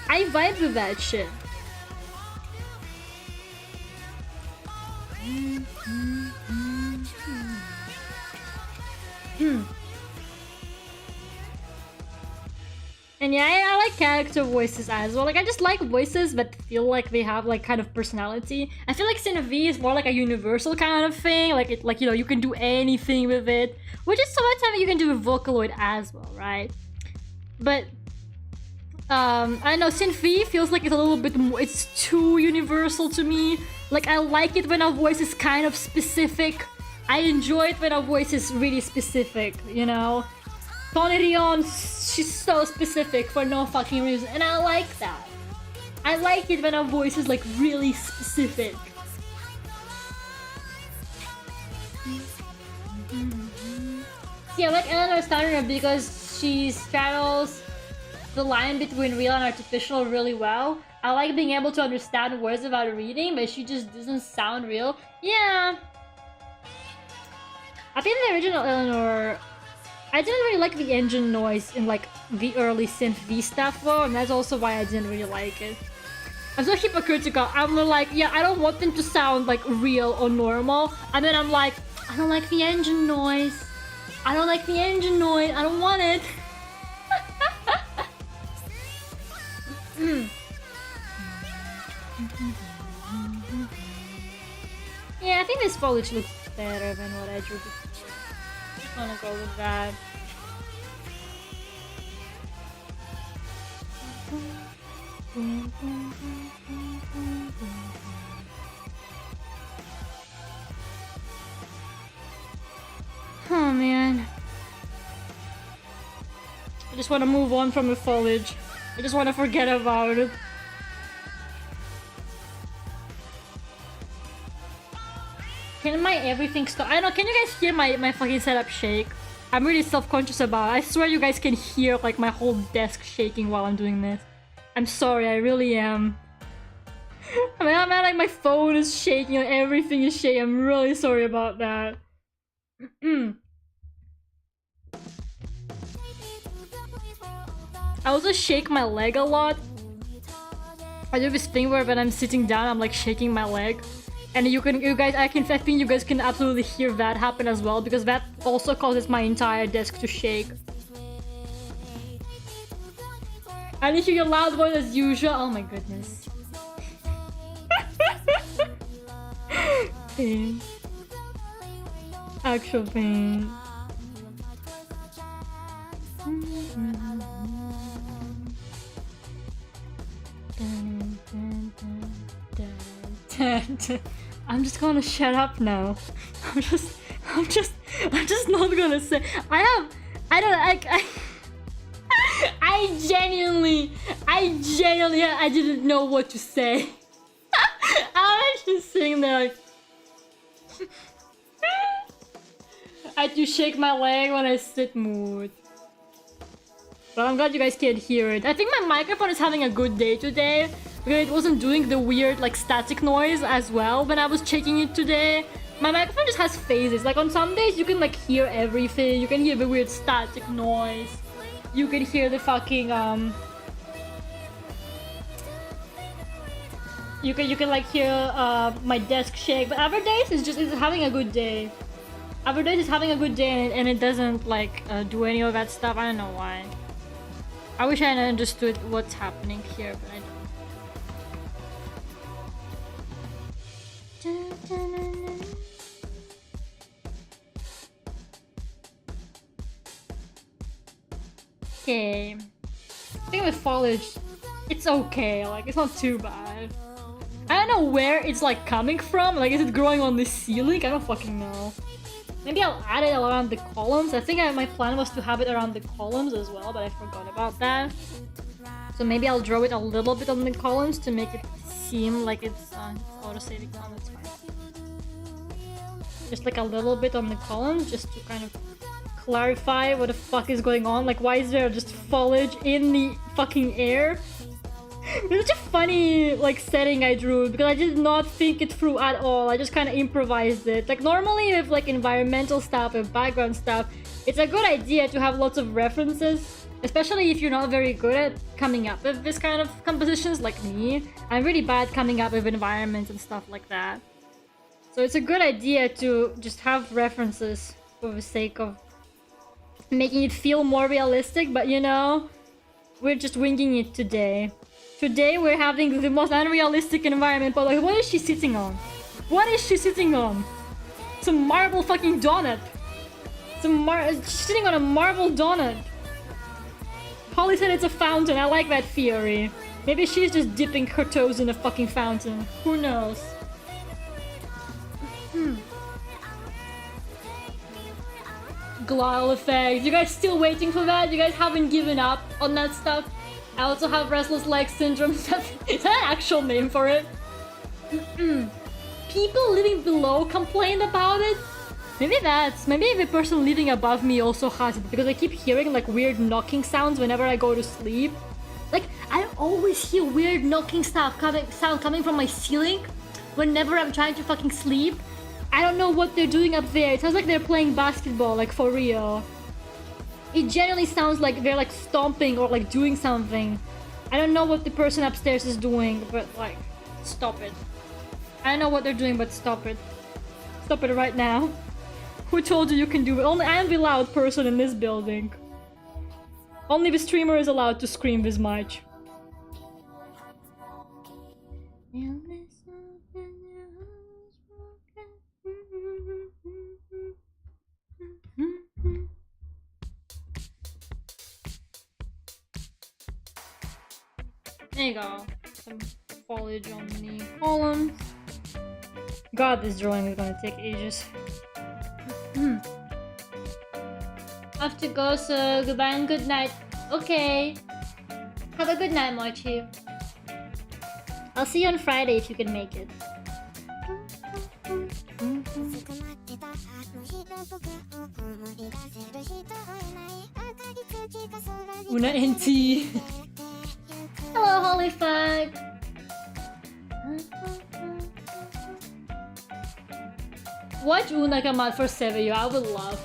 I vibe with that shit. And yeah, I like character voices as well. Like, I just like voices that feel like they have like kind of personality. I feel like Synth V is more like a universal kind of thing. Like, it, like, you know, you can do anything with it, which is so much something you can do with Vocaloid as well, right? But I don't know, Synth V feels like it's a little bit more, it's too universal to me. Like, I like it when a voice is kind of specific. I enjoy it when a voice is really specific, you know? Tonerion, she's so specific for no fucking reason, and I like that. I like it when a voice is like really specific. Yeah, I like Eleanor Steiner because she straddles the line between real and artificial really well. I like being able to understand words without reading, but she just doesn't sound real. Yeah. I think the original Eleanor, I didn't really like the engine noise in like the early Synth V stuff though, and that's also why I didn't really like it. I'm so hypocritical. I'm like, yeah, I don't want them to sound like real or normal, and then I'm like, I don't like the engine noise. I don't like the engine noise. I don't want it. Yeah, I think this foliage looks better than what I drew before. Just wanna go with that. Oh man. I just want to move on from the foliage. I just want to forget about it. Can my everything stop? I don't know, can you guys hear my fucking setup shake? I'm really self-conscious about it. I swear you guys can hear like my whole desk shaking while I'm doing this. I'm sorry, I really am. I mean, I'm like my phone is shaking and everything is shaking. I'm really sorry about that. I also shake my leg a lot. I do this thing where when I'm sitting down, I'm like shaking my leg. And I think you guys can absolutely hear that happen as well, because that also causes my entire desk to shake. And if you're a loud one as usual, oh my goodness. Pain. Actual pain. I'm just gonna shut up now. I'm just not gonna say. I genuinely, I didn't know what to say. I was just sitting there like, I had to shake my leg when I sit mood. But I'm glad you guys can hear it. I think my microphone is having a good day today because it wasn't doing the weird like static noise as well when I was checking it today. My microphone just has phases. Like on some days you can like hear everything. You can hear the weird static noise. You can hear the fucking You can like hear my desk shake. But other days it's having a good day. Other days it's having a good day and it doesn't like do any of that stuff. I don't know why. I wish I had understood what's happening here, but I don't. Okay. I think with foliage, it's okay. Like, it's not too bad. I don't know where it's like coming from. Like, is it growing on the ceiling? I don't fucking know. Maybe I'll add it around the columns. I think my plan was to have it around the columns as well, but I forgot about that. So maybe I'll draw it a little bit on the columns to make it seem like it's auto-saving. Oh, that's fine. Just like a little bit on the columns, just to kind of clarify what the fuck is going on. Like, why is there just foliage in the fucking air? It's such a funny like setting I drew because I did not think it through at all. I just kind of improvised it. Like normally with like environmental stuff and background stuff, it's a good idea to have lots of references, especially if you're not very good at coming up with this kind of compositions like me. I'm really bad coming up with environments and stuff like that. So it's a good idea to just have references for the sake of making it feel more realistic, but you know, we're just winging it today. Today we're having the most unrealistic environment, but like, what is she sitting on? What is she sitting on? Some marble fucking donut. She's sitting on a marble donut. Holly said it's a fountain. I like that theory. Maybe she's just dipping her toes in a fucking fountain. Who knows? Glyle effect. You guys still waiting for that? You guys haven't given up on that stuff? I also have restless leg syndrome. Is that an actual name for it? People living below complain about it? Maybe the person living above me also has it because I keep hearing like weird knocking sounds whenever I go to sleep. Like I always hear weird knocking sound coming from my ceiling whenever I'm trying to fucking sleep. I don't know what they're doing up there. It sounds like they're playing basketball, like for real. It generally sounds like they're like stomping or like doing something. I don't know what the person upstairs is doing, but like, stop it. I don't know what they're doing, but stop it. Stop it right now. Who told you you can do it? Only I am the loud person in this building. Only the streamer is allowed to scream this much. There you go. Some foliage on the columns. God, this drawing is gonna take ages. Have to go, so goodbye and good night. Okay. Have a good night, Mochi. I'll see you on Friday if you can make it. Una NT. Hello, Holy Fuck. Watch Una come out for Seveyo, I would love.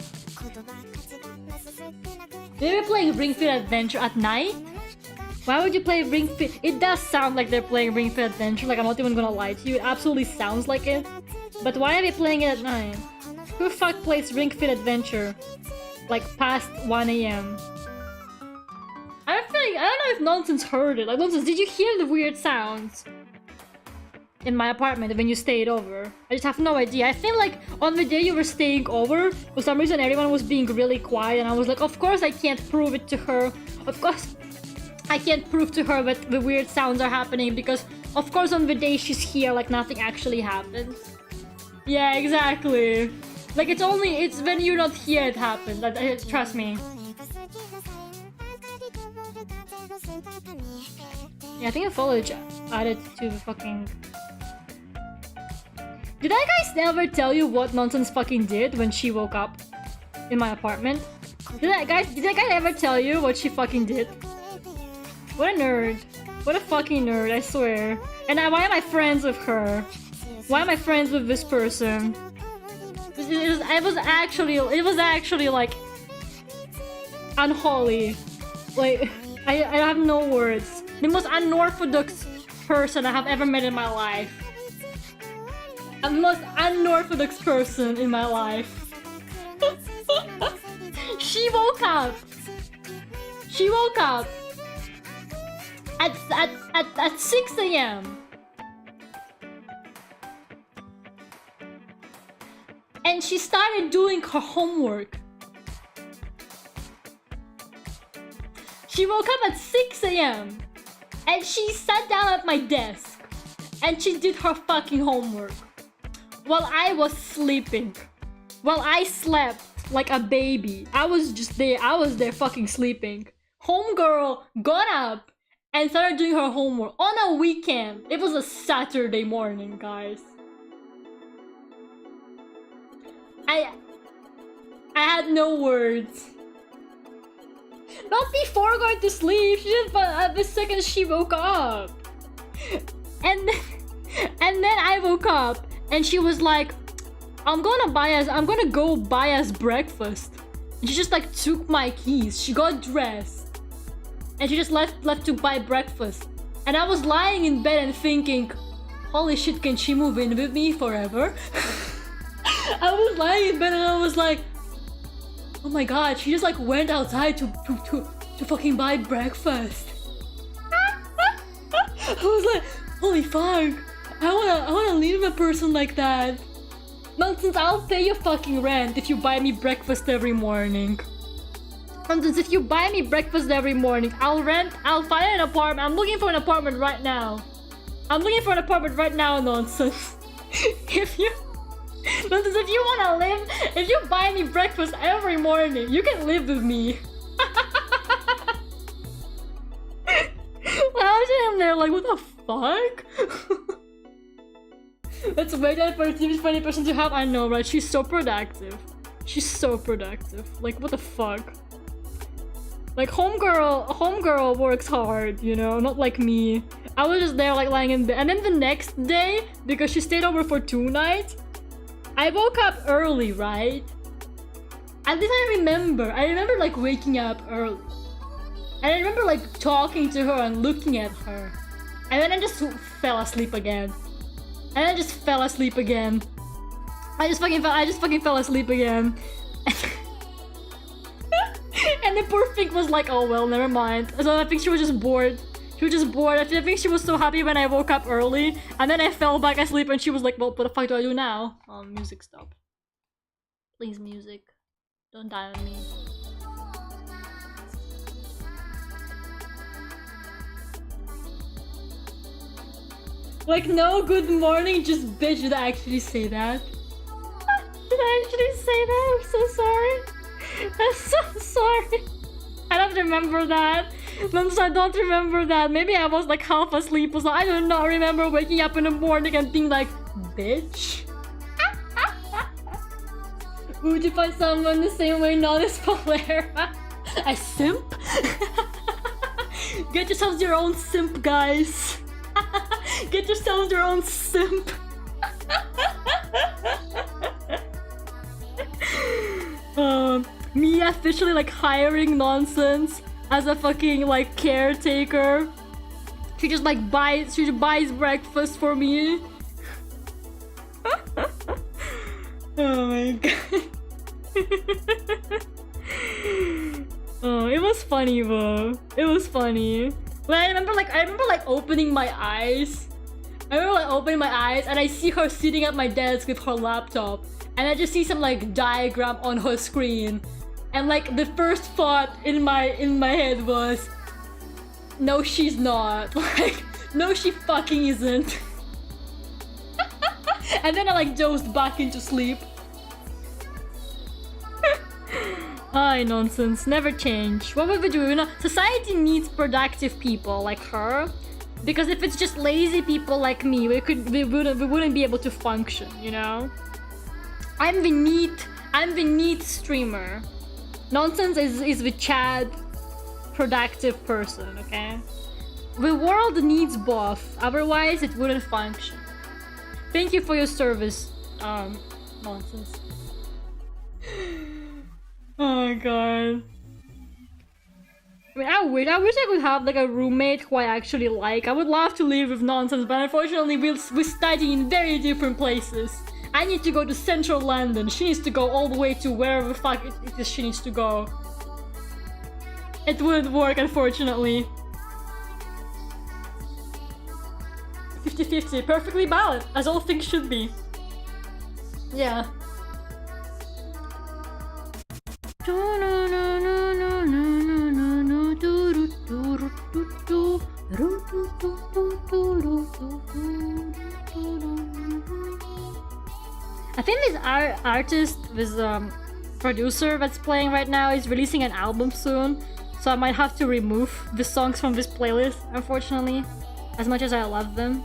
They were playing Ring Fit Adventure at night? Why would you play Ring Fit? It does sound like they're playing Ring Fit Adventure, like I'm not even gonna lie to you. It absolutely sounds like it. But why are they playing it at night? Who the fuck plays Ring Fit Adventure? Like past 1 AM? I don't feel I don't know if Nonsense heard it. Like, Nonsense, did you hear the weird sounds in my apartment when you stayed over? I just have no idea. I feel like on the day you were staying over, for some reason everyone was being really quiet, and I was like, of course I can't prove it to her. Of course I can't prove to her that the weird sounds are happening, because of course on the day she's here, like, nothing actually happens. Yeah, exactly. Like, it's when you're not here it happens. Trust me. Yeah, I think a foliage added to the fucking... Did I guys never tell you what Nonsense fucking did when she woke up in my apartment? Did I guys ever tell you what she fucking did? What a nerd. What a fucking nerd, I swear. And why am I friends with her? Why am I friends with this person? It was actually like unholy. Like, I have no words. The most unorthodox person I have ever met in my life. The most unorthodox person in my life. She woke up. She woke up at 6 a.m. And she started doing her homework. She woke up at 6 a.m. and she sat down at my desk and she did her fucking homework while I was sleeping. While I slept like a baby. I was there fucking sleeping. Homegirl got up and started doing her homework on a weekend. It was a Saturday morning, guys. I had no words. Not before going to sleep, she just, but the second she woke up. And then I woke up and she was like, I'm gonna go buy us breakfast. And she just like took my keys. She got dressed and she just left to buy breakfast. And I was lying in bed and thinking, holy shit, can she move in with me forever? I was lying in bed and I was like, oh my god, she just like went outside to fucking buy breakfast. I was like, holy fuck, I wanna leave a person like that. Nonsense, I'll pay your fucking rent if you buy me breakfast every morning. Nonsense, if you buy me breakfast every morning, I'll find an apartment. I'm looking for an apartment right now. Nonsense. Nonsense, if you wanna live, if you buy me breakfast every morning, you can live with me. I was in there like, what the fuck? That's way too funny person to have. I know, right? She's so productive. Like, what the fuck? Like, homegirl works hard, you know, not like me. I was just there like lying in bed. And then the next day, because she stayed over for 2 nights, I woke up early, right? At least I remember like waking up early. And I remember like talking to her and looking at her. And then I just fell asleep again. I just fucking fell asleep again. And the poor thing was like, oh well, never mind. So I think she was just bored. I think she was so happy when I woke up early. And then I fell back asleep and she was like, well, what the fuck do I do now? Oh, music, stop. Please, music. Don't die on me. Like, no good morning, just bitch. Did I actually say that? Did I actually say that? I'm so sorry. I'm so sorry. I don't remember that. I don't remember that. Maybe I was like half asleep or so. I do not remember waking up in the morning and being like, bitch. Would you find someone the same way not as Lera? A simp? Get yourselves your own simp, guys. Get yourselves your own simp. Me officially like hiring Nonsense as a fucking like caretaker. She just buys breakfast for me. Oh my god. Oh, It was funny, bro. It was funny. Like, I remember opening my eyes. And I see her sitting at my desk with her laptop. And I just see some like diagram on her screen. And like the first thought in my head was, no, she's not. Like, no, she fucking isn't. And then I like dozed back into sleep. Ay, nonsense. Never change. What would we do? You know, society needs productive people like her. Because if it's just lazy people like me, we wouldn't be able to function, you know? I'm the neat streamer. Nonsense is the Chad productive person, okay? The world needs both, otherwise it wouldn't function. Thank you for your service, nonsense. Oh my god. I mean, I wish I could have like a roommate who I actually like. I would love to live with nonsense, but unfortunately we study in very different places. I need to go to central London. She needs to go all the way to wherever the fuck it is she needs to go. It wouldn't work, unfortunately. 50-50, perfectly balanced, as all things should be. Yeah. I think this artist, this producer that's playing right now is releasing an album soon, so I might have to remove the songs from this playlist, unfortunately, as much as I love them.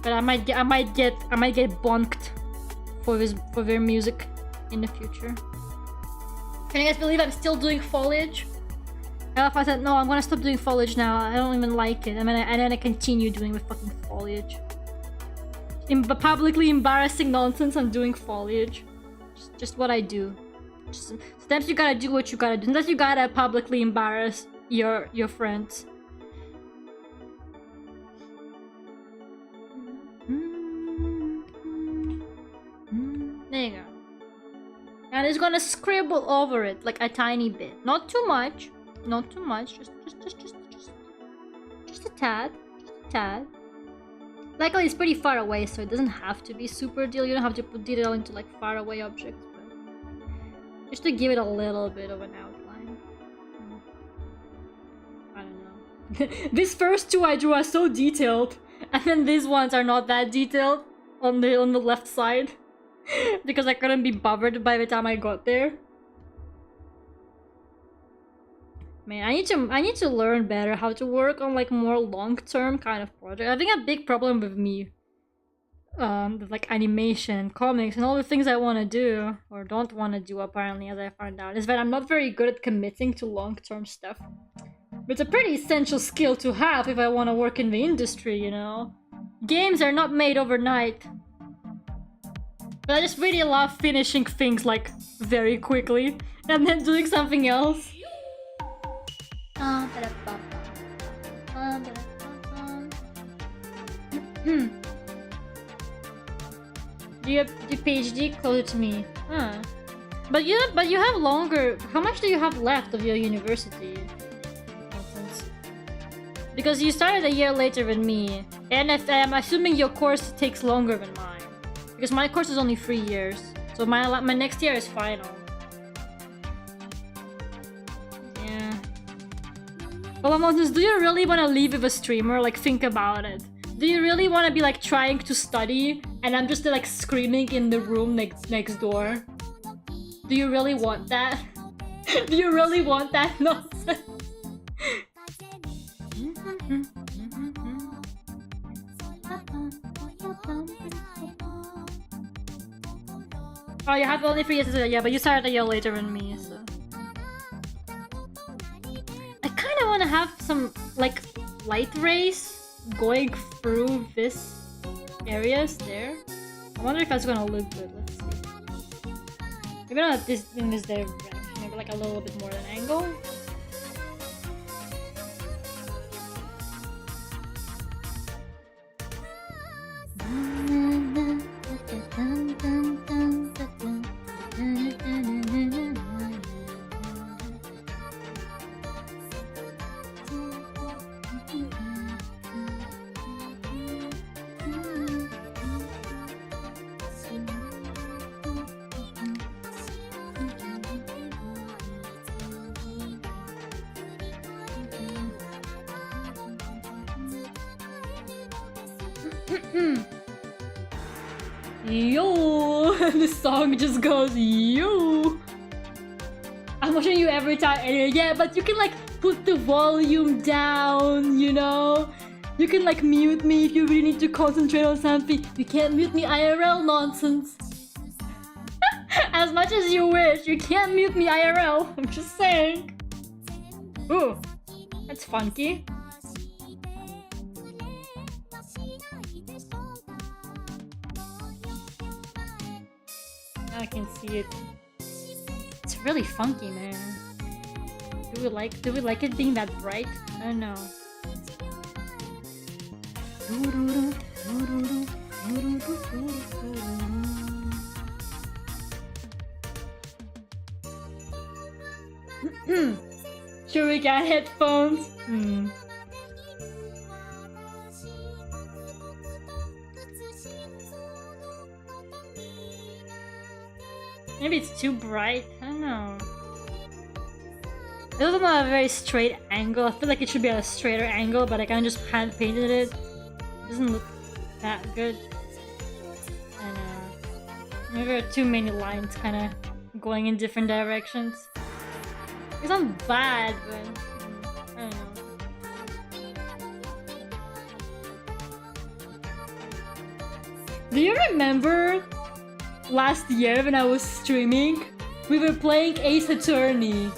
But I might get bonked for their music in the future. Can you guys believe I'm still doing foliage? If I said no, I'm gonna stop doing foliage now. I don't even like it. And then I continue doing the fucking foliage. Publicly embarrassing nonsense and doing foliage. Just what I do. Sometimes you gotta do what you gotta do. Sometimes you gotta publicly embarrass your friends. There you go. And it's gonna scribble over it like a tiny bit. Not too much. Not too much. Just a tad. Just a tad. Luckily, it's pretty far away, so it doesn't have to be super detailed. You don't have to put detail into like far away objects, but just to give it a little bit of an outline. I don't know. These first two I drew are so detailed, and then these ones are not that detailed on the left side because I couldn't be bothered by the time I got there. Man, I need to learn better how to work on like more long-term kind of project. I think a big problem with me, with like animation, comics, and all the things I want to do or don't want to do apparently, as I found out, is that I'm not very good at committing to long-term stuff. But it's a pretty essential skill to have if I want to work in the industry, you know. Games are not made overnight. But I just really love finishing things like very quickly and then doing something else. Do you have the PhD closer to me? Huh. But you have longer. How much do you have left of your university? Because you started a year later than me, and if, I'm assuming your course takes longer than mine. Because my course is only 3 years, so my next year is final. Yeah. Well, Moses, do you really want to leave with a streamer? Like, think about it. Do you really want to be like trying to study, and I'm just like screaming in the room next door? Do you really want that? Do you really want that nonsense? Oh, you have only 3 years, yeah, but you started a year later than me, so... I kind of want to have some, like, light rays going through this areas there. I wonder if that's gonna look good, let's see. Maybe not in this direction, maybe like a little bit more than angle. Yo! This song just goes yo! I'm watching you every time. Yeah, but you can like put the volume down, you know? You can like mute me if you really need to concentrate on something. You can't mute me IRL nonsense. As much as you wish, you can't mute me IRL. I'm just saying. Ooh, that's funky. I can see it. It's really funky, man. Do we like it being that bright? I don't know. Sure, we got headphones. Maybe it's too bright. I don't know. It doesn't have a very straight angle. I feel like it should be at a straighter angle, but I kind of just hand painted it. It doesn't look that good. I know. Maybe there are too many lines kind of going in different directions. It's not bad, but I don't know. Do you remember last year when I was streaming? We were playing Ace Attorney.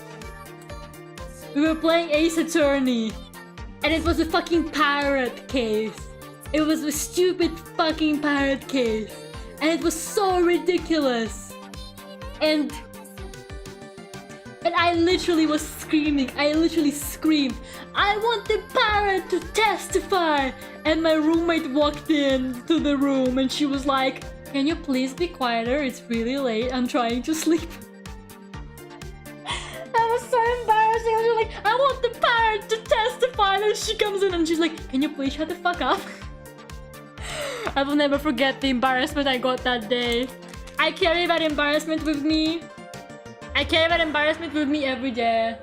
And it was a fucking pirate case. It was a stupid fucking pirate case. And it was so ridiculous. And I literally was screaming. I literally screamed, I want the pirate to testify! And my roommate walked in to the room and she was like, can you please be quieter? It's really late. I'm trying to sleep. That was so embarrassing. I was like, I want the pirate to testify. And she comes in and she's like, can you please shut the fuck up? I will never forget the embarrassment I got that day. I carry that embarrassment with me. Every day.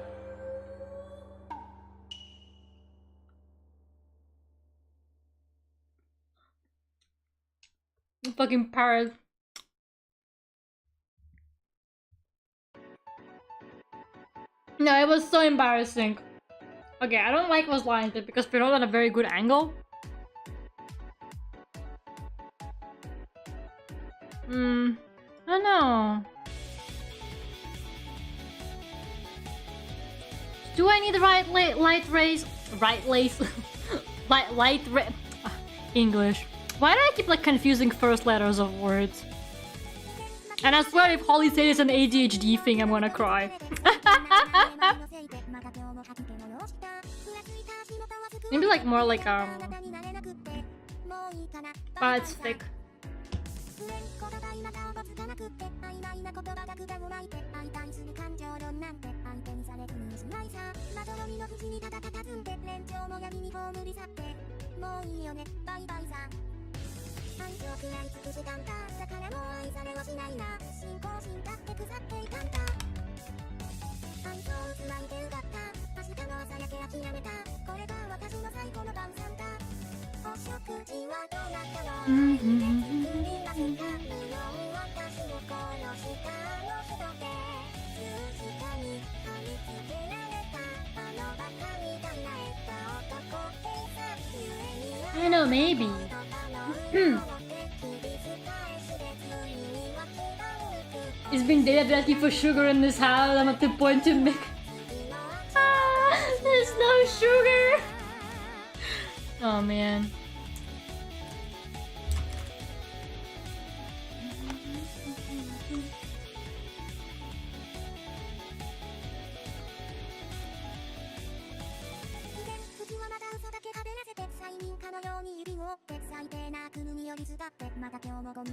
Fucking parrot. No, it was so embarrassing. Okay, I don't like those lines because we're not at a very good angle. I don't know. Do I need the light rays? English. Why do I keep like confusing first letters of words? And I swear if Holly says it's an ADHD thing, I'm gonna cry. Maybe like more like but it's thick. I don't know, maybe. It's been dated asking for sugar in this house. I'm at the point to make. There's no sugar. Oh man.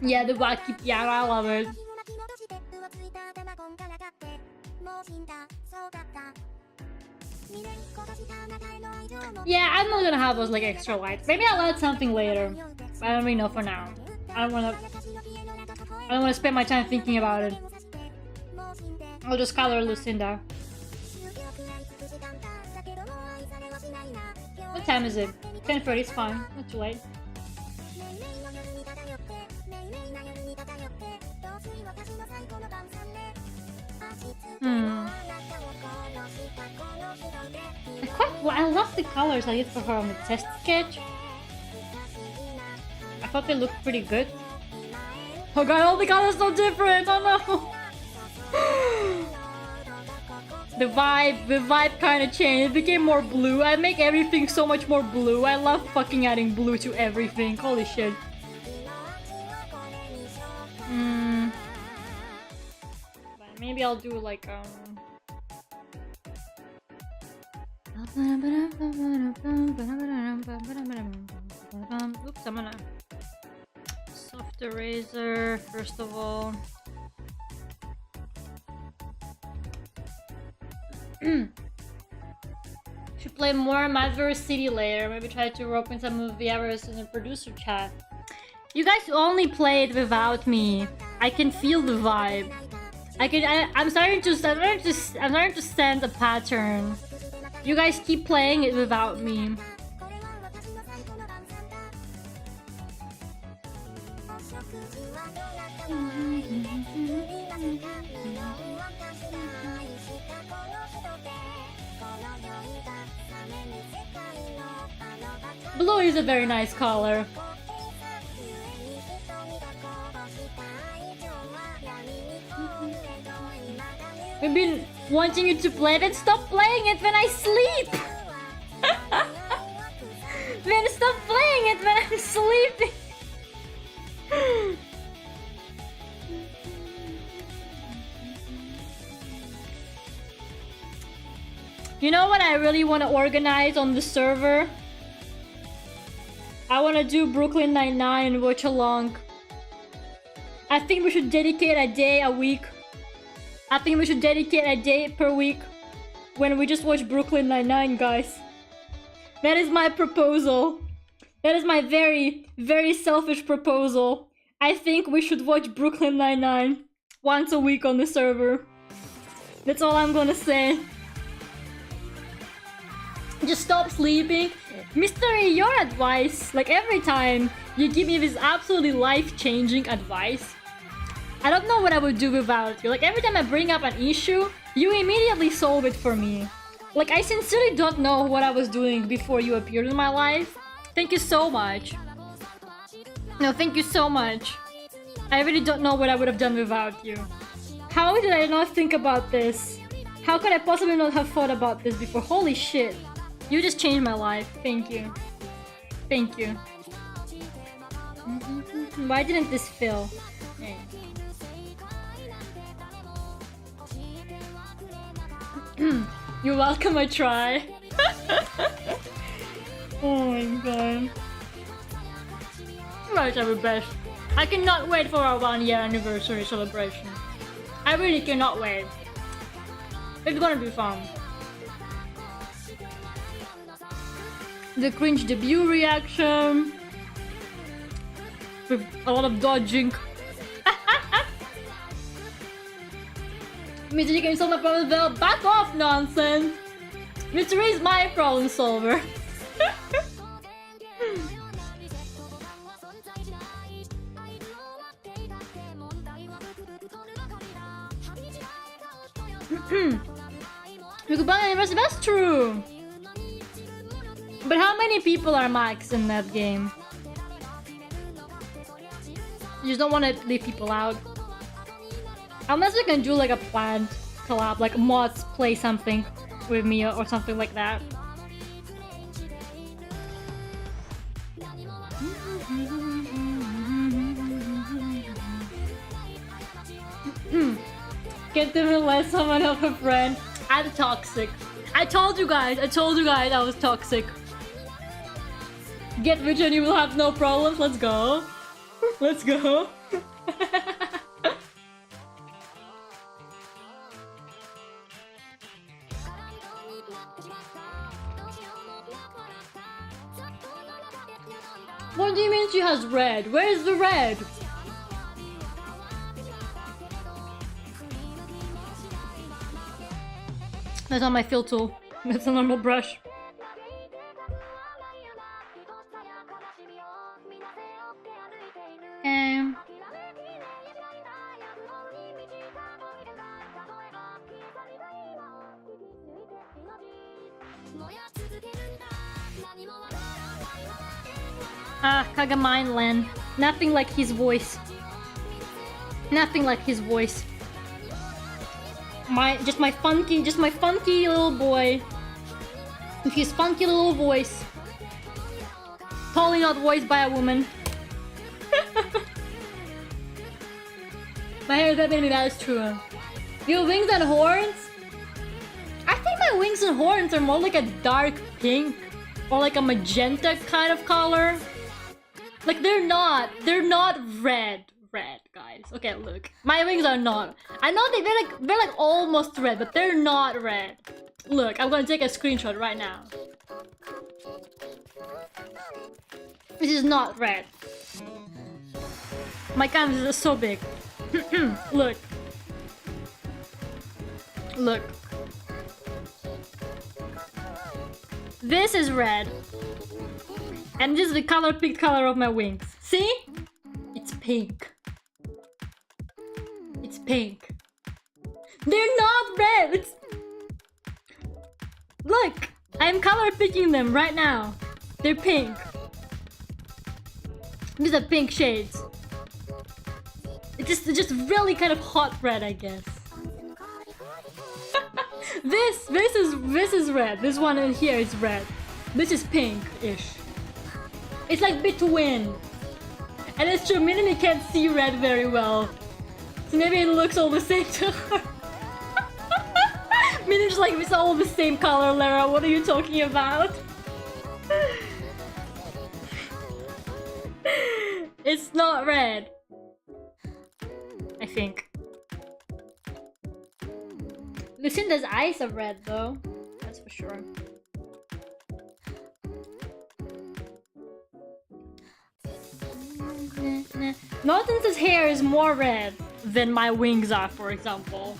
Yeah, the wacky piano, I love it. Yeah, I'm not gonna have those like extra lights. Maybe I'll add something later. I don't really know for now. I don't wanna spend my time thinking about it. I'll just color Lucinda. What time is it? 10:30 is fine. Not too late. Well, I love the colors I used for her on the test sketch. I thought they looked pretty good. Oh god, all the colors so different! Oh no! The vibe kind of changed. It became more blue. I make everything so much more blue. I love fucking adding blue to everything. Holy shit. But maybe I'll do like oops, I'm gonna soft eraser first of all. Should play more Mother City later. Maybe try to rope in some of the hours in the producer chat. You guys only play it without me. I can feel the vibe. I'm starting to sense a pattern. You guys keep playing it without me. Blue is a very nice color. We've been wanting you to play it and stop playing it when I sleep! Man, stop playing it when I'm sleeping! You know what I really want to organize on the server? I want to do Brooklyn Nine-Nine and watch along. I think we should dedicate a day a week. I think we should dedicate a day per week when we just watch Brooklyn Nine-Nine, guys. That is my proposal. That is my very, very selfish proposal. I think we should watch Brooklyn Nine-Nine once a week on the server. That's all I'm gonna say. Just stop sleeping. Mystery, your advice, like every time you give me this absolutely life-changing advice, I don't know what I would do without you. Like every time I bring up an issue, you immediately solve it for me. Like I sincerely don't know what I was doing before you appeared in my life. Thank you so much. No, thank you so much. I really don't know what I would have done without you. How did I not think about this? How could I possibly not have thought about this before? Holy shit. You just changed my life. Thank you. Thank you. Why didn't this fill? Hey. You're welcome, I try. Oh my god. Right, our best. I cannot wait for our 1-year anniversary celebration. I really cannot wait. It's gonna be fun. The cringe debut reaction with a lot of dodging. Mr. You can solve my problems well. Back off, nonsense! Mr. is my problem solver. You could buy an anniversary, that's true! But how many people are max in that game? You just don't want to leave people out. Unless we can do like a planned collab, like mods play something with me or something like that. Get them and let someone help a friend. I'm toxic. I told you guys I was toxic. Get rich and you will have no problems. Let's go. Let's go. What do you mean she has red? Where's the red? That's not my fill tool. That's a normal brush. Ah, Kagamine Len. Nothing like his voice. Nothing like his voice. Just my funky little boy. With his funky little voice. Totally not voiced by a woman. My hair is that baby, that is true. Your wings and horns? I think my wings and horns are more like a dark pink or like a magenta kind of color. Like they're not red, guys. Okay, look. My wings are not. I know they're like almost red, but they're not red. Look, I'm gonna take a screenshot right now. This is not red. My canvas is so big. Look. Look. This is red. And this is the pink color of my wings. See? It's pink. It's pink. They're not red! It's... Look! I'm color picking them right now. They're pink. These are pink shades. It's just really kind of hot red, I guess. This is red. This one in here is red. This is pink-ish. It's like between. And it's true, Minnie can't see red very well. So maybe it looks all the same to her. Minnie's like, it's all the same color, Lera. What are you talking about? It's not red. I think. Lucinda's eyes are red though. That's for sure. Norton's hair is more red than my wings are, for example.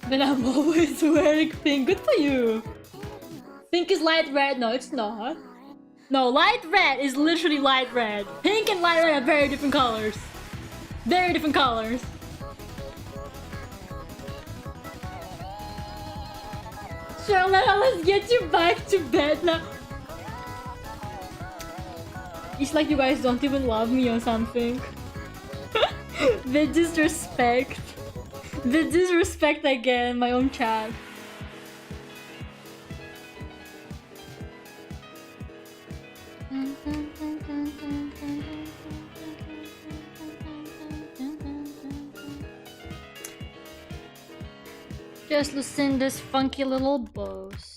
But I'm always wearing pink. Good for you. Pink is light red. No, it's not. No, light red is literally light red. Pink and light red are very different colors. Very different colors. Charlotte, let's get you back to bed now. It's like you guys don't even love me or something. The disrespect. The disrespect I get in my own chat. Just Lucinda's funky little bows.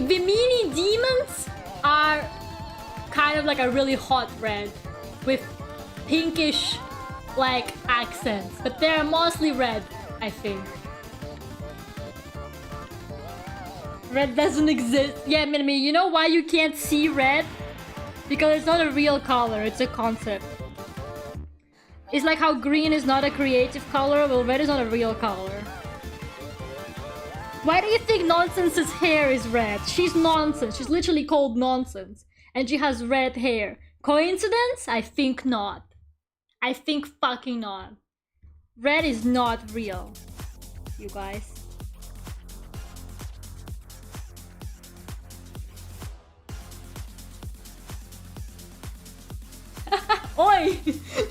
The mini demons are kind of like a really hot red with pinkish like accents, but they're mostly red, I think. Red doesn't exist. Yeah, Minimi, you know why you can't see red? Because it's not a real color, it's a concept. It's like how green is not a creative color, well, red is not a real color. Why do you think Nonsense's hair is red? She's Nonsense. She's literally called Nonsense. And she has red hair. Coincidence? I think not. I think fucking not. Red is not real. You guys. Oi!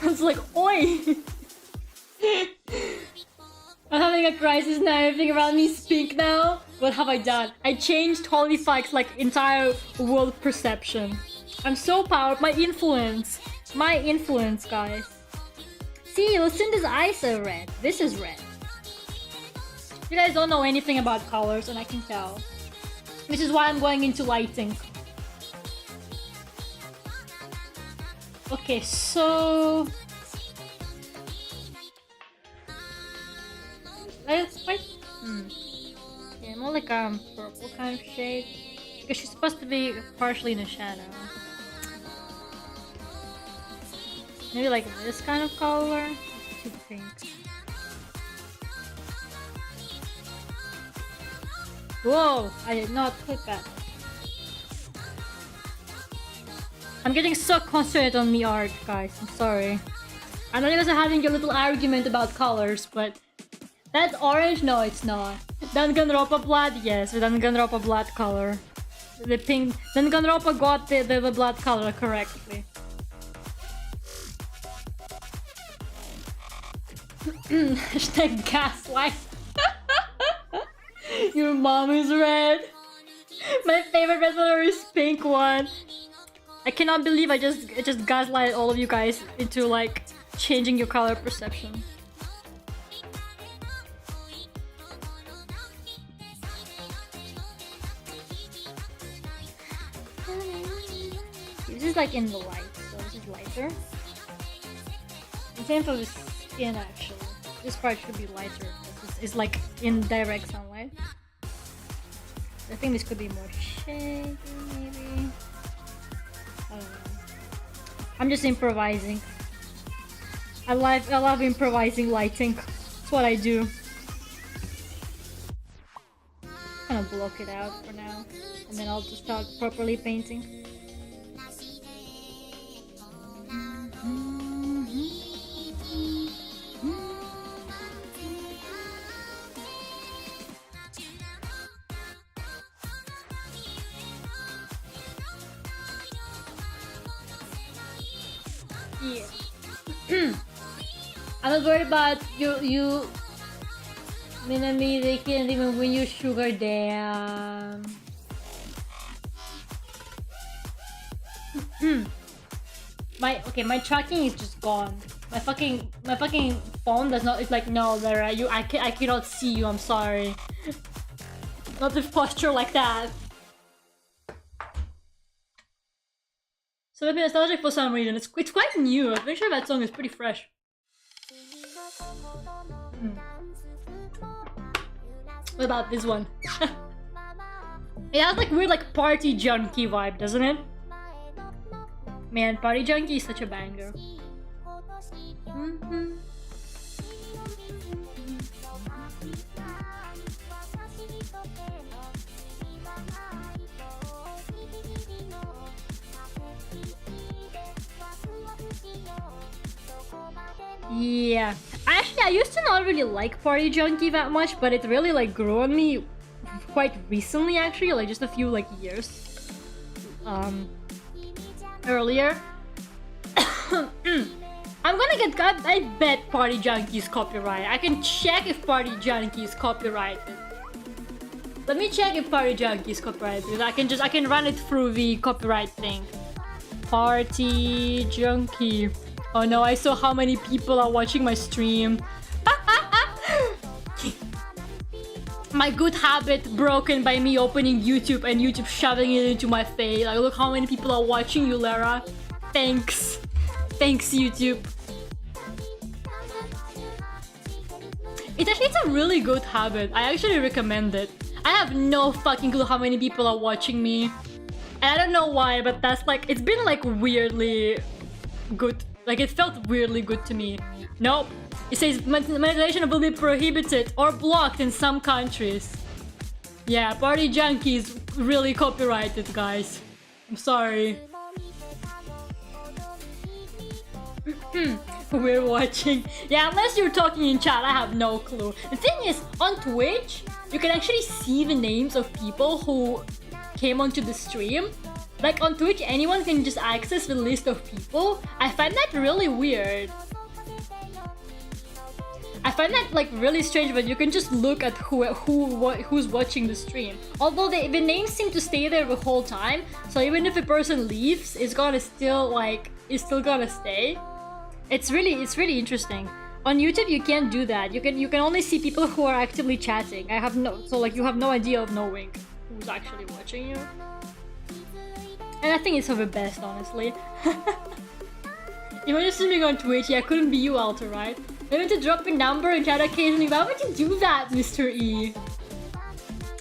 I was like, oi! I'm having a crisis now, everything around me is pink now. What have I done? I changed Holy Fuck's like entire world perception. I'm so powerful. My influence, guys. See, Lucinda's eyes are red. This is red. You guys don't know anything about colors, and I can tell. Which is why I'm going into lighting. Okay, so... Let's fight. Yeah, more like purple kind of shade. Because she's supposed to be partially in the shadow. Maybe like this kind of color? Too pink. Whoa! I did not click that. I'm getting so concentrated on the art, guys. I'm sorry. I know you guys are having a little argument about colors, but that's orange? No, it's not. Danganronpa blood? Yes, the Danganronpa blood color. The pink. Danganronpa got the blood color correctly. Hashtag gaslight. Your mom is red. My favorite red color is pink one. I cannot believe I just gaslight all of you guys into like changing your color perception. This is like in the light, so this is lighter. The same for the skin actually. This part should be lighter. This is like in direct sunlight. I think this could be more shady, maybe. I don't know. I'm just improvising. I love improvising lighting. That's what I do. I'm gonna block it out for now, and then I'll just start properly painting. Yeah. I'm not worried about you Minami, they can't even win you sugar, damn. My tracking is just gone. My fucking phone does not. It's like, no, Lera, I cannot see you. I'm sorry. Not with posture like that. So it'd be nostalgic for some reason. It's quite new. I'm pretty sure that song is pretty fresh. What about this one? It has like weird like party junkie vibe, doesn't it? Man, party junkie is such a banger. Yeah, I used to not really like Party Junkie that much, but it really like grew on me quite recently actually, like just a few like years earlier. I'm gonna get, I bet Party Junkie is copyrighted. I can check if Party Junkie is copyrighted. Let me check if Party Junkie is copyrighted. I can run it through the copyright thing. Party Junkie. Oh no, I saw how many people are watching my stream. My good habit broken by me opening YouTube and YouTube shoving it into my face. Like, look how many people are watching you, Lera. Thanks. Thanks, YouTube. It's a really good habit. I actually recommend it. I have no fucking clue how many people are watching me. And I don't know why, but that's like, it's been like weirdly good. Like, it felt weirdly good to me. Nope. It says monetization will be prohibited or blocked in some countries. Yeah, Party Junkie is really copyrighted, guys. I'm sorry. We're watching. Yeah, unless you're talking in chat, I have no clue. The thing is, on Twitch, you can actually see the names of people who came onto the stream. Like on Twitch, anyone can just access the list of people. I find that really weird. I find that like really strange, but you can just look at who's watching the stream. Although the names seem to stay there the whole time, so even if a person leaves, it's still gonna stay. It's really interesting. On YouTube, you can't do that. You can only see people who are actively chatting. You have no idea of knowing who's actually watching you. And I think it's for the best, honestly. If you're streaming on Twitch, yeah, couldn't be you, Alter, right? Maybe to drop your number and chat occasionally. Why would you do that, Mr. E?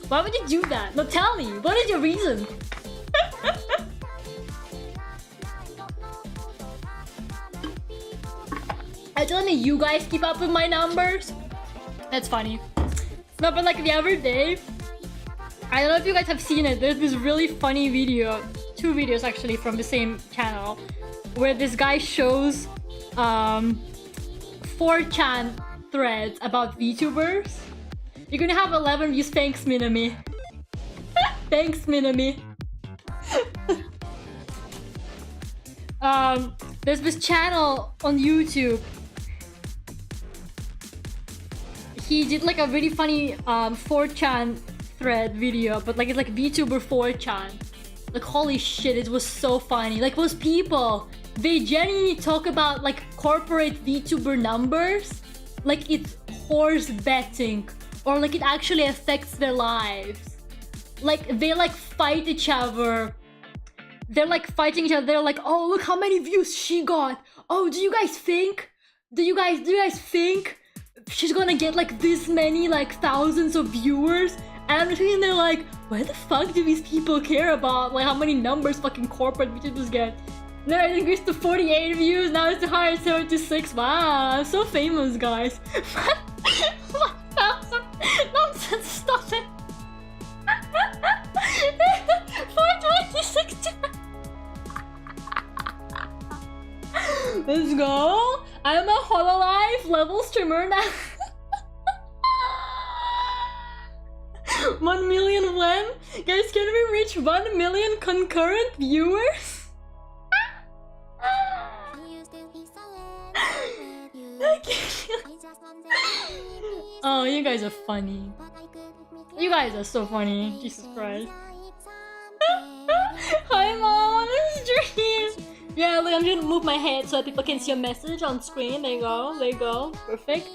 Why would you do that? No, tell me. What is your reason? Are you telling me you guys keep up with my numbers? That's funny. No, but like the other day, I don't know if you guys have seen it. There's this really funny video, 2 videos actually from the same channel, where this guy shows 4chan threads about VTubers. You're gonna have 11 views. Thanks, Minami. Thanks, Minami. There's this channel on YouTube. He did like a really funny 4chan thread video, but like it's like VTuber 4chan. Like holy shit, it was so funny. Like those people, they genuinely talk about like corporate VTuber numbers, like it's horse betting, or like it actually affects their lives. Like they like fight each other. They're like fighting each other. They're like, oh look how many views she got. Oh, do you guys think she's gonna get like this many like thousands of viewers? And I'm sitting there like, why the fuck do these people care about like how many numbers fucking corporate VTubers get? Then I increased to 48 views, now it's 176. Wow, I'm so famous, guys. 1,000. Nonsense, stop it. 426. Let's go. I'm a Hololive level streamer now. 1 million when? Guys, can we reach 1 million concurrent viewers? Oh, you guys are funny. You guys are so funny. Jesus Christ. Hi, Mom. This is Dream. Yeah, look, I'm gonna move my head so that people can see a message on screen. There you go. There you go. Perfect.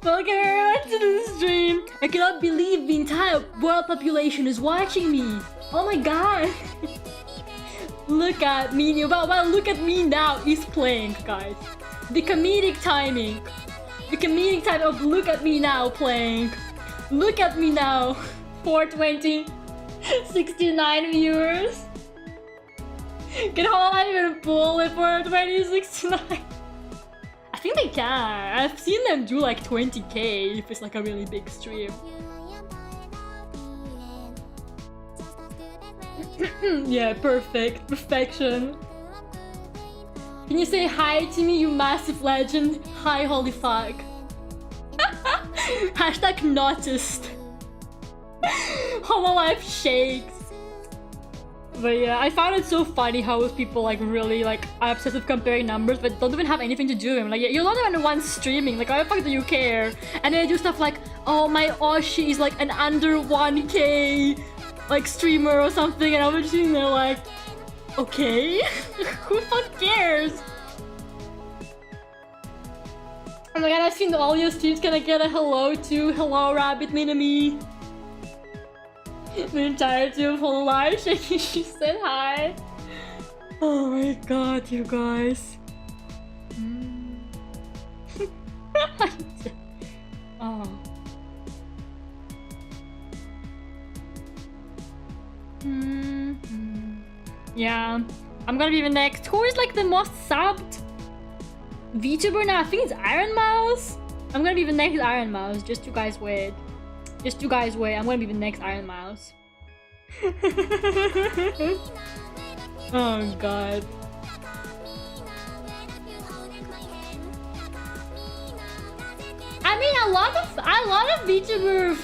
Welcome everyone to the stream. I cannot believe the entire world population is watching me. Oh my god. Look at me. Well, look at me now. He's playing, guys. The comedic timing. The comedic time of look at me now playing. Look at me now. 420. 69 viewers. Can Hololive even pull it for 2069? I think they can. I've seen them do like 20k if it's like a really big stream. Yeah, perfect. Perfection. Can you say hi to me, you massive legend? Hi, holy fuck. Hashtag noticed. Hololive shakes. But yeah, I found it so funny how those people like really like are obsessed with comparing numbers but don't even have anything to do with them. Like, you're not even the one streaming, like why the fuck do you care? And then they do stuff like, oh my Oshi is like an under 1k like streamer or something, and I'm just sitting there like, okay. Who the fuck cares? Oh my god, I've seen all your streams. Can I get a hello too? Hello Rabbit Minami. The entire team of Hololive shaking. She said hi. Oh my god, you guys. Oh. Yeah, I'm gonna be the next. Who is like the most subbed VTuber now? I think it's Iron Mouse. I'm gonna be the next Iron Mouse. Just you guys wait. Just you guys wait. I'm gonna be the next Iron Mouse. Oh god. I mean, a lot of VTuber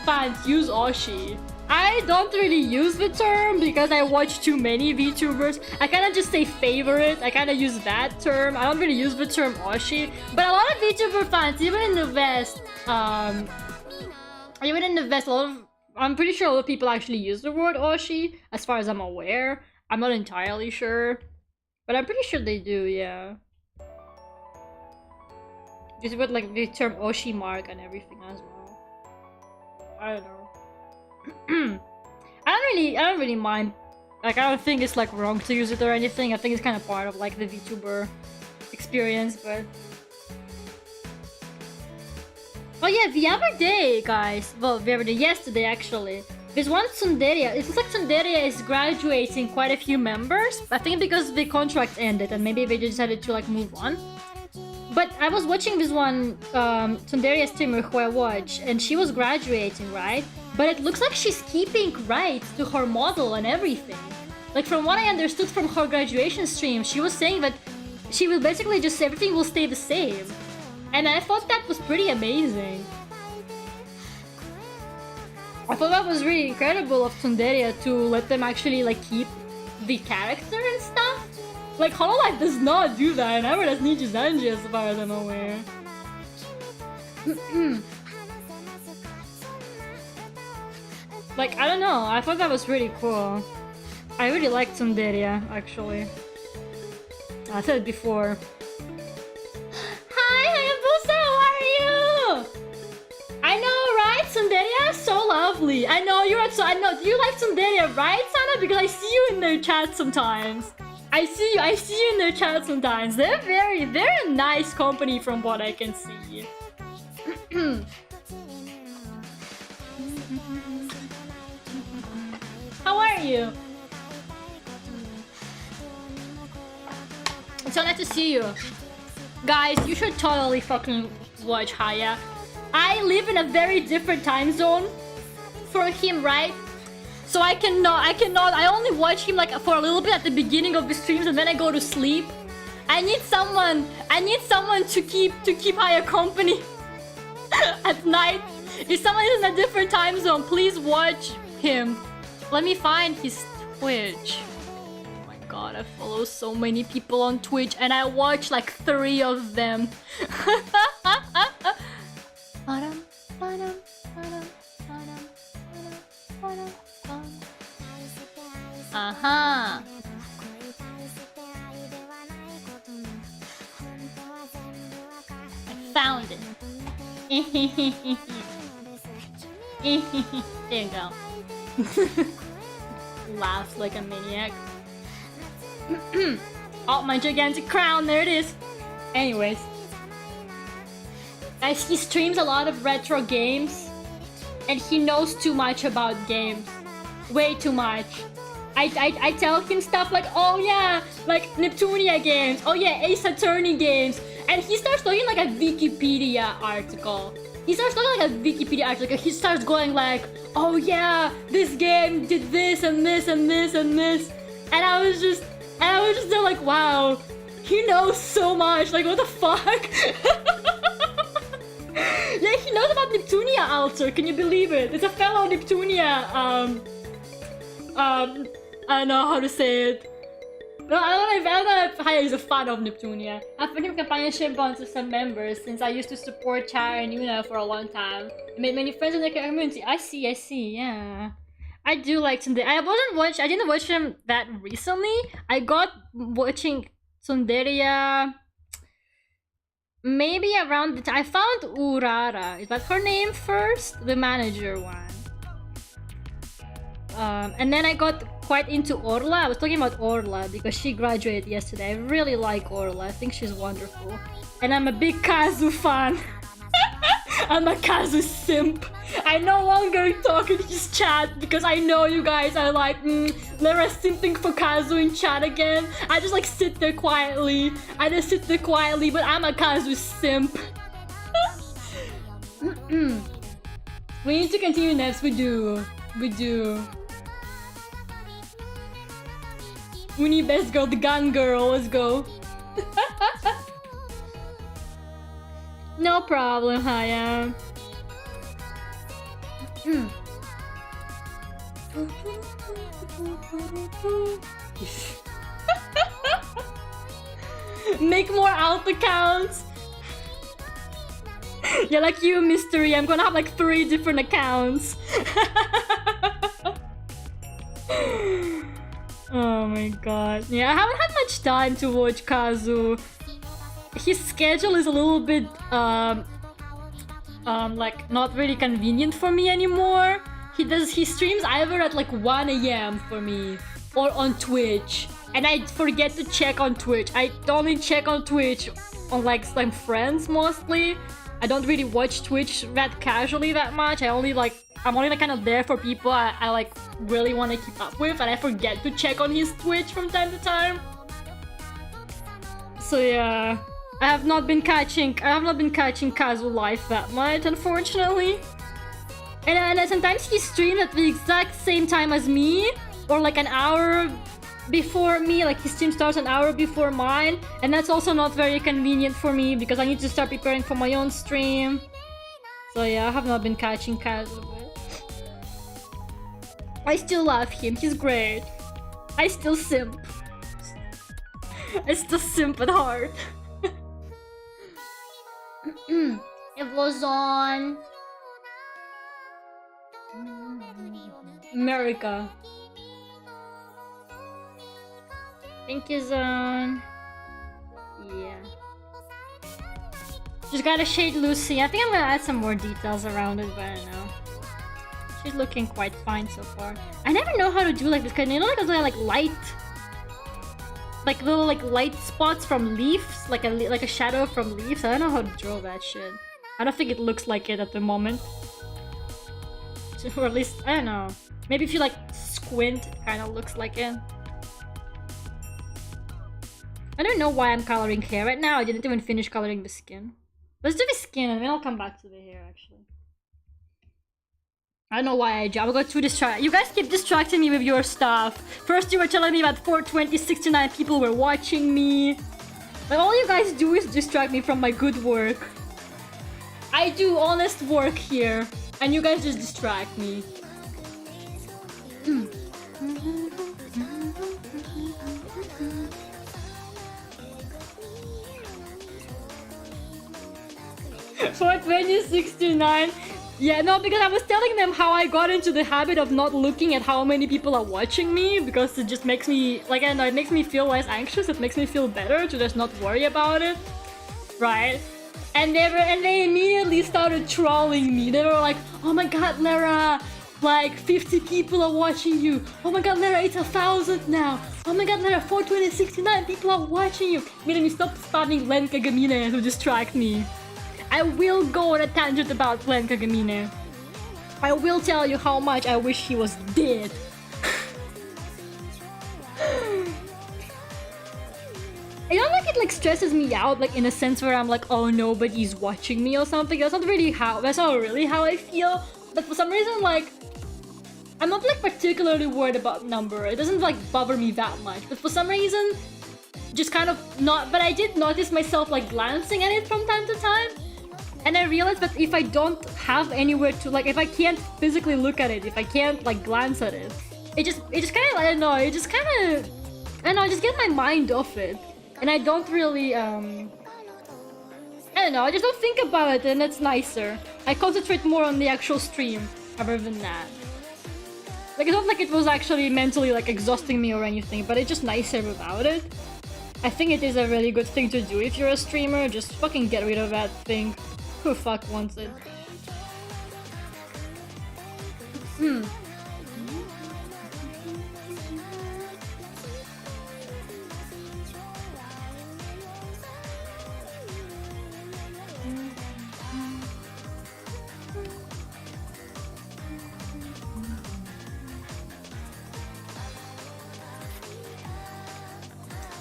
fans use Oshi. I don't really use the term because I watch too many VTubers. I kind of just say favorite. I kind of use that term. I don't really use the term Oshi. But a lot of VTuber fans, even in the West, I'm pretty sure a lot of people actually use the word Oshi, as far as I'm aware. I'm not entirely sure, but I'm pretty sure they do, yeah. Just with like the term Oshi mark and everything as well. I don't know. I don't really mind. Like, I don't think it's like wrong to use it or anything. I think it's kind of part of like the VTuber experience, but... Oh yeah, the other day, guys, well, the other day, yesterday actually, There's one Tsundere. It looks like Tsundere is graduating quite a few members. I think because the contract ended and maybe they decided to like move on. But I was watching this one Tsundere streamer who I watch, and she was graduating, right? But it looks like she's keeping rights to her model and everything. Like from what I understood from her graduation stream, she was saying that she will basically just everything will stay the same. And I thought that was pretty amazing. I thought that was really incredible of Tsundere to let them actually like keep the character and stuff. Like Hololive does not do that, and never does Nichi Zanji as far as I'm aware. Like, I don't know, I thought that was really cool. I really liked Tsundere, actually. I said it before. Hi, Hayabusa, how are you? I know, right? Tsundere is so lovely. I know, you're so. I know, you like Tsundere, right, Sana? Because I see you in their chat sometimes. I see you in their chat sometimes. They're a nice company from what I can see. How are you? It's so nice to see you. Guys, you should totally fucking watch Haya. I live in a very different time zone for him, right? So I only watch him like for a little bit at the beginning of the streams and then I go to sleep. I need someone to keep Haya company at night. If someone is in a different time zone, please watch him. Let me find his Twitch. Oh my god, I follow so many people on Twitch and I watch like 3 of them. Uh-huh. I found it. There you go. Laughs like a maniac. Oh, my gigantic crown, there it is. Anyways. Guys, he streams a lot of retro games. And he knows too much about games. Way too much. I tell him stuff like, oh yeah, like Neptunia games, oh yeah, Ace Attorney games, and he starts looking like a Wikipedia article. He starts going like, oh yeah, this game did this and this and this and this, and I was just there like, wow, he knows so much. Like, what the fuck? Yeah, he knows about Neptunia Alter. Can you believe it? It's a fellow Neptunia. I don't know how to say it. No, I don't know if Haya is a fan of Neptunia. I've been in companionship bonds with some members since I used to support Chara and Yuna for a long time. I made many friends in the community. I see, yeah. I do like Tsundere. I didn't watch him that recently. I got watching Tsundere maybe around the time I found Urara. Is that her name first? The manager one. And then I got quite into Orla. I was talking about Orla because she graduated yesterday. I really like Orla. I think she's wonderful. And I'm a big Kazu fan. I'm a Kazu simp. I no longer talk in his chat because I know you guys are like, Lera simping for Kazu in chat again. I just like sit there quietly. But I'm a Kazu simp. We need to continue next. We do. Uni best girl, the gun girl, let's go. No problem, Haya. Make more alt accounts. Yeah, like you, Mystery. I'm gonna have like 3 different accounts. Oh my god. Yeah, I haven't had much time to watch Kazu. His schedule is a little bit like not really convenient for me anymore. He streams either at like 1 AM for me or on Twitch, and I forget to check on Twitch. I only check on Twitch on like some friends mostly. I don't really watch Twitch that casually that much. I only like I'm only like kind of there for people I like really want to keep up with, and I forget to check on his Twitch from time to time. So yeah, I have not been catching Kazu live that much, unfortunately. And sometimes he streams at the exact same time as me, or like an hour before me, like his stream starts an hour before mine, and that's also not very convenient for me because I need to start preparing for my own stream. So yeah, I have not been catching Kazu, but I still love him, he's great. I still simp. I still simp at heart. It was on America. Thank you, Zone. Yeah. Just gotta shade Lucy. I think I'm gonna add some more details around it, but I don't know. She's looking quite fine so far. I never know how to do like this kind of, you know, like those like light, like little like light spots from leaves, like a shadow from leaves. I don't know how to draw that shit. I don't think it looks like it at the moment. Or at least, I don't know. Maybe if you like squint, it kind of looks like it. I don't know why I'm coloring hair right now. I didn't even finish coloring the skin. Let's do the skin and then I'll come back to the hair actually. I don't know why I got too distracted. You guys keep distracting me with your stuff. First you were telling me about 420, 69 people were watching me. Like all you guys do is distract me from my good work. I do honest work here and you guys just distract me. 42069. Yeah, no, because I was telling them how I got into the habit of not looking at how many people are watching me, because it just makes me, like, I don't know, it makes me feel less anxious. It makes me feel better to just not worry about it, right? And they immediately started trolling me. They were like, "Oh my god, Lera, like 50 people are watching you. Oh my god, Lera, it's 1,000 now. Oh my god, Lera, 42069 people are watching you." Meaning, stop spamming Len Kagamine to distract me. I will go on a tangent about Len Kagamine. I will tell you how much I wish he was dead. You know, like, it like stresses me out, like in a sense where I'm like, oh, nobody's watching me or something. That's not really how I feel. But for some reason, like, I'm not like particularly worried about number. It doesn't like bother me that much. But for some reason, just kind of not. But I did notice myself like glancing at it from time to time. And I realized that if I don't have anywhere to, like, if I can't physically look at it, if I can't like glance at it, it just kind of, I don't know, it just kind of, I don't know, I just get my mind off it. And I don't really, I don't know, I just don't think about it, and it's nicer. I concentrate more on the actual stream, other than that. Like, it's not like it was actually mentally, like, exhausting me or anything, but it's just nicer without it. I think it is a really good thing to do if you're a streamer. Just fucking get rid of that thing. Who the fuck wants it?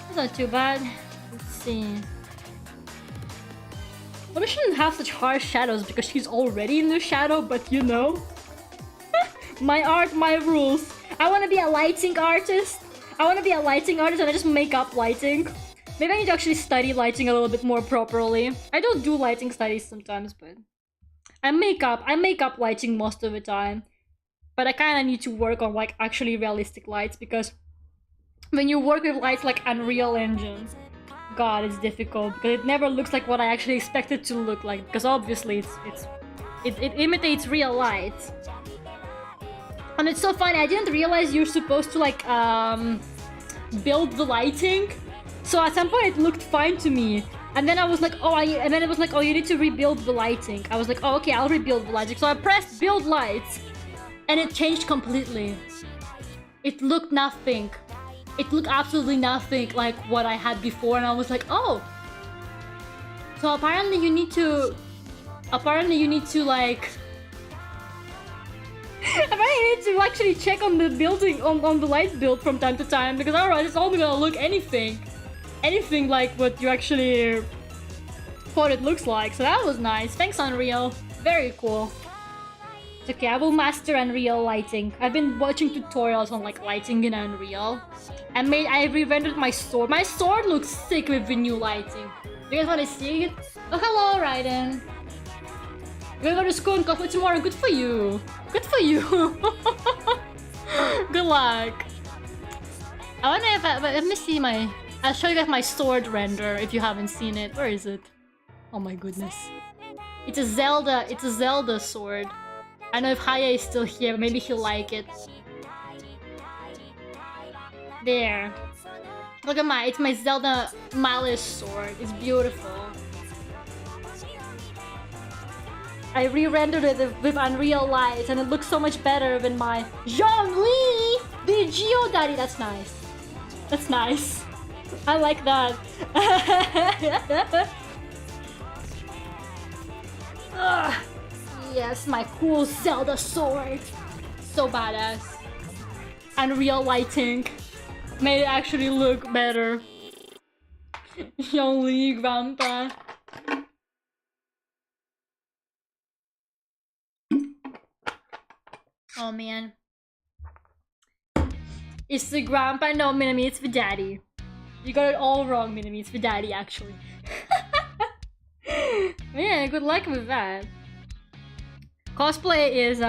It's not too bad. Let's see. Well, we shouldn't have such harsh shadows because she's already in the shadow, but you know. My art, my rules. I want to be a lighting artist. And I just make up lighting. Maybe I need to actually study lighting a little bit more properly. I don't do lighting studies sometimes, but I make up lighting most of the time. But I kind of need to work on like actually realistic lights, because when you work with lights like Unreal Engine, God, it's difficult because it never looks like what I actually expect it to look like, because obviously it imitates real light. And it's so funny, I didn't realize you're supposed to like build the lighting. So at some point it looked fine to me, and then I was like, and then it was like, oh, you need to rebuild the lighting. I was like, oh, okay, I'll rebuild the lighting. So I pressed build lights, and it changed completely. It looked nothing. It looked absolutely nothing like what I had before, and I was like, oh. So apparently you need to like I need to actually check on the building, on the light build from time to time, because otherwise it's only gonna look anything like what you actually thought it looks like. So that was nice. Thanks, Unreal. Very cool. It's okay, I will master Unreal lighting. I've been watching tutorials on like lighting in Unreal. I re-rendered my sword. My sword looks sick with the new lighting. You guys wanna see it? Oh, hello, Raiden. You're gonna go to school and cosplay tomorrow. Good for you. Good for you. Good luck. I wonder if let me see my... I'll show you guys my sword render if you haven't seen it. Where is it? Oh my goodness. It's a Zelda sword. I don't know if Haya is still here, but maybe he'll like it. There. Look at it's my Zelda Malice sword. It's beautiful. I re-rendered it with Unreal Light and it looks so much better than my Zhongli! The Geo Daddy. That's nice. That's nice. I like that. Yes, my cool Zelda sword. So badass. Unreal lighting made it actually look better. Zhongli, Grandpa. Oh man. It's the grandpa? No, Minami, it's the daddy. You got it all wrong, Minami. It's the daddy, actually. Yeah, good luck with that. Cosplay is,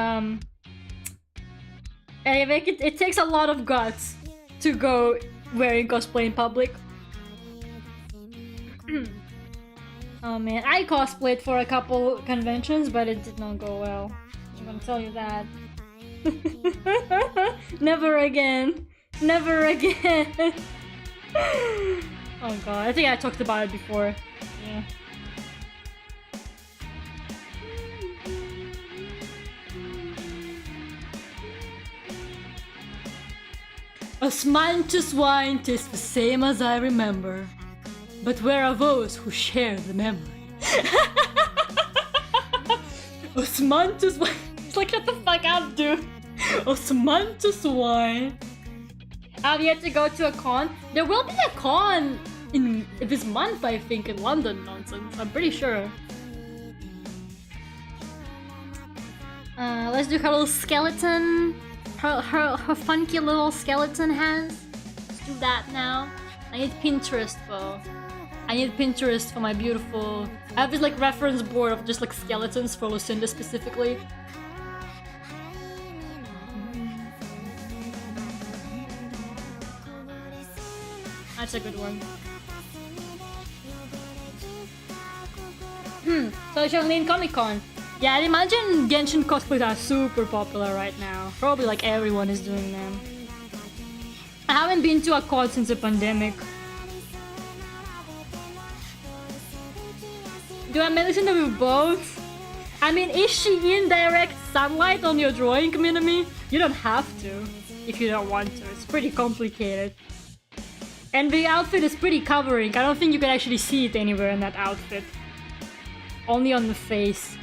it takes a lot of guts to go wearing cosplay in public. Oh man, I cosplayed for a couple conventions, but it did not go well. I'm gonna tell you that. Never again. Never again. Oh god, I think I talked about it before. Yeah. Osmanthus wine tastes the same as I remember. But where are those who share the memory? Osmanthus wine. It's like, shut the fuck up, dude. Osmanthus wine. I've yet to go to a con. There will be a con in this month, I think, in London. Nonsense. I'm pretty sure. Let's do her little skeleton. Her funky little skeleton hands. Let's do that now. I need Pinterest though. I need Pinterest for my beautiful... I have this like reference board of just like skeletons for Lucinda specifically. That's a good one. So Shaolin Comic Con. Yeah, I'd imagine Genshin cosplays are super popular right now. Probably like everyone is doing them. I haven't been to a con since the pandemic. Do I Melisande with both? I mean, is she in direct sunlight on your drawing, Minami? You don't have to, if you don't want to. It's pretty complicated. And the outfit is pretty covering. I don't think you can actually see it anywhere in that outfit. Only on the face.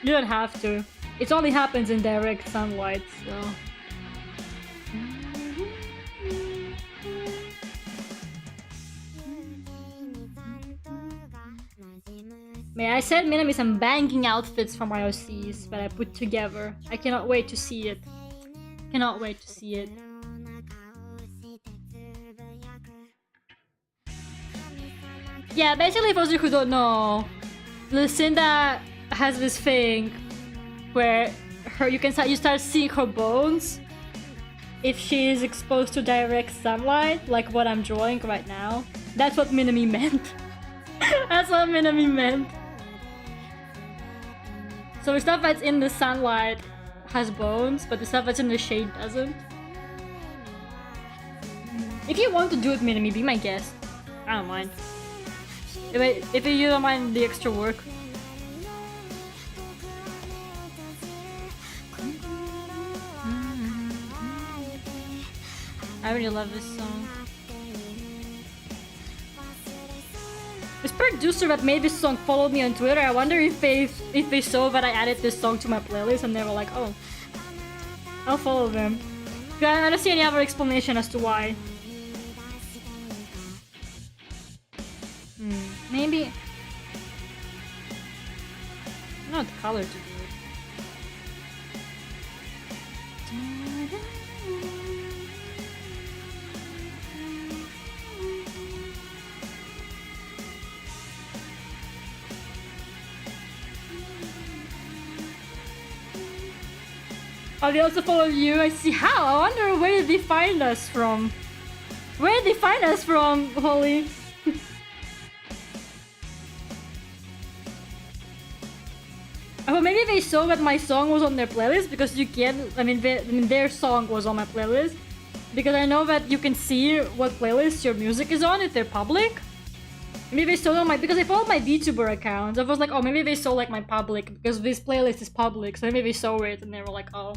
You don't have to. It only happens in direct sunlight, so... May I said Minami some banging outfits for my OCs that I put together. I cannot wait to see it. Cannot wait to see it. Yeah, basically for those who don't know, Lucinda has this thing where you start seeing her bones if she is exposed to direct sunlight, like what I'm drawing right now. That's what Minami meant. That's what Minami meant. So the stuff that's in the sunlight has bones, but the stuff that's in the shade doesn't. If you want to do it, Minami, be my guest. I don't mind. If you don't mind the extra work. I really love this song. This producer that made this song followed me on Twitter. I wonder if they saw that I added this song to my playlist and they were like, oh. I'll follow them. I don't see any other explanation as to why. Maybe... not color to do it. Oh, they also follow you? I see. How? I wonder where did they find us from? Where did they find us from, Holly? Oh, maybe they saw that my song was on their playlist because you can. I mean, their song was on my playlist because I know that you can see what playlist your music is on if they're public. Maybe they saw on my because I followed my Vtuber account. I was like, oh, maybe they saw like my public because this playlist is public. So maybe they saw it and they were like, oh,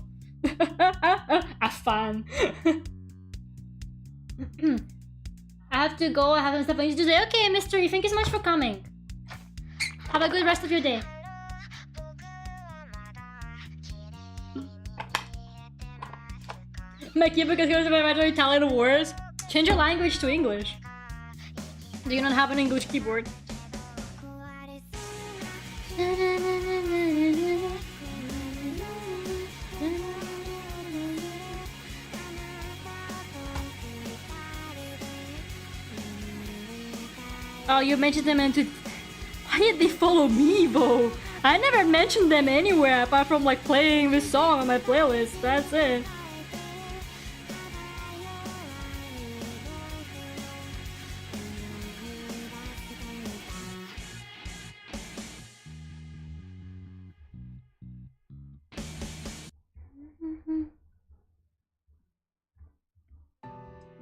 a fan. I have to go. I have some stuff I need to say. Okay, Mystery. Thank you so much for coming. Have a good rest of your day. My keyboard goes to my imaginary talent awards. Change your language to English. Do you not have an English keyboard? Oh, you mentioned them into... Why did they follow me, though? I never mentioned them anywhere apart from like playing this song on my playlist. That's it.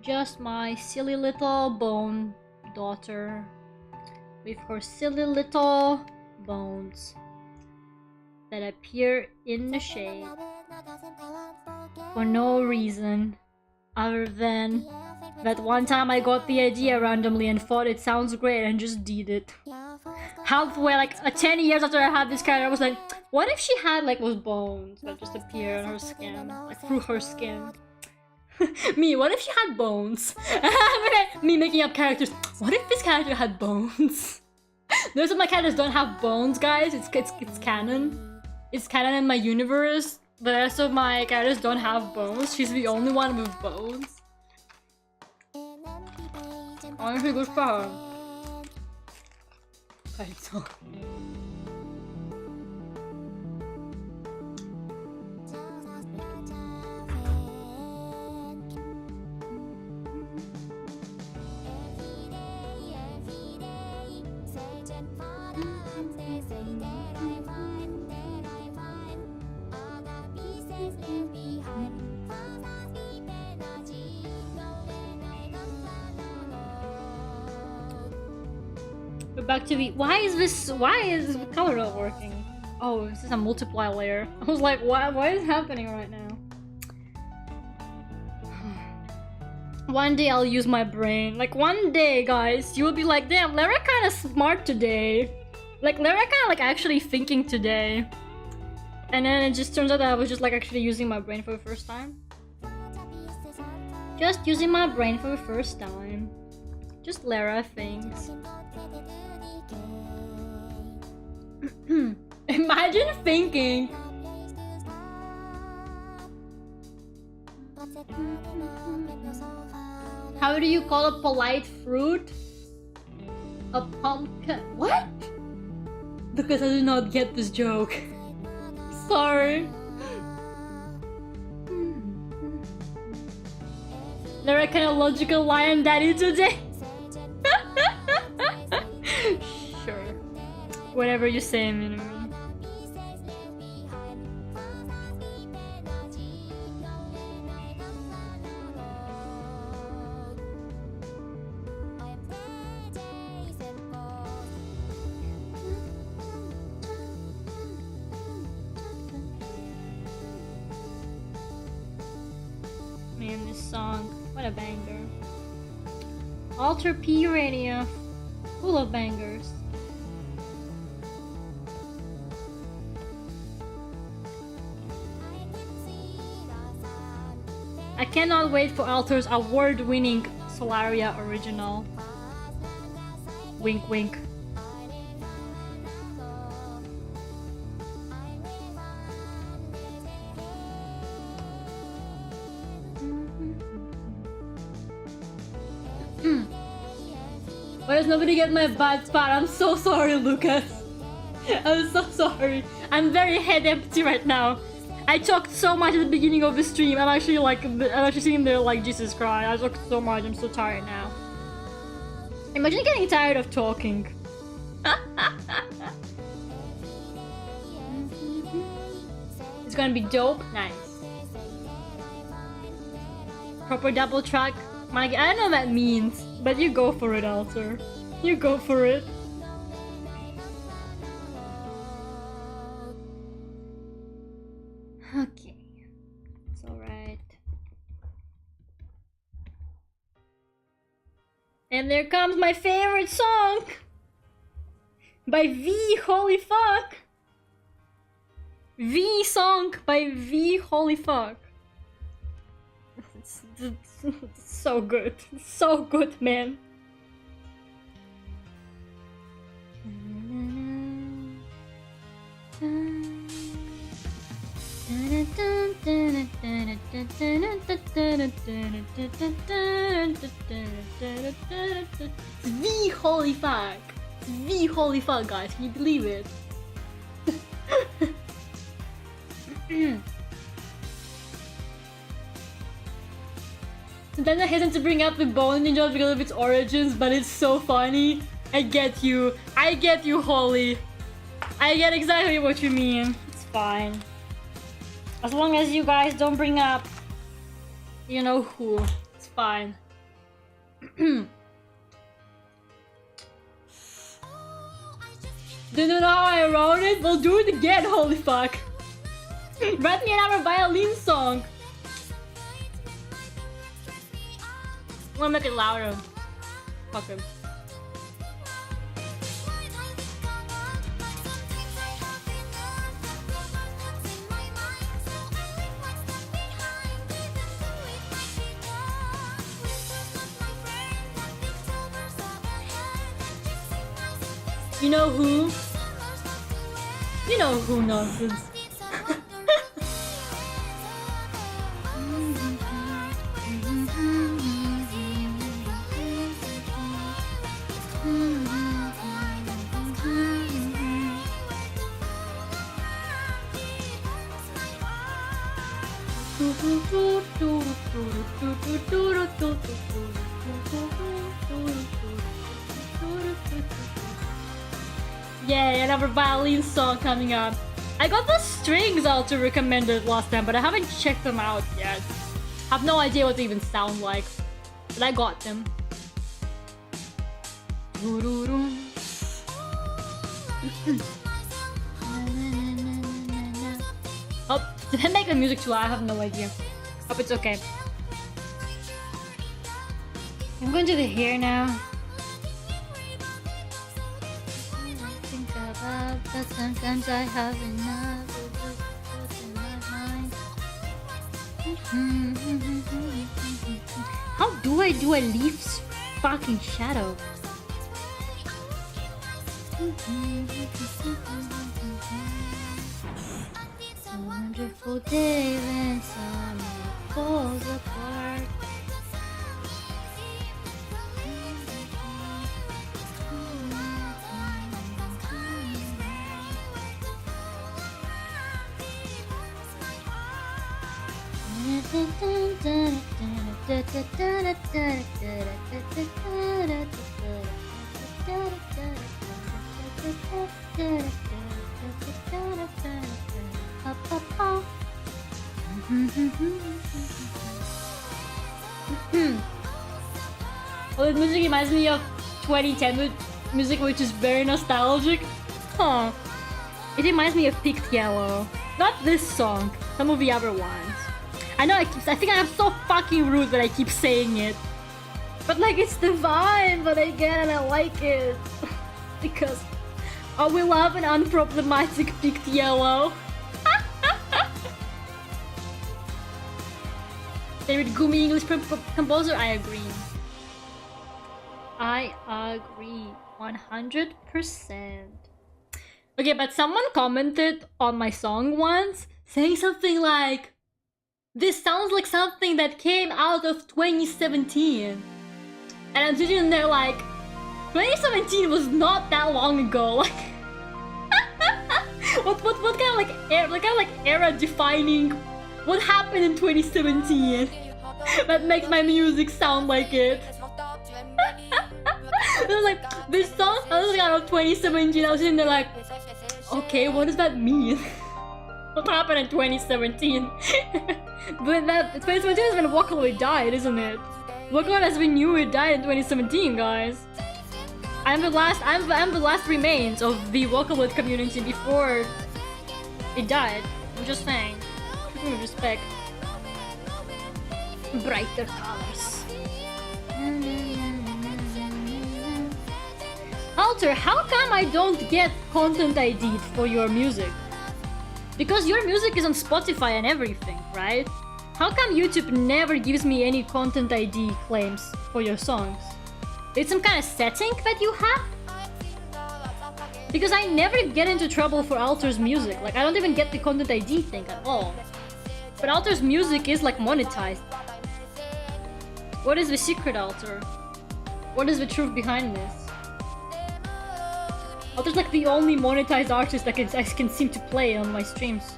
Just my silly little bone daughter with her silly little bones that appear in the shade for no reason other than that one time I got the idea randomly and thought it sounds great and just did it. Halfway, like 10 years after I had this character, I was like, what if she had like those bones that just appear on her skin, like through her skin? Me, what if she had bones? Me making up characters. What if this character had bones? The rest of my characters don't have bones, guys. It's canon. It's canon in my universe. The rest of my characters don't have bones. She's the only one with bones. Honestly, good for her. Okay, so. Back to the why is this color not working? Oh, this is a multiply layer. I was like, what is happening right now? One day I'll use my brain. Like one day, guys, you will be like, damn, Lera kind of smart today. Like Lera kind of like actually thinking today. And then it just turns out that I was just like actually using my brain for the first time. Just using my brain for the first time. Just Lera things. Imagine thinking. How do you call a polite fruit? A pumpkin. What? Because I did not get this joke. Sorry. Lera kind of logical lion daddy today. Sure. Whatever you say, Minami. Man, this song, what a banger. Alter P Radio, full of bangers. I cannot wait for Alter's award-winning Solaria original. Wink wink. Why does nobody get my bad spot? I'm so sorry, Lucas. I'm so sorry. I'm very head empty right now. I talked so much at the beginning of the stream. I'm actually sitting there like Jesus Christ. I talked so much. I'm so tired now. Imagine getting tired of talking. It's gonna be dope. Nice. Proper double track. I don't know what that means, but you go for it, Alter. You go for it. Okay. It's alright. And there comes my favorite song! By V, holy fuck! V song by V, holy fuck. It's so good. It's so good, man. V holy fuck! V holy fuck, guys! Can you believe it? Sometimes I hesitate to bring up the Bone Ninja because of its origins, but it's so funny. I get you. I get you, Holly. I get exactly what you mean. It's fine. As long as you guys don't bring up you know who. It's fine. Do you know how I wrote it? We'll do it again, holy fuck. Write me another violin song. I'm gonna make it louder. Fuck him. You know who? You know who nonsense. Yay, another violin song coming up. I got the strings out to recommend it last time, but I haven't checked them out yet. I have no idea what they even sound like, but I got them. Oh, did I make the music too loud? I have no idea. Hope it's okay. I'm going to the hair now. But sometimes I have enough of in my mind. How do I do a leaf's fucking shadow? It's a wonderful day when summer falls apart. Oh, this music reminds me of 2010 music, which is very nostalgic. Huh. It reminds me of Picked Yellow. Not this song, some of the other ones. I know I think I'm so fucking rude that I keep saying it. But like, it's the vibe that I get and I like it. Because we love an unproblematic Picked Yellow. Favorite Gumi English composer? I agree. I agree 100%. Okay, but someone commented on my song once saying something like, "This sounds like something that came out of 2017." And I'm sitting there like, 2017 was not that long ago. Like, what kind of like era defining? What happened in 2017 that makes my music sound like it? It was like, this song sounds like out of 2017. I was sitting there like, okay, what does that mean? What happened in 2017? But that 2017 is when Vocaloid died, isn't it? Vocaloid, as we knew it, died in 2017, guys. I'm the last remains of the Vocaloid community before it died. I'm just saying. Treat me with respect. Brighter colors. Alter, how come I don't get content ID for your music? Because your music is on Spotify and everything, right? How come YouTube never gives me any content ID claims for your songs? It's some kind of setting that you have? Because I never get into trouble for Alter's music. Like, I don't even get the content ID thing at all. But Alter's music is like monetized. What is the secret, Alter? What is the truth behind this? Alter's like the only monetized artist that I can seem to play on my streams.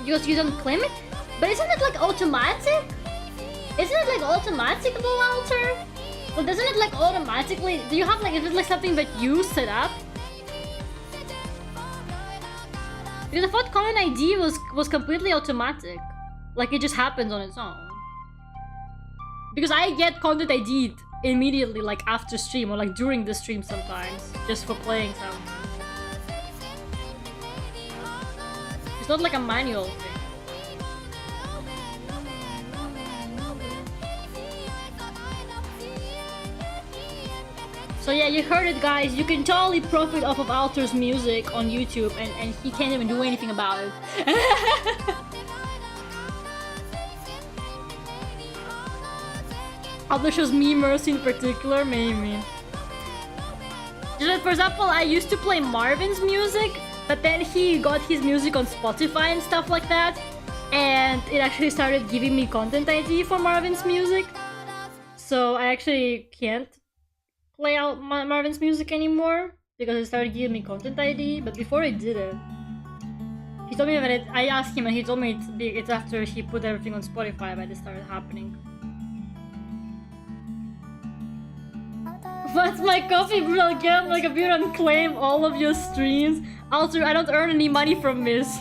You don't claim it? But isn't it like automatic? Isn't it like automatic though, Alter? Well, doesn't it like automatically... Do you have like... Is it like something that you set up? Because I thought content ID was completely automatic. Like it just happens on its own. Because I get content ID immediately, like after stream or like during the stream sometimes, just for playing some. It's not like a manual thing. So yeah, you heard it, guys. You can totally profit off of Alter's music on YouTube, and he can't even do anything about it. Alter shows memers in particular, maybe. Just like, for example, I used to play Marvin's music, but then he got his music on Spotify and stuff like that, and it actually started giving me content ID for Marvin's music. So I actually can't play out Marvin's music anymore because it started giving me content ID. But before it did it, he told me that I asked him and he told me it's after he put everything on Spotify that it started happening. What's my coffee bill? Get like a bit and claim all of your streams. Alter, I don't earn any money from this.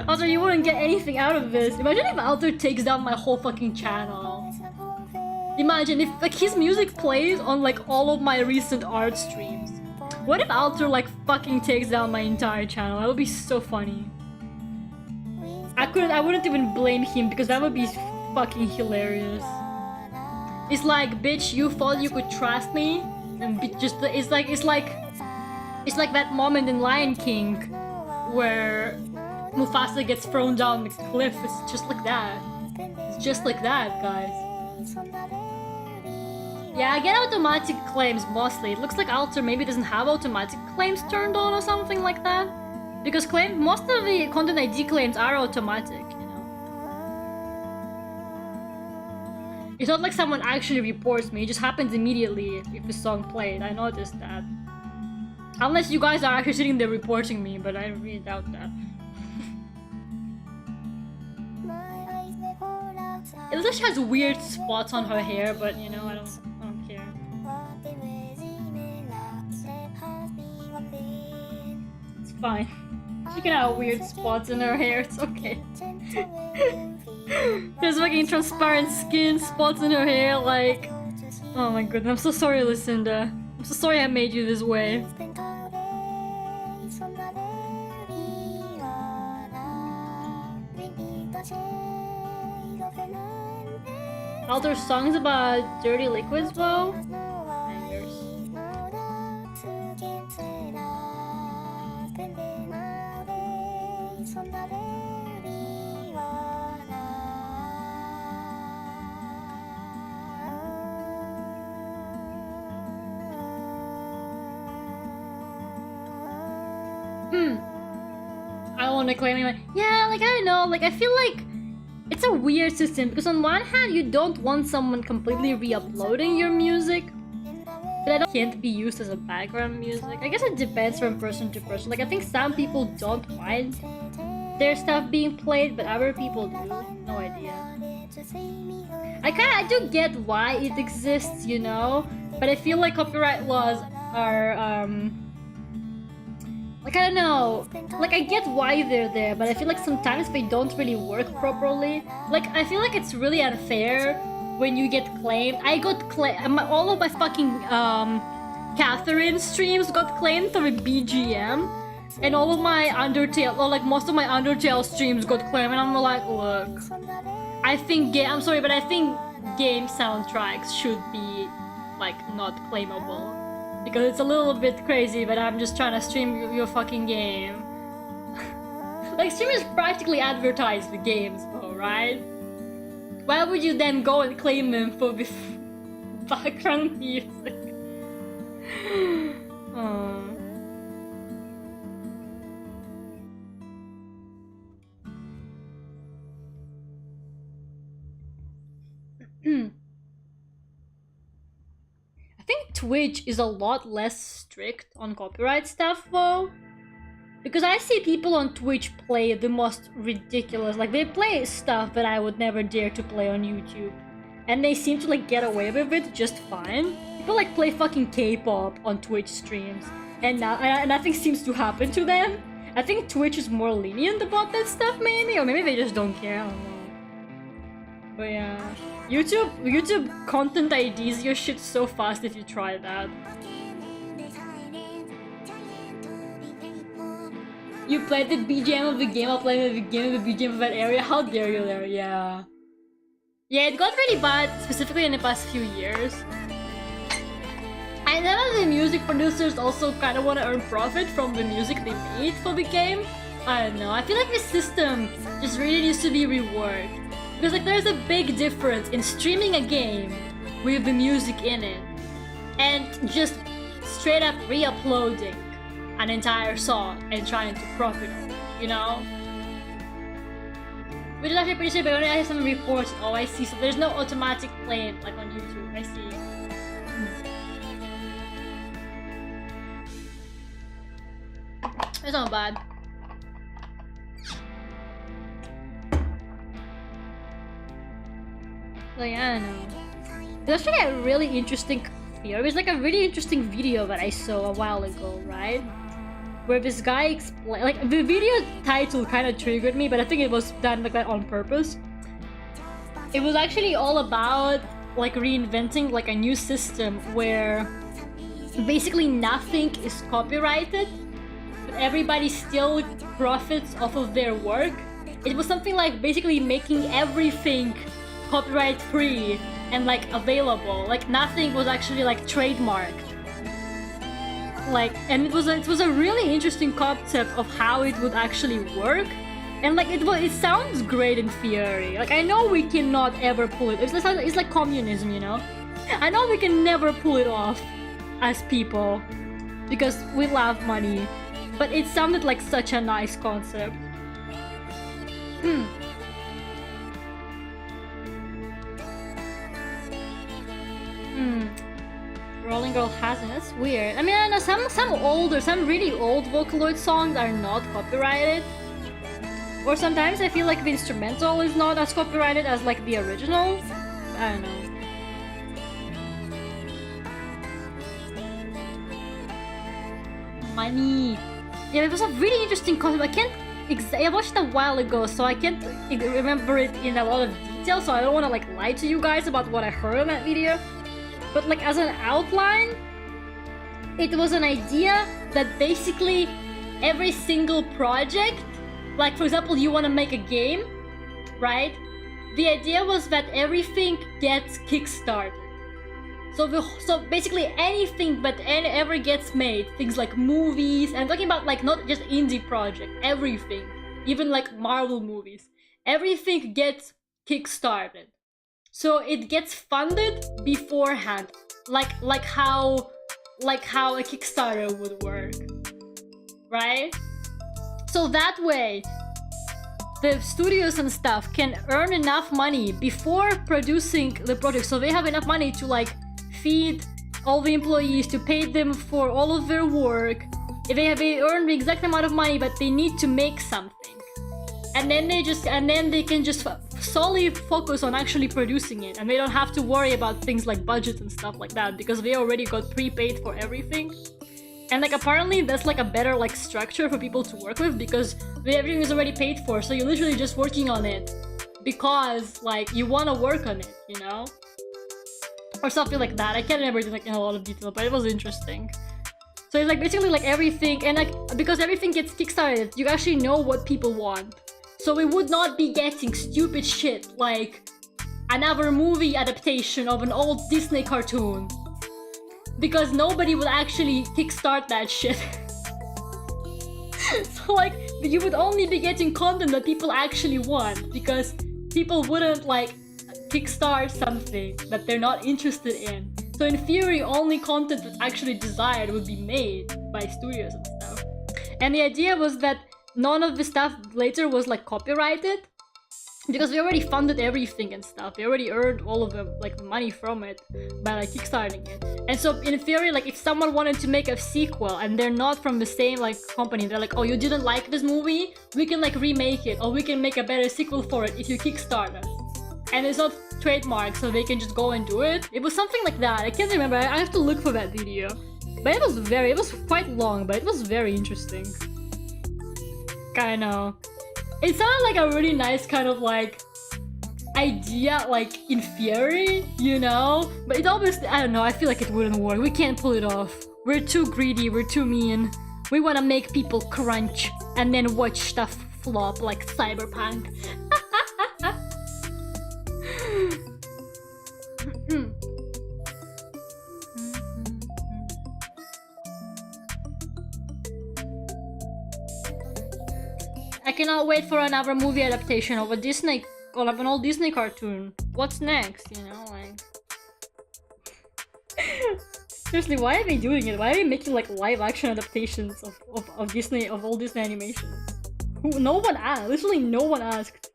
Alter, you wouldn't get anything out of this. Imagine if Alter takes down my whole fucking channel. Imagine if like his music plays on like all of my recent art streams. What if Alter like fucking takes down my entire channel? That would be so funny. I wouldn't even blame him because that would be fucking hilarious. It's like, bitch, you thought you could trust me, and it's like that moment in Lion King where Mufasa gets thrown down the cliff. It's just like that. It's just like that, guys. Yeah, I get automatic claims mostly. It looks like Alter maybe doesn't have automatic claims turned on or something like that, because most of the content ID claims are automatic. It's not like someone actually reports me, it just happens immediately if the song played. I noticed that. Unless you guys are actually sitting there reporting me, but I really doubt that. It looks like she has weird spots on her hair, but you know, I don't care. It's fine. She can have weird spots in her hair, it's okay. There's fucking transparent skin, spots in her hair, like... Oh my goodness, I'm so sorry, Lucinda. I'm so sorry I made you this way. Alter songs about dirty liquids, though? I want to claim it. Yeah, like, I don't know, like, I feel like it's a weird system because on one hand you don't want someone completely re-uploading your music, but that can't be used as a background music. I guess it depends from person to person. Like, I think some people don't mind their stuff being played, but other people do. No idea. I do get why it exists, you know, but I feel like copyright laws are like, I don't know, like, I get why they're there, but I feel like sometimes they don't really work properly. Like, I feel like it's really unfair when you get claimed. I got claimed, all of my fucking Catherine streams got claimed through BGM, and all of my Undertale, or like most of my Undertale streams got claimed, and I'm like, look, I think I'm sorry, but I think game soundtracks should be like not claimable. Because it's a little bit crazy, but I'm just trying to stream your fucking game. Like, streamers practically advertise the games though, right? Why would you then go and claim them for the background music? Oh. I think Twitch is a lot less strict on copyright stuff though, because I see people on Twitch play the most ridiculous, like they play stuff that I would never dare to play on YouTube, and they seem to like get away with it just fine. People like play fucking K-pop on Twitch streams, and nothing seems to happen to them. I think Twitch is more lenient about that stuff maybe, or maybe they just don't care, I don't know. But yeah, YouTube content IDs your shit so fast if you try that. You played the BGM of the game while playing the game of the BGM of that area? How dare you, Lera? Yeah. Yeah, it got really bad, specifically in the past few years. And none of the music producers also kind of want to earn profit from the music they made for the game. I don't know, I feel like this system just really needs to be reworked. Because like there's a big difference in streaming a game with the music in it and just straight up re-uploading an entire song and trying to profit on it, you know? Which is actually pretty sure, but only I have some reports. Oh, I see. So there's no automatic play like on YouTube. I see. It's not bad. Like, I don't know. There's actually a really interesting theory. It's like a really interesting video that I saw a while ago, right? Where this guy explained, like, the video title kind of triggered me, but I think it was done like that on purpose. It was actually all about like reinventing like a new system where basically nothing is copyrighted, but everybody still profits off of their work. It was something like basically making everything copyright free and like available. Like nothing was actually like trademarked. Like, and it was a really interesting concept of how it would actually work, and like it sounds great in theory. Like I know we cannot ever pull it. It's like communism, you know. I know we can never pull it off as people because we love money, but it sounded like such a nice concept. Rolling Girl hasn't. That's weird. I mean, I know some really old Vocaloid songs are not copyrighted. Or sometimes I feel like the instrumental is not as copyrighted as like the original. I don't know. Money. Yeah, it was a really interesting concept. I watched it a while ago, so I can't remember it in a lot of detail, so I don't want to like lie to you guys about what I heard in that video. But like as an outline, it was an idea that basically every single project, like for example you want to make a game, right? The idea was that everything gets kickstarted. So basically anything that ever gets made, things like movies, and I'm talking about like not just indie project, everything, even like Marvel movies, everything gets kickstarted. So it gets funded beforehand, like how a Kickstarter would work, right? So that way, the studios and stuff can earn enough money before producing the project, so they have enough money to like feed all the employees, to pay them for all of their work. If they earn the exact amount of money, but they need to make something, and then they can just solely focus on actually producing it, and they don't have to worry about things like budget and stuff like that because they already got prepaid for everything. And like apparently that's like a better like structure for people to work with because everything is already paid for, so you're literally just working on it because like you want to work on it, you know, or something like that. I can't remember it like in a lot of detail, but it was interesting. So it's like basically like everything, and like because everything gets kickstarted, you actually know what people want. So we would not be getting stupid shit like another movie adaptation of an old Disney cartoon, because nobody would actually kickstart that shit. So like you would only be getting content that people actually want, because people wouldn't like kickstart something that they're not interested in. So in theory, only content that's actually desired would be made by studios and stuff. And the idea was that none of the stuff later was like copyrighted, because we already funded everything and stuff. We already earned all of the like the money from it by like kickstarting it. And so in theory, like if someone wanted to make a sequel and they're not from the same like company, they're like, oh, you didn't like this movie, we can like remake it, or we can make a better sequel for it if you kickstart us. And it's not trademarked, so they can just go and do it. It was something like that. I can't remember. I have to look for that video. But it was quite long, but it was very interesting. Kinda. It sounded like a really nice kind of like idea, like in theory, you know? But it obviously, I don't know, I feel like it wouldn't work. We can't pull it off. We're too greedy, we're too mean. We want to make people crunch and then watch stuff flop like Cyberpunk. I cannot wait for another movie adaptation of a Disney, or of an old Disney cartoon. What's next, you know, like... Seriously, why are they doing it? Why are they making like live action adaptations of Disney, of old Disney animation? No one asked, literally no one asked.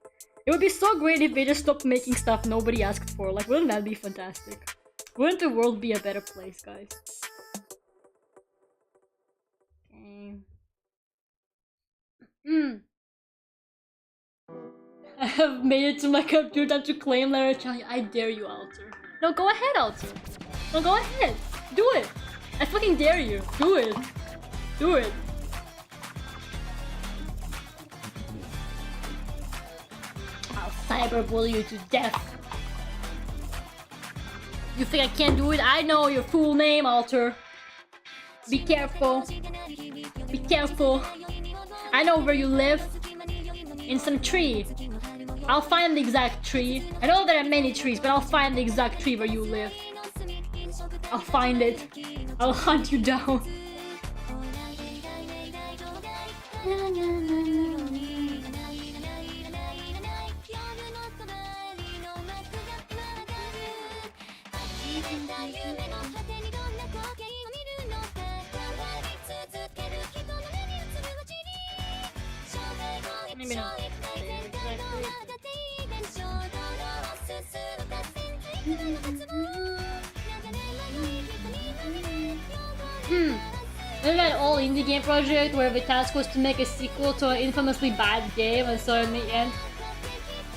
It would be so great if they just stopped making stuff nobody asked for. Like, wouldn't that be fantastic? Wouldn't the world be a better place, guys? Okay. I have made it to my computer to claim Lera challenge. I dare you, Alter. No, go ahead, Alter. No, go ahead. Do it. I fucking dare you. Do it. Do it. I'll cyberbully you to death. You think I can't do it? I know your full name, Alter. Be careful. Be careful. I know where you live. In some tree. I'll find the exact tree. I know there are many trees, but I'll find the exact tree where you live. I'll find it. I'll hunt you down. Maybe not. Remember that old indie game project where the task was to make a sequel to an infamously bad game, and so in the end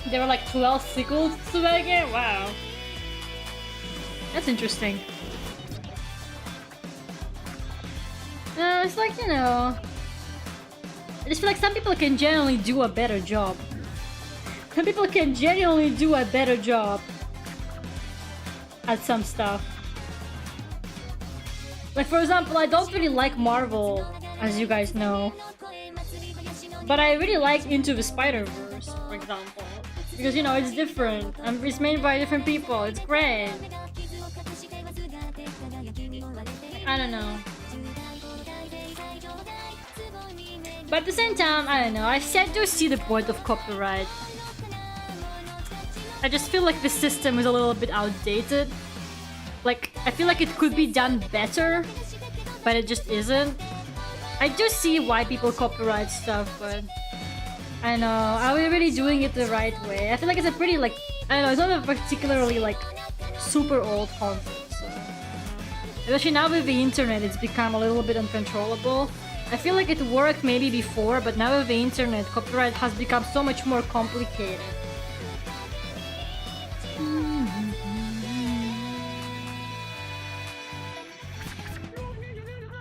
there were like 12 sequels to that game? Wow. That's interesting. It's like, you know, I just feel like some people can genuinely do a better job. Some people can genuinely do a better job at some stuff. Like, for example, I don't really like Marvel, as you guys know. But I really like Into the Spider-Verse, for example. Because, you know, it's different. And it's made by different people. It's great. I don't know. But at the same time, I don't know. I do see the point of copyright. I just feel like the system is a little bit outdated. Like, I feel like it could be done better, but it just isn't. I do see why people copyright stuff, but I know, are we really doing it the right way? I feel like it's a pretty like, I don't know, it's not a particularly like super old concept, so especially now with the internet it's become a little bit uncontrollable. I feel like it worked maybe before, but now with the internet, copyright has become so much more complicated.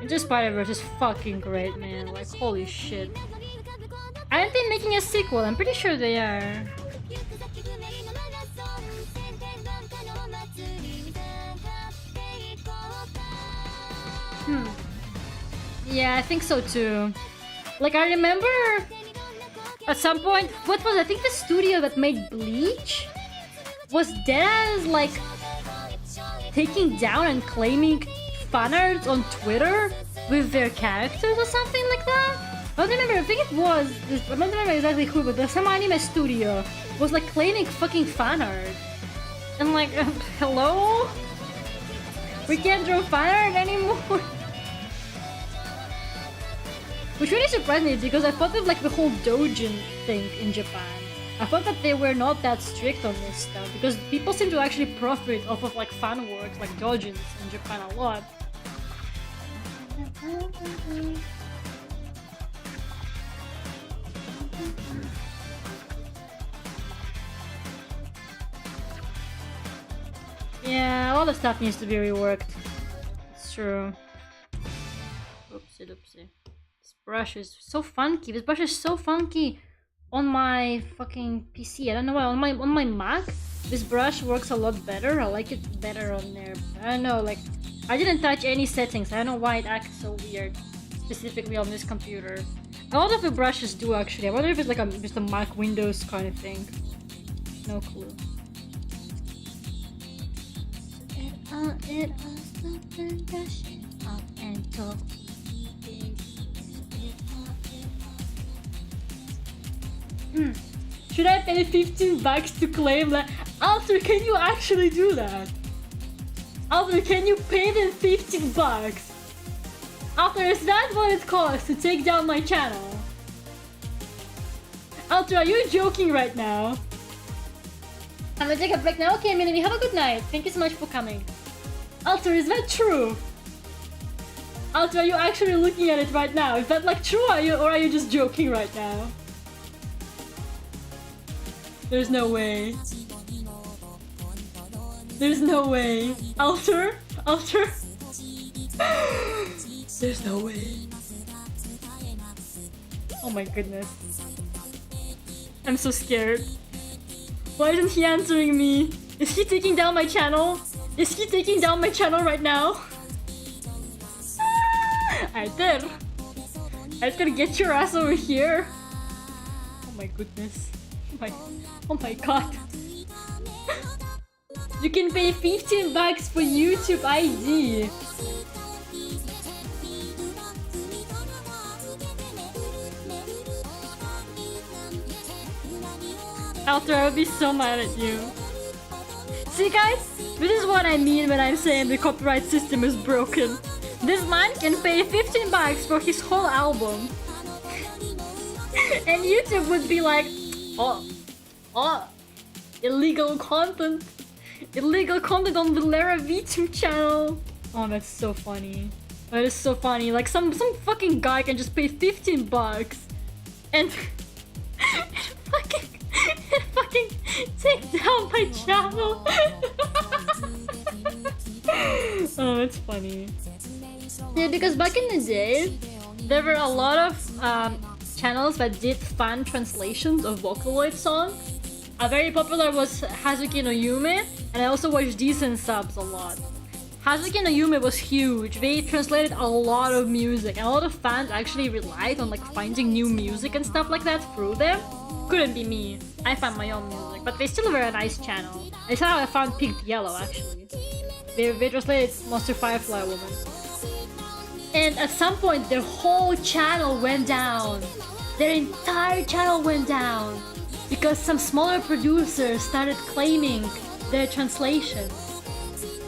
Into Spider-Verse is fucking great, man. Like, holy shit. Aren't they making a sequel? I'm pretty sure they are. Yeah, I think so too. Like, I remember at some point, what was, I think the studio that made Bleach was dead, like, taking down and claiming fan arts on Twitter with their characters or something like that. I don't remember, I think it was, I don't remember exactly who, but some anime studio was like claiming fucking fan art. And like, hello? We can't draw fan art anymore? Which really surprised me because I thought of like the whole doujin thing in Japan. I thought that they were not that strict on this stuff because people seem to actually profit off of like fan works like doujins in Japan a lot. Yeah, a lot of stuff needs to be reworked. It's true. Oopsie doopsie. This brush is so funky. This brush is so funky on my fucking PC. I don't know why. On my Mac, this brush works a lot better. I like it better on there. I don't know, like I didn't touch any settings. I don't know why it acts so weird, specifically on this computer. A lot of the brushes do actually. I wonder if it's like just a Mac Windows kind of thing. No clue. Should I pay 15 bucks to claim that? Alter, can you actually do that? Alter, can you pay them 15 bucks? Alter, is that what it costs to take down my channel? Alter, are you joking right now? I'm gonna take a break now. Okay, Minnie, have a good night. Thank you so much for coming. Alter, is that true? Alter, are you actually looking at it right now? Is that like true, or are you just joking right now? There's no way. There's no way. Alter? Alter? There's no way. Oh my goodness. I'm so scared. Why isn't he answering me? Is he taking down my channel? Is he taking down my channel right now? Arthur! Arthur, get your ass over here! Oh my goodness. Oh my god. You can pay 15 bucks for YouTube ID. Arthur, I'll be so mad at you. See guys, this is what I mean when I'm saying the copyright system is broken. This man can pay 15 bucks for his whole album. And YouTube would be like, oh, illegal content. Illegal content on the Lera Vtuber channel. Oh, that's so funny. That is so funny. Like some fucking guy can just pay 15 bucks and fucking take down my channel. Oh, that's funny. Yeah, because back in the day, there were a lot of channels that did fan translations of Vocaloid songs. A very popular was Hazuki no Yume, and I also watched Decent Subs a lot. Hazuki no Yume was huge. They translated a lot of music, and a lot of fans actually relied on like finding new music and stuff like that through them. Couldn't be me. I found my own music, but they still were a nice channel. That's how I found Pink Yellow actually. They translated Monster Firefly Woman. And at some point their whole channel went down. Their entire channel went down. Because some smaller producers started claiming their translations.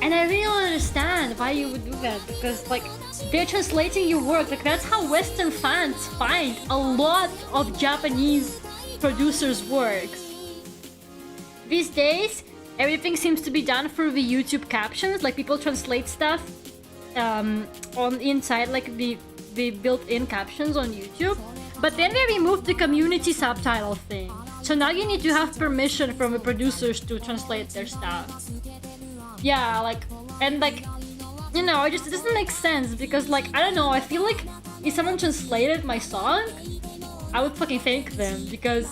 And I really don't understand why you would do that, because like they're translating your work. Like that's how Western fans find a lot of Japanese producers' works. These days, everything seems to be done through the YouTube captions. Like people translate stuff on inside like the built-in captions on YouTube. But then they removed the community subtitle thing. So now you need to have permission from the producers to translate their stuff. Yeah, like, and like, you know, it doesn't make sense because like, I don't know, I feel like if someone translated my song, I would fucking thank them because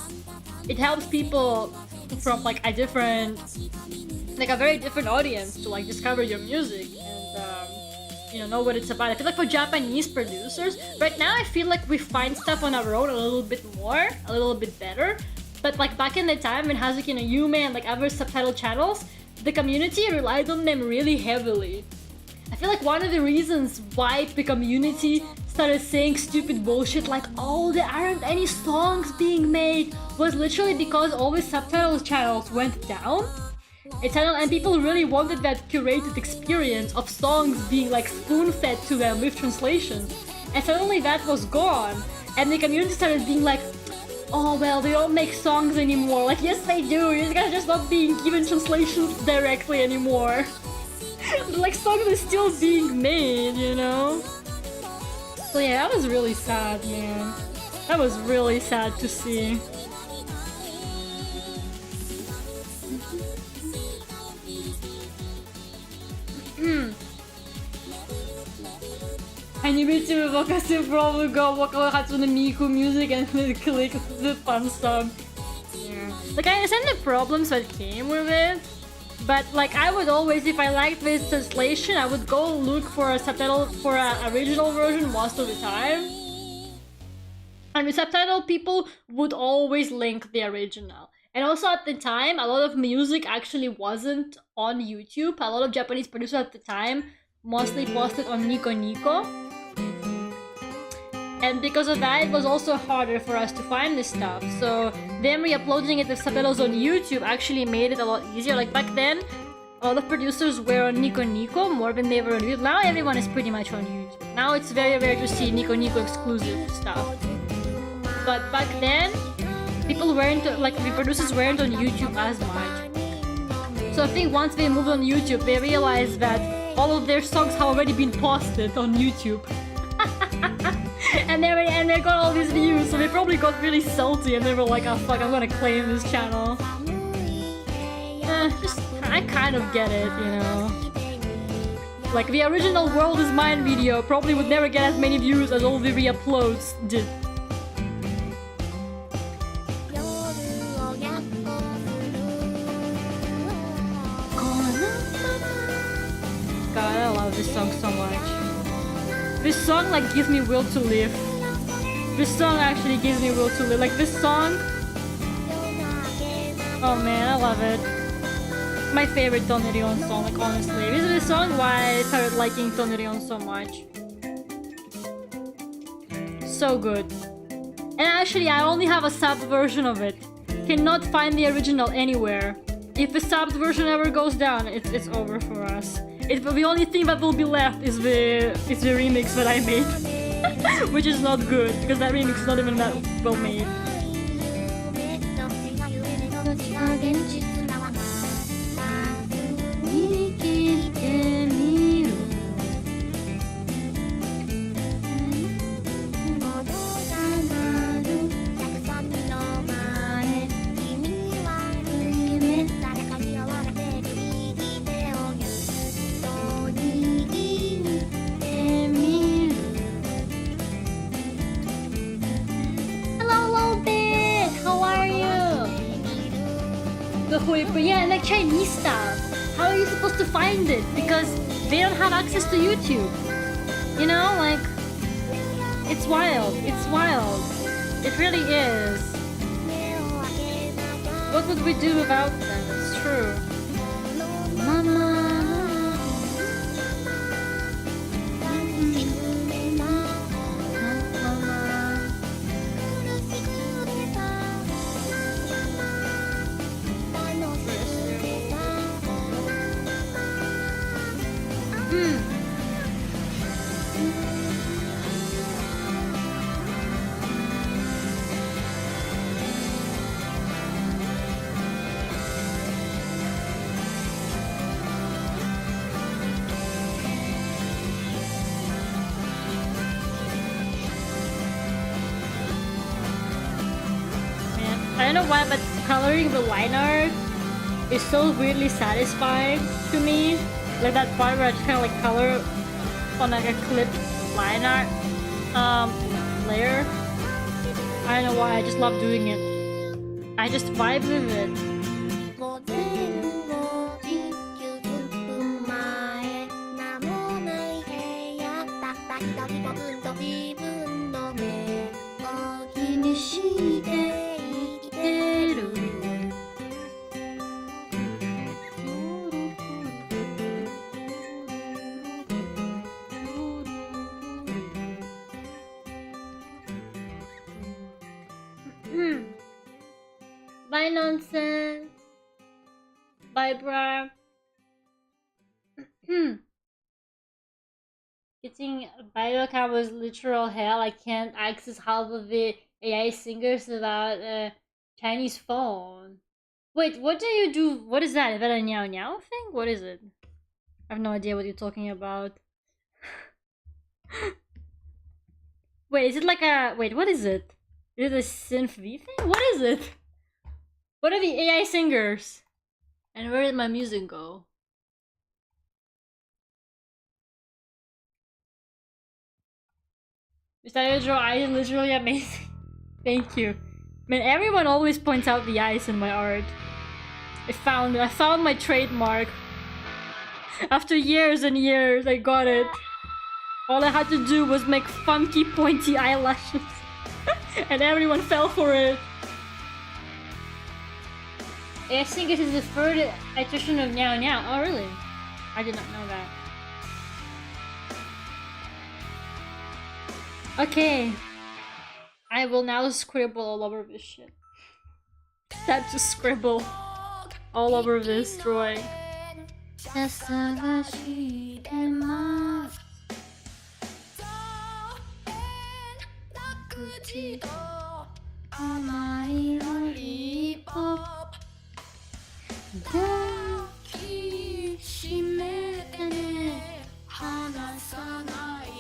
it helps people from like a different, like a very different audience to like discover your music and you know what it's about. I feel like for Japanese producers, right now I feel like we find stuff on our own a little bit more, a little bit better. But like back in the time when Hazuki no Yume and like other subtitle channels, the community relied on them really heavily. I feel like one of the reasons why the community started saying stupid bullshit like, oh, there aren't any songs being made, was literally because all the subtitles channels went down. And people really wanted that curated experience of songs being like spoon-fed to them with translations. And suddenly that was gone. And the community started being like, oh well, they don't make songs anymore. Like, yes they do, you guys are just not being given translations directly anymore. But like, songs are still being made, you know? So yeah, that was really sad, man. That was really sad to see. ENVtuber Vokasu probably go Wakawahatsu no Miku music and then click the fun sub. Yeah. Like, I understand the problems that came with it, but like I would always, if I liked this translation, I would go look for a subtitle for an original version most of the time. And the subtitle people would always link the original. And also at the time, a lot of music actually wasn't on YouTube. A lot of Japanese producers at the time mostly posted on Nico Nico. And because of that, it was also harder for us to find this stuff. So them re-uploading it with subtitles on YouTube actually made it a lot easier. Like back then, a lot of producers were on Nico Nico more than they were on YouTube. Now everyone is pretty much on YouTube. Now it's very rare to see Nico Nico exclusive stuff. But back then, people weren't, like the producers weren't on YouTube as much. So I think once they moved on YouTube, they realized that all of their songs have already been posted on YouTube. and they got all these views, so they probably got really salty and they were like, oh fuck, I'm gonna claim this channel. I kind of get it, you know. Like the original World is Mine video probably would never get as many views as all the re-uploads did. God, I love this song so much. This song like gives me will to live. This song actually gives me will to live. Like this song, oh man, I love it. My favorite Tonerion song, like honestly. This is the song why I started liking Tonerion so much. So good. And actually I only have a sub version of it. Cannot find the original anywhere. If the subbed version ever goes down, it's over for us. The only thing that will be left is the remix that I made. Which is not good, because that remix is not even that well made. Yeah, and like Chinese stuff. How are you supposed to find it? Because they don't have access to YouTube. You know, like, it's wild. It's wild. It really is. What would we do without them? It's true. Mama. I don't know why, but coloring the line art is so weirdly satisfying to me. Like that part where I just kind of like color on like a clipped line art layer. I don't know why, I just love doing it. I just vibe with it. Bye nonsense. Bye bruh. Getting Biocam was literal hell. I can't access half of the AI singers without a Chinese phone. Wait, what do you do? What is that? Is that a Niao Niao thing? What is it? I have no idea what you're talking about. Wait, is it like a... Wait, what is it? Is it a synth V thing? What is it? What are the AI singers? And where did my music go? Mr. Draw Eye is literally amazing. Thank you. Man, everyone always points out the eyes in my art. I found my trademark. After years and years, I got it. All I had to do was make funky pointy eyelashes. And everyone fell for it. I think this is the third iteration of Niao Niao. Oh really? I did not know that. Okay. I will now scribble all over this shit. Time to scribble all over this drawing.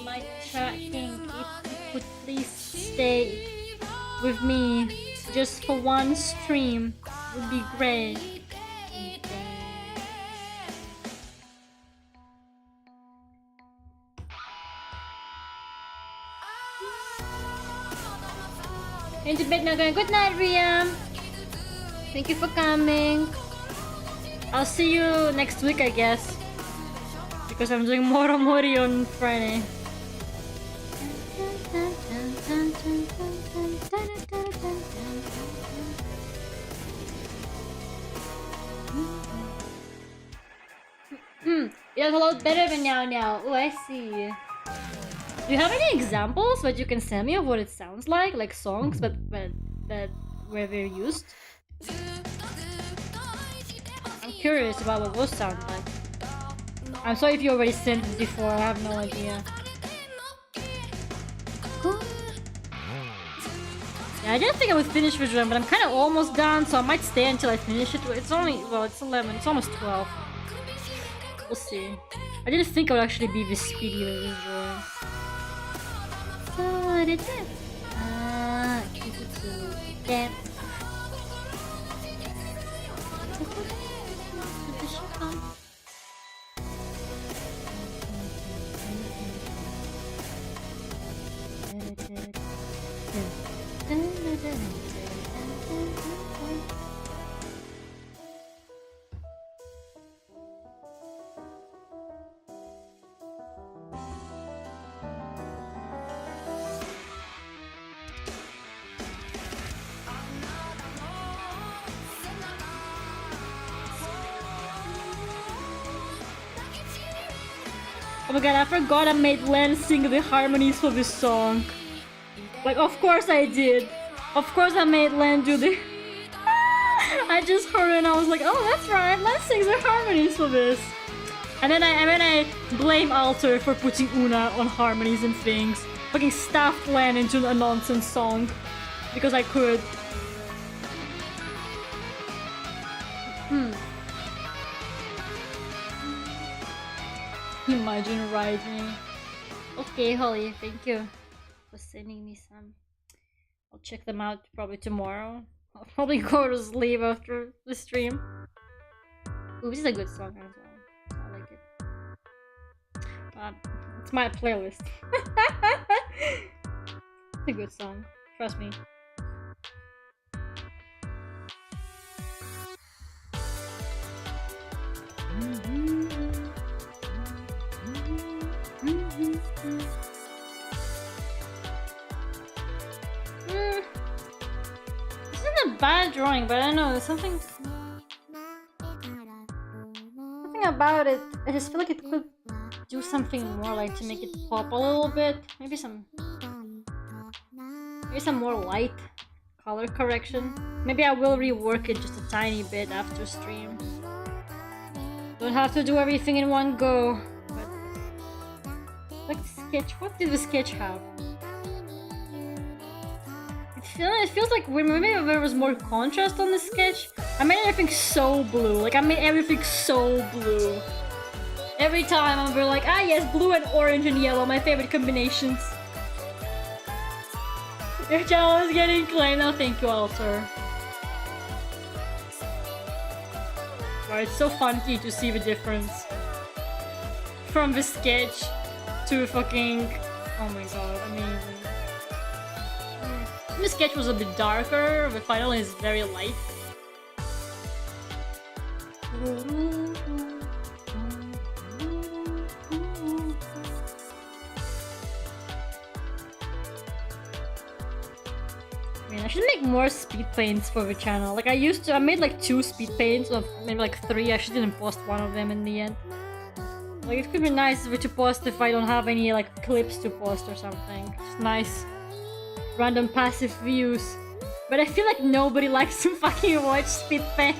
My tracking, if you could please stay with me just for one stream, would be great. Into bed now, going good night, Ria. Thank you for coming. I'll see you next week, I guess, because I'm doing Moromori on Friday. It's a lot better than now. Oh, I see. Do you have any examples that you can send me of what it sounds like songs that where they're used? I'm curious about what those sound like. I'm sorry if you already sent it before, I have no idea. Yeah, I didn't think I would finish this run, but I'm kind of almost done, so I might stay until I finish it. It's only, well, it's 11, it's almost 12. We'll see. I didn't think I would actually be this speedy with this drawing. Oh my god, I forgot I made Len sing the harmonies for this song. Like, of course I did. Of course I made Len do the... I just heard it and I was like, oh, that's right, Len sings the harmonies for this. And then I blame Alter for putting Una on harmonies and things. Fucking stuffed Len into a nonsense song. Because I could. Imagine writing. Okay, Holly, thank you for sending me some. I'll check them out probably tomorrow. I'll probably go to sleep after the stream. Ooh, this is a good song as well. I like it. It's my playlist. It's a good song. Trust me. This isn't a bad drawing, but I don't know, there's something about it. I just feel like it could do something more, like to make it pop a little bit. Maybe some more light color correction. Maybe I will rework it just a tiny bit after stream. Don't have to do everything in one go. But like the sketch, what did the sketch have? It feels like maybe if there was more contrast on the sketch. I made everything so blue. Like I made everything so blue. Every time I'm like, ah yes, blue and orange and yellow, my favorite combinations. Your channel is getting claimed. Oh, thank you, Alter. Wow, it's so funky to see the difference from the sketch to fucking. Oh my god, amazing. The sketch was a bit darker, the final is very light. I should make more speed paints for the channel. Like I made like 2 speed paints, or maybe like 3. I just didn't post one of them in the end. Like it could be nice to post if I don't have any like clips to post or something. Just nice random passive views. But I feel like nobody likes to fucking watch speed paints.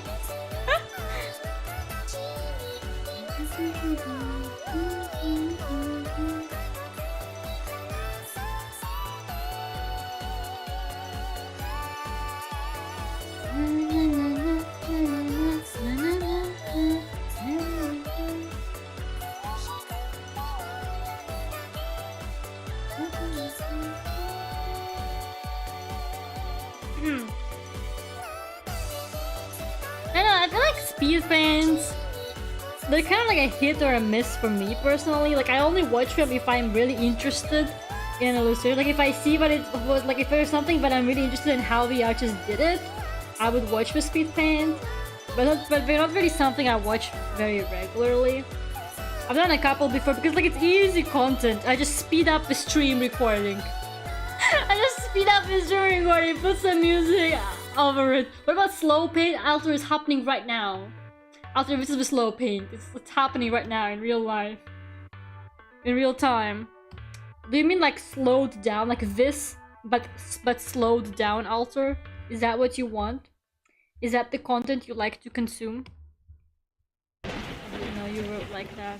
They're kind of like a hit or a miss for me personally. Like I only watch them if I'm really interested in an illustrator. Like if I see that it was like if there's something that I'm really interested in how the artist did it, I would watch the speed paint. But they're not really something I watch very regularly. I've done a couple before because like it's easy content. I just speed up the stream recording. I just speed up the stream recording, put some music over it. What about slow paint? Alter is happening right now. Alter, this is the slow paint. It's happening right now in real life. In real time. Do you mean like slowed down, like this, but slowed down, Alter? Is that what you want? Is that the content you like to consume? You know, you wrote like that.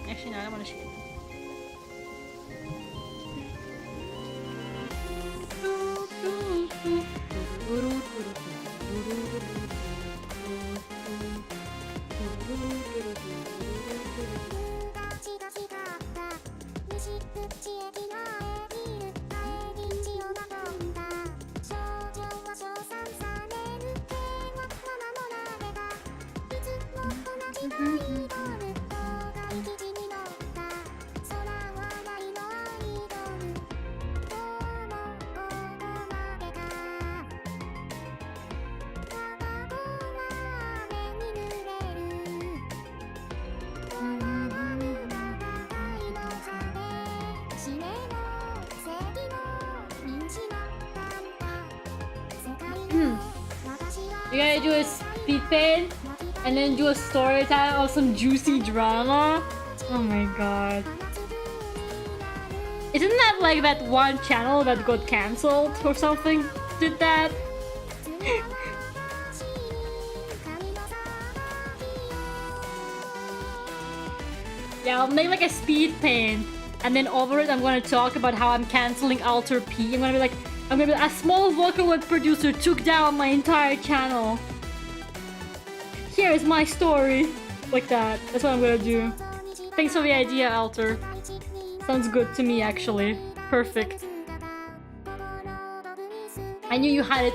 Actually, no, I don't want to shoot. You gotta do a speed paint and then do a story time of some juicy drama. Oh my god. Isn't that like that one channel that got cancelled or something? Did that? Yeah, I'll make like a speed paint and then over it I'm gonna talk about how I'm cancelling Alter P. I'm gonna be like, a small Vocaloid producer took down my entire channel. Here is my story. Like that. That's what I'm gonna do. Thanks for the idea, Alter. Sounds good to me, actually. Perfect. I knew you had it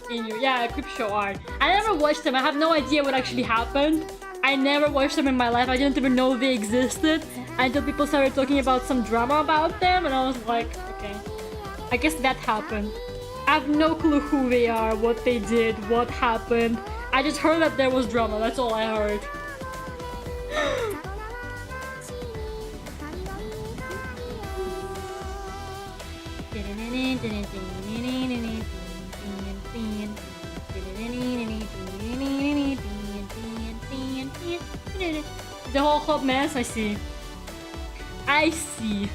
in your... Yeah, Creep Show art. I never watched them. I have no idea what actually happened. I never watched them in my life. I didn't even know they existed until people started talking about some drama about them, and I was like, okay. I guess that happened. I have no clue who they are, what they did, what happened. I just heard that there was drama. That's all I heard. The whole hot mess, I see. I see.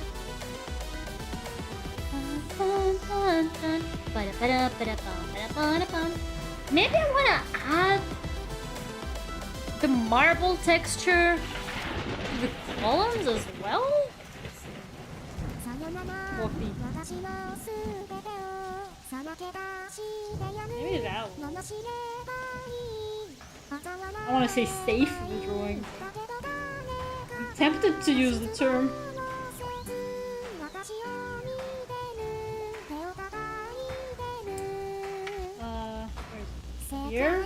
Maybe I wanna add the marble texture to the columns as well? Maybe that one. I want to say safe for the drawing. I'm tempted to use the term. Here?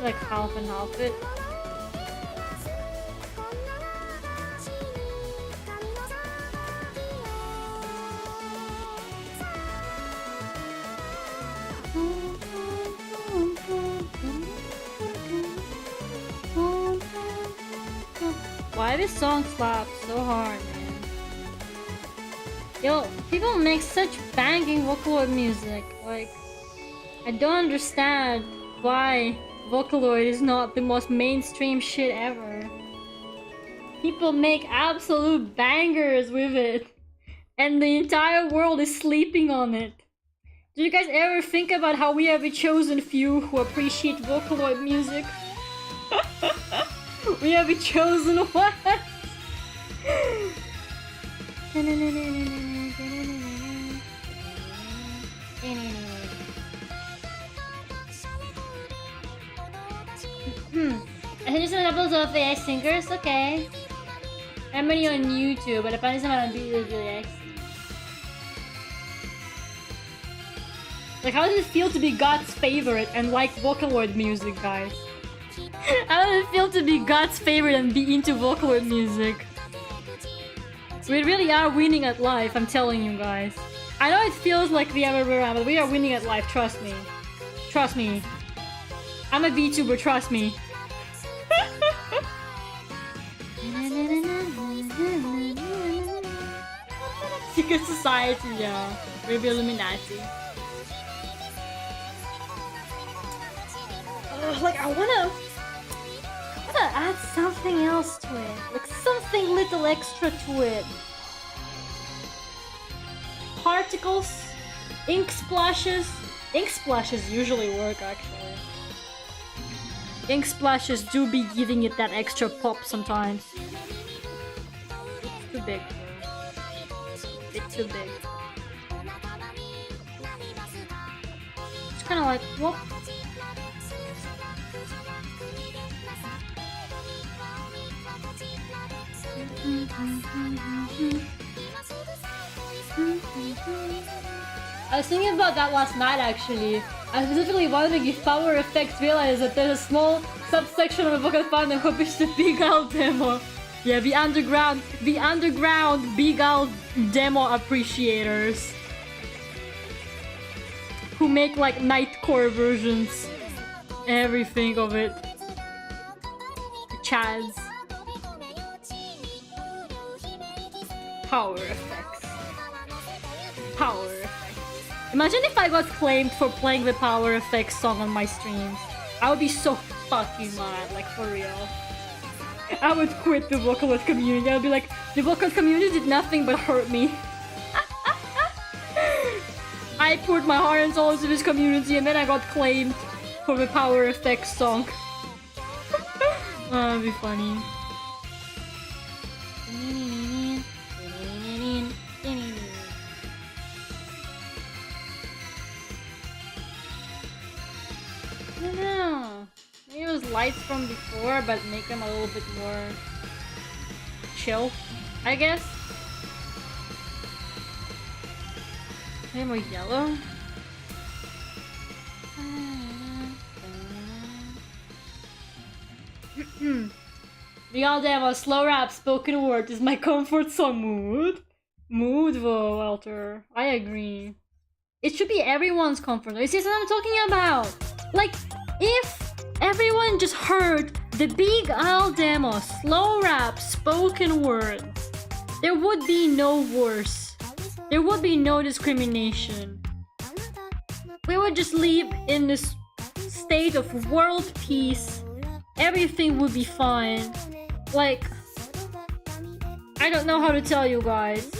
Like half and half it. Why this song slaps so hard, man? Yo, people make such banging Vocaloid music. Like, I don't understand why Vocaloid is not the most mainstream shit ever. People make absolute bangers with it, and the entire world is sleeping on it. Do you guys ever think about how we are the chosen few who appreciate Vocaloid music? We are the chosen ones! I think some examples of AI singers, okay. I'm many on YouTube, but apparently some on BTS. Like, how does it feel to be God's favorite and like Vocaloid music, guys? How does it feel to be God's favorite and be into Vocaloid music? We really are winning at life, I'm telling you guys. I know it feels like the other way around, but we are winning at life, trust me. Trust me. I'm a VTuber, trust me. Secret Society, yeah. Maybe Illuminati. Like, I wanna add something else to it. Like, something little extra to it. Particles, ink splashes. Ink splashes usually work, actually. Ink splashes do be giving it that extra pop sometimes. It's too big. It's too big. It's kind of like, whoop. I was thinking about that last night, actually. I specifically wondering if Power Effects realized that there's a small subsection of a vocal fandom who pitched a Big Owl demo. Yeah, the underground Big Owl demo appreciators. Who make like nightcore versions. Everything of it. The Chads. Power Effects. Power Effects. Imagine if I got claimed for playing the Power Effects song on my streams. I would be so fucking mad, like for real. I would quit the Vocaloid community. I would be like, the Vocaloid community did nothing but hurt me. I poured my heart and soul into this community and then I got claimed for the Power Effects song. That'd be funny. lights from before, but make them a little bit more chill, I guess. Maybe more yellow. Beyond Emma, slow rap, spoken word is my comfort song. Mood, Walter. I agree. It should be everyone's comfort. You see what I'm talking about? Like, if everyone just heard the Big Al demo, slow rap, spoken word, there would be no worse. There would be no discrimination. We would just live in this state of world peace. Everything would be fine. Like, I don't know how to tell you guys.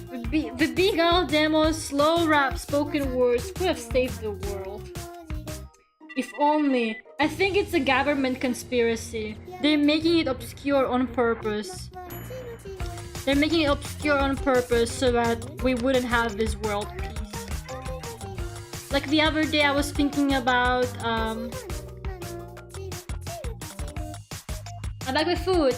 The Big Al demo, slow rap, spoken words could have saved the world. If only. I think it's a government conspiracy. They're making it obscure on purpose. They're making it obscure on purpose so that we wouldn't have this world peace. Like the other day I was thinking about I'm back with food.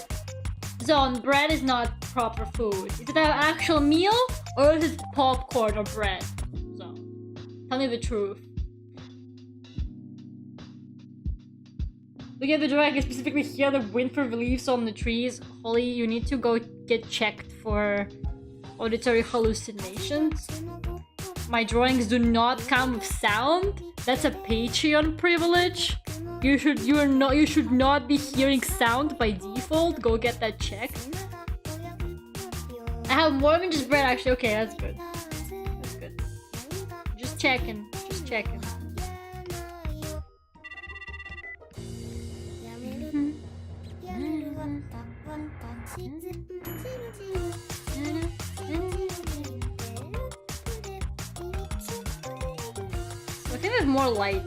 Zone, bread is not proper food. Is it an actual meal or is it popcorn or bread? Zone, tell me the truth. Look at the drawing, I specifically hear the winter leaves on the trees. Holly, you need to go get checked for auditory hallucinations. My drawings do not come with sound. That's a Patreon privilege. You should not be hearing sound by default. Go get that checked. I have more than just bread actually. Okay, that's good. That's good. Just checking. Just checking. I think there's more light.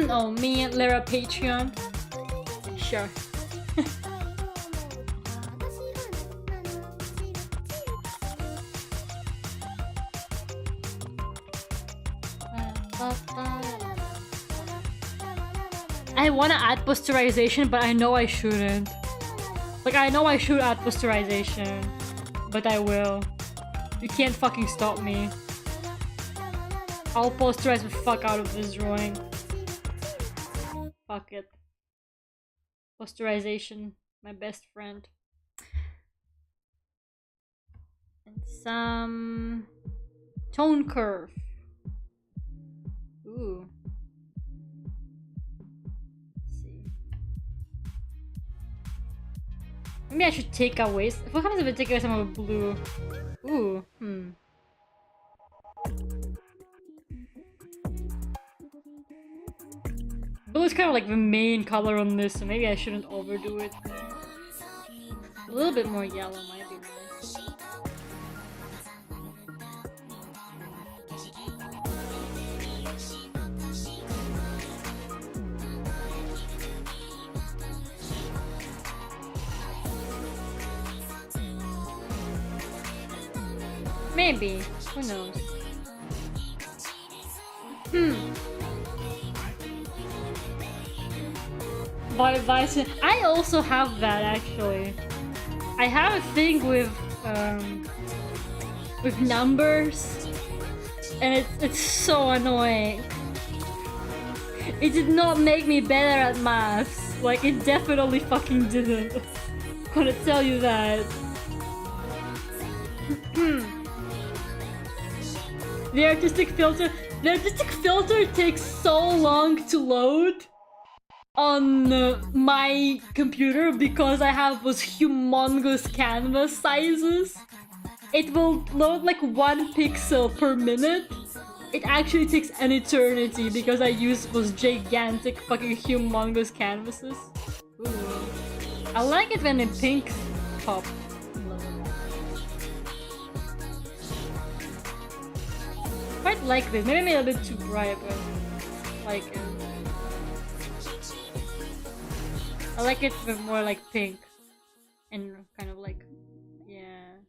Oh, me and Lera Patreon? Sure. I wanna add posterization, but I know I shouldn't. Like, I know I should add posterization, but I will. You can't fucking stop me. I'll posterize the fuck out of this drawing. Fuck it. Posterization, my best friend. And some tone curve. Ooh. Let's see. Maybe I should take away. What happens if I take away some of the blue? Ooh. Blue is kind of like the main color on this, so maybe I shouldn't overdo it. A little bit more yellow might be nice. Maybe. Who knows? I also have that actually. I have a thing with numbers, and it's so annoying. It did not make me better at maths. Like, it definitely fucking didn't. I'm gonna tell you that. The artistic filter takes so long to load on my computer because I have those humongous canvas sizes. It will load like 1 pixel per minute. It actually takes an eternity because I use those gigantic fucking humongous canvases. Ooh. I like it when the pinks pop. Quite like this. Maybe I made it a bit too bright, but like it. I like it with more like pink and kind of like, yeah.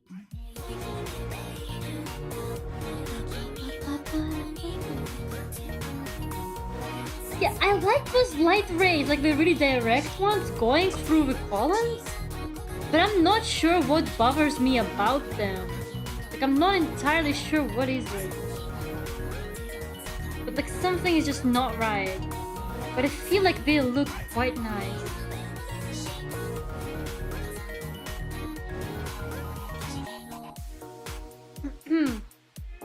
Yeah, I like those light rays, like the really direct ones going through the columns. But I'm not sure what bothers me about them. Like, I'm not entirely sure what is it. But like, something is just not right. But I feel like they look quite nice.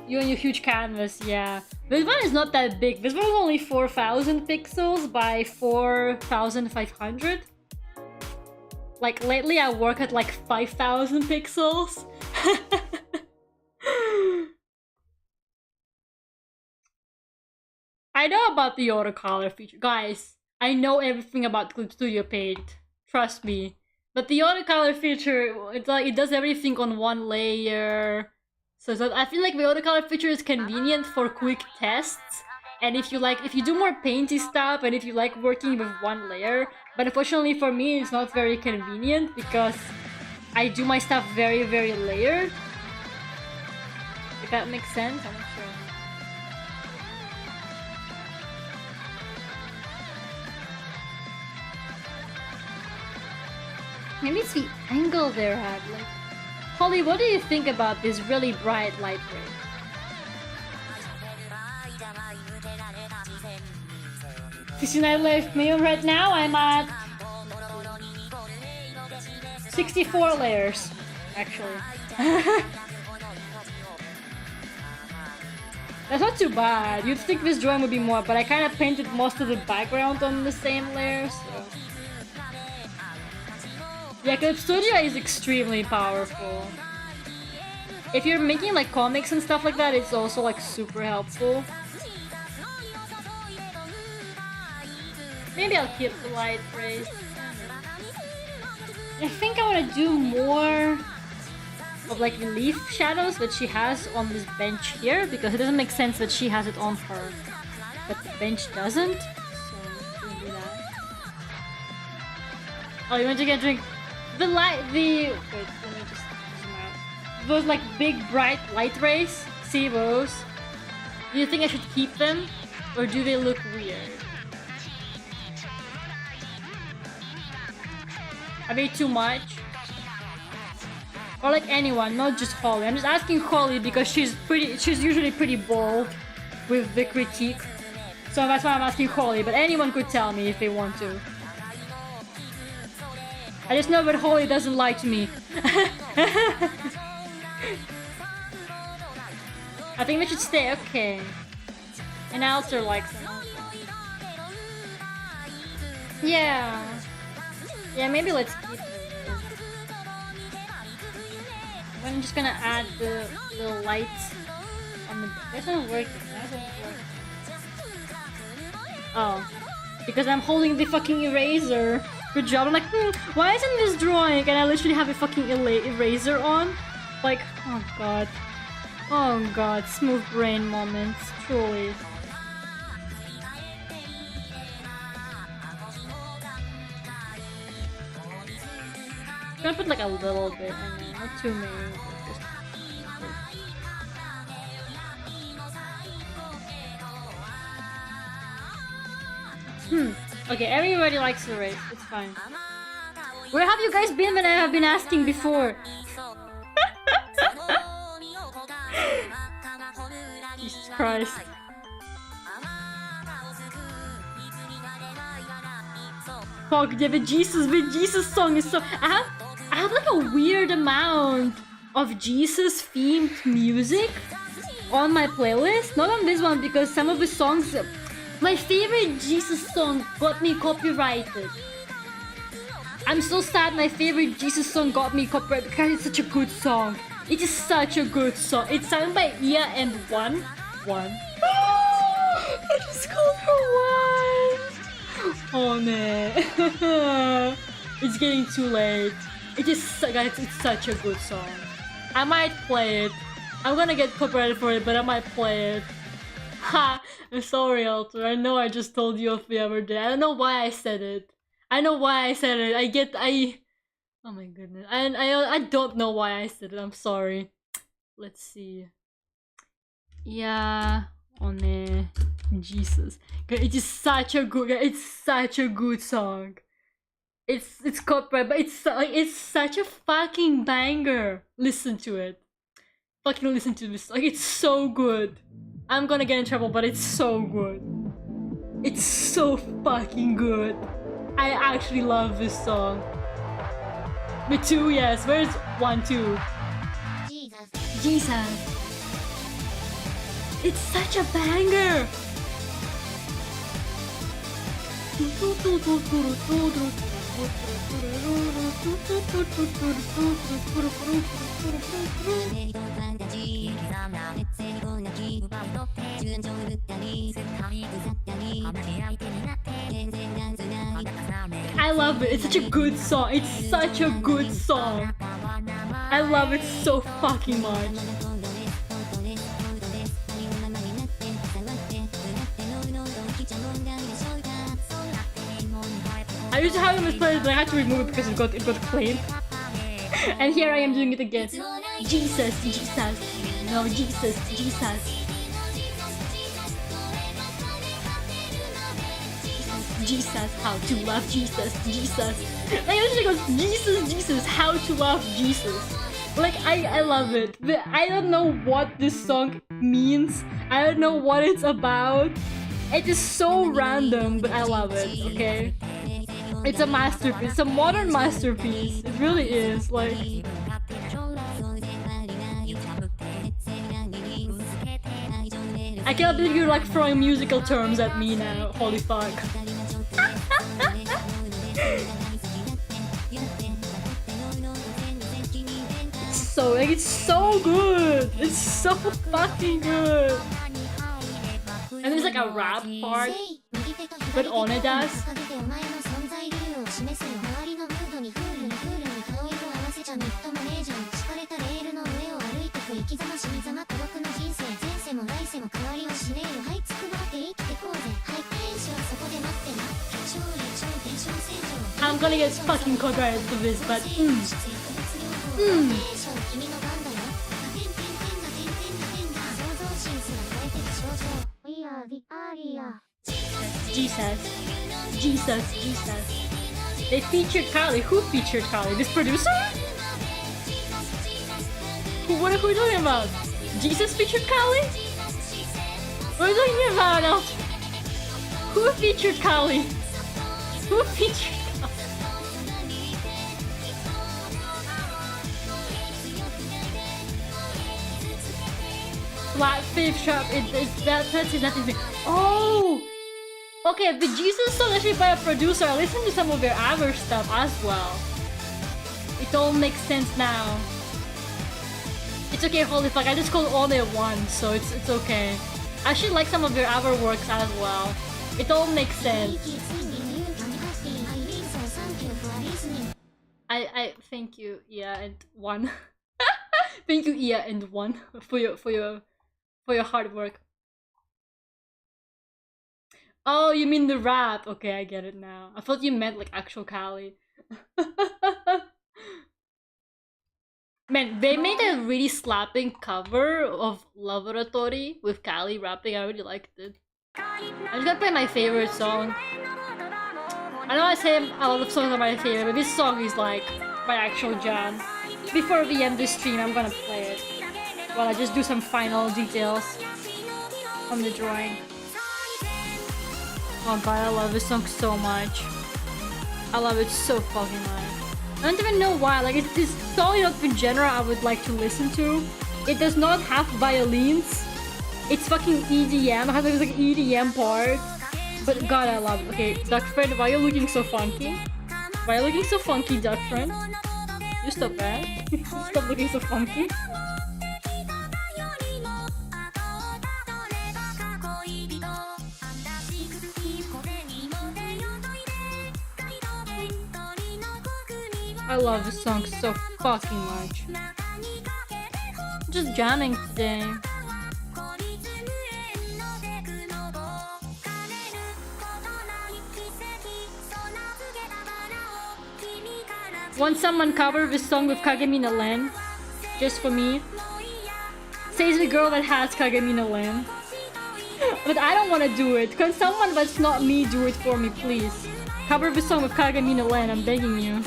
You and your huge canvas, yeah. This one is not that big. This one is only 4,000 pixels by 4,500. Like, lately I work at like 5,000 pixels. I know about the autocolor feature. Guys, I know everything about Clip Studio Paint. Trust me. But the autocolor feature, it's like, it does everything on one layer. So I feel like the autocolor feature is convenient for quick tests. And if you do more painty stuff, and if you like working with one layer. But unfortunately for me, it's not very convenient because I do my stuff very, very layered. If that makes sense, I'm not sure. Maybe it's the angle they're at. Like, Holly, what do you think about this really bright light ray? 69 left mail right now. I'm at 64 layers, actually. That's not too bad. You'd think this drawing would be more, but I kind of painted most of the background on the same layer, so... Yeah, Clip Studio is extremely powerful. If you're making like comics and stuff like that, it's also like super helpful. Maybe I'll keep the light rays. I think I want to do more of like the leaf shadows that she has on this bench here, because it doesn't make sense that she has it on her, but the bench doesn't. So we'll do that. Oh, you want to get a drink? Wait, let me just zoom out. Those like big bright light rays, see those? Do you think I should keep them, or do they look weird? Are they too much? Or like anyone, not just Holly. I'm just asking Holly because she's usually pretty bold with the critique. So that's why I'm asking Holly, but anyone could tell me if they want to. I just know that Holly doesn't like me. I think we should stay, okay. And Alistair likes them. Yeah. Yeah, maybe let's keep them. I'm just gonna add the little lights on the... That's not working. That's not working. Oh. Because I'm holding the fucking eraser. Good job. I'm like, why isn't this drawing? And I literally have a fucking eraser on. Like, oh god. Oh god. Smooth brain moments. Truly. I'm gonna put like a little bit in there. Not too many. Okay, everybody likes the race. It's fine. Where have you guys been when I have been asking before? Jesus Christ. Fuck, yeah, the Jesus song is so... I have like a weird amount of Jesus themed music on my playlist. Not on this one because some of the songs... My favorite Jesus song got me copyrighted. I'm so sad my favorite Jesus song got me copyrighted because it's such a good song. It is such a good song. It's sung by ENVtuber. I just called her one. Oh man. It's getting too late. Guys, it's such a good song. I might play it. I'm gonna get copyrighted for it, but I might play it. Ha! I'm sorry, Alter. I know I just told you off the other day. I don't know why I said it. I know why I said it. Oh my goodness. I don't know why I said it. I'm sorry. Let's see. Yeah. On Jesus. It is such a good. It's such a good song. It's corporate, but it's such a fucking banger. Listen to it. Fucking listen to this. Like, it's so good. I'm gonna get in trouble, but it's so good. It's so fucking good. I actually love this song. Me too, yes. Where's 1, 2? Jesus. It's such a banger. I love it. It's such a good song. It's such a good song. I love it so fucking much. I used to have it misplayed, but I had to remove it because it got claimed. And here I am doing it again. Jesus, Jesus. No, Jesus, Jesus. Jesus, how to love Jesus, Jesus. Like, it usually goes, Jesus, Jesus, how to love Jesus. Like, I love it. But I don't know what this song means. I don't know what it's about. It is so random, but I love it, okay? It's a masterpiece. It's a modern masterpiece. It really is. Like, I can't believe you're like throwing musical terms at me now. Holy fuck. It's so good. It's so fucking good. And there's like a rap part, but One does. I'm gonna get fucking copyrighted for this, but Jesus, Jesus, Jesus. They featured Carly. Who featured Carly? This producer? What are we talking about? Jesus featured Carly? What are we talking about now? Who featured Carly? Who featured Carly? Flat fifth sharp. That's nothing. Oh! Okay, the Jesus song actually by a producer. I listened to some of their other stuff as well. It all makes sense now. It's okay, holy fuck, I just called all their one, so it's okay. I actually like some of their other works as well. It all makes sense. I thank you, yeah, and one. Thank you, yeah, and one for your hard work. Oh, you mean the rap? Okay, I get it now. I thought you meant like actual Kali. Man, they made a really slapping cover of Laboratory with Kali rapping. I really liked it. I'm just gonna play my favorite song. I know I say a lot of songs are my favorite, but this song is like my actual jam. Before we end this stream, I'm gonna play it while I just do some final details on the drawing. Oh god, I love this song so much. I love it so fucking much. I don't even know why, like it's this song not in genre I would like to listen to. It does not have violins. It's fucking EDM, it has like EDM part. But god, I love it. Okay, duck friend, why are you looking so funky? Why are you looking so funky, duck friend? You stop that. Stop looking so funky. I love this song so fucking much. I'm just jamming today. Want someone cover this song with Kagami no Len? Just for me. Says the girl that has Kagami no Len. But I don't want to do it. Can someone that's not me do it for me, please? Cover the song with Kagamina Land, I'm begging you.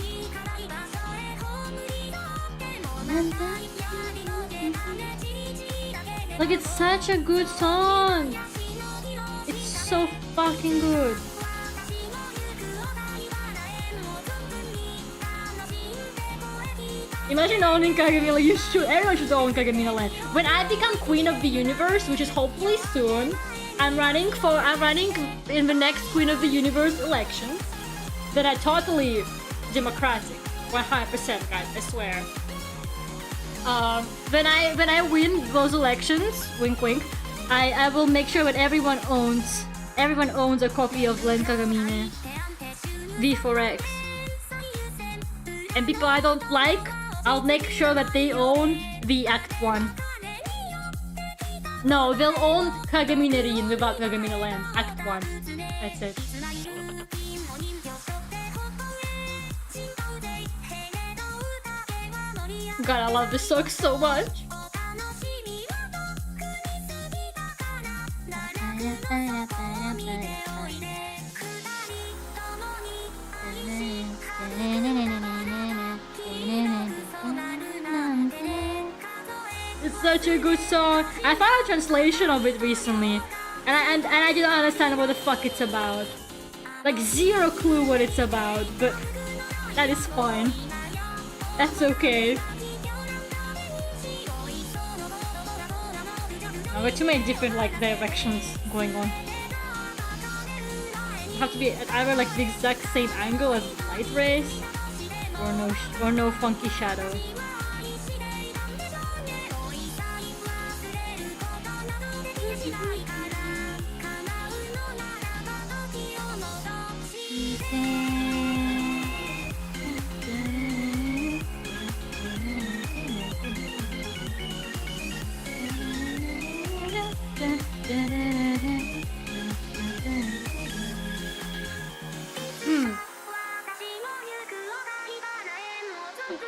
Like, it's such a good song. It's so fucking good. Imagine owning Kagamina. You should. Everyone should own Kagamina Land. When I become Queen of the Universe, which is hopefully soon, I'm running in the next Queen of the Universe election. That are totally democratic, 100%, guys. I swear. When I win those elections, wink wink, I will make sure that everyone owns a copy of Land Kagamine V4X. And people I don't like, I'll make sure that they own the Act 1. No, they'll own Kagamine Rin without Kagamine Land. Act 1. That's it. God, I love this song so much. It's such a good song. I found a translation of it recently, and I didn't understand what the fuck it's about. Like, zero clue what it's about, but that is fine. That's okay. I've got too many different like directions going on. You have to be at either like the exact same angle as the light rays, or no funky shadow.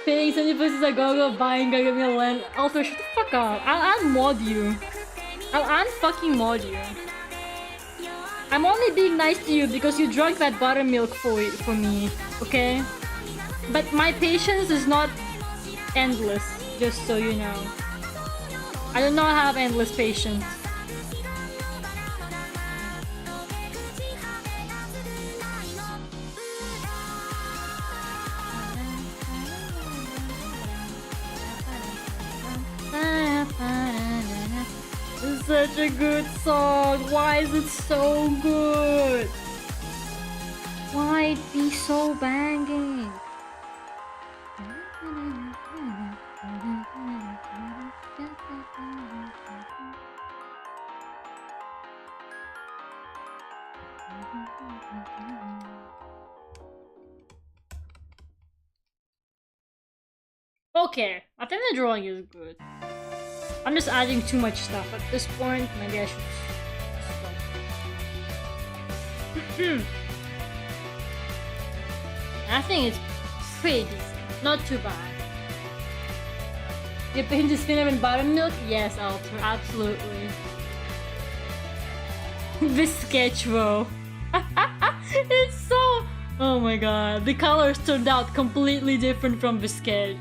Paying 70 places a go buying Kagamina Land. Also, shut the fuck up. I'll unmod you. I'll unfucking mod you. I'm only being nice to you because you drank that buttermilk for me, okay? But my patience is not endless, just so you know. I do not have endless patience. It's such a good song. Why is it so good? Why it be so banging? Okay, I think the drawing is good. I'm just adding too much stuff at this point. Maybe I should stop. I think it's pretty decent. Not too bad. You paint this spinner in buttermilk? Yes, Alter, absolutely. This sketch though. It's so... Oh my god. The colors turned out completely different from the sketch.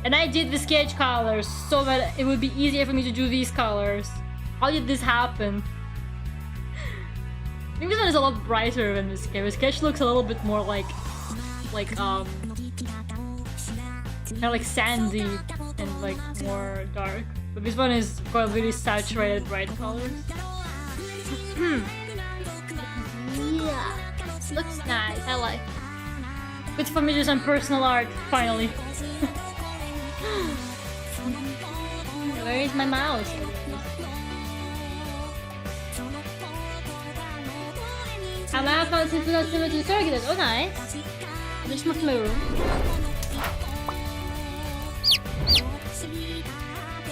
And I did the sketch colors so that it would be easier for me to do these colors. How did this happen? I think this one is a lot brighter than the sketch. The sketch looks a little bit more like kind of like sandy and like more dark. But this one is got really saturated bright colors. Yeah, looks nice. I like it. Good for me to do some personal art finally. Where is my mouse? I'm out of similar to the circuit. Oh, nice. I just moved to my room.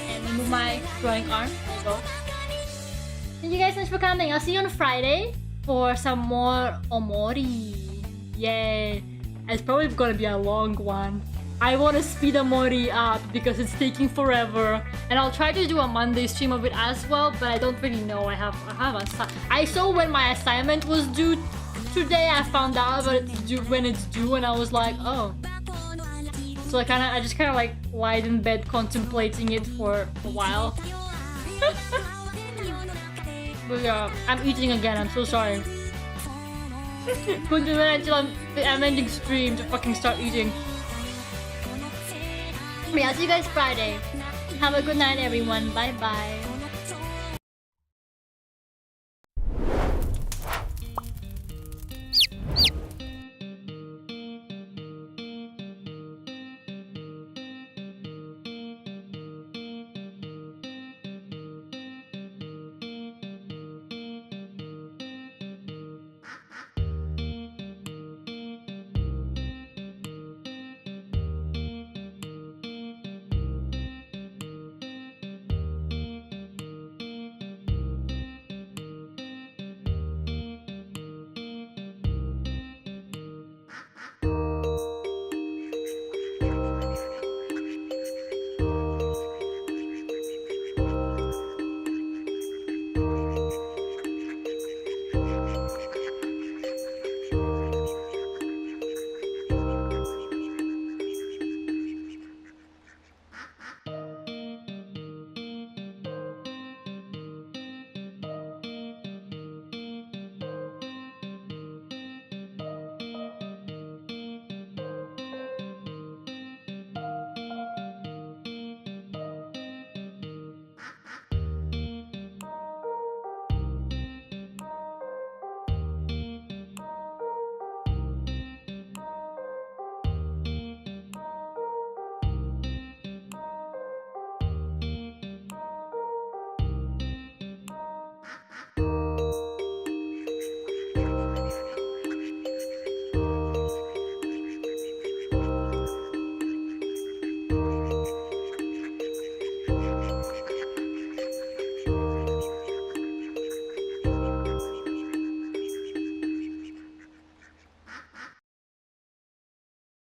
And remove my drawing arm. There you go. Thank you guys so much for coming. I'll see you on Friday for some more Omori. Yay. It's probably gonna be a long one. I want to speed the Mori up because it's taking forever, and I'll try to do a Monday stream of it as well. But I don't really know. I saw when my assignment was due today. I found out that it's due when it's due, and I was like, oh. So I just kind of like lied in bed contemplating it for a while. But yeah, I'm eating again. I'm so sorry. Couldn't do it until I'm ending stream to fucking start eating. But yeah, I'll see you guys Friday. Have a good night, everyone. Bye bye.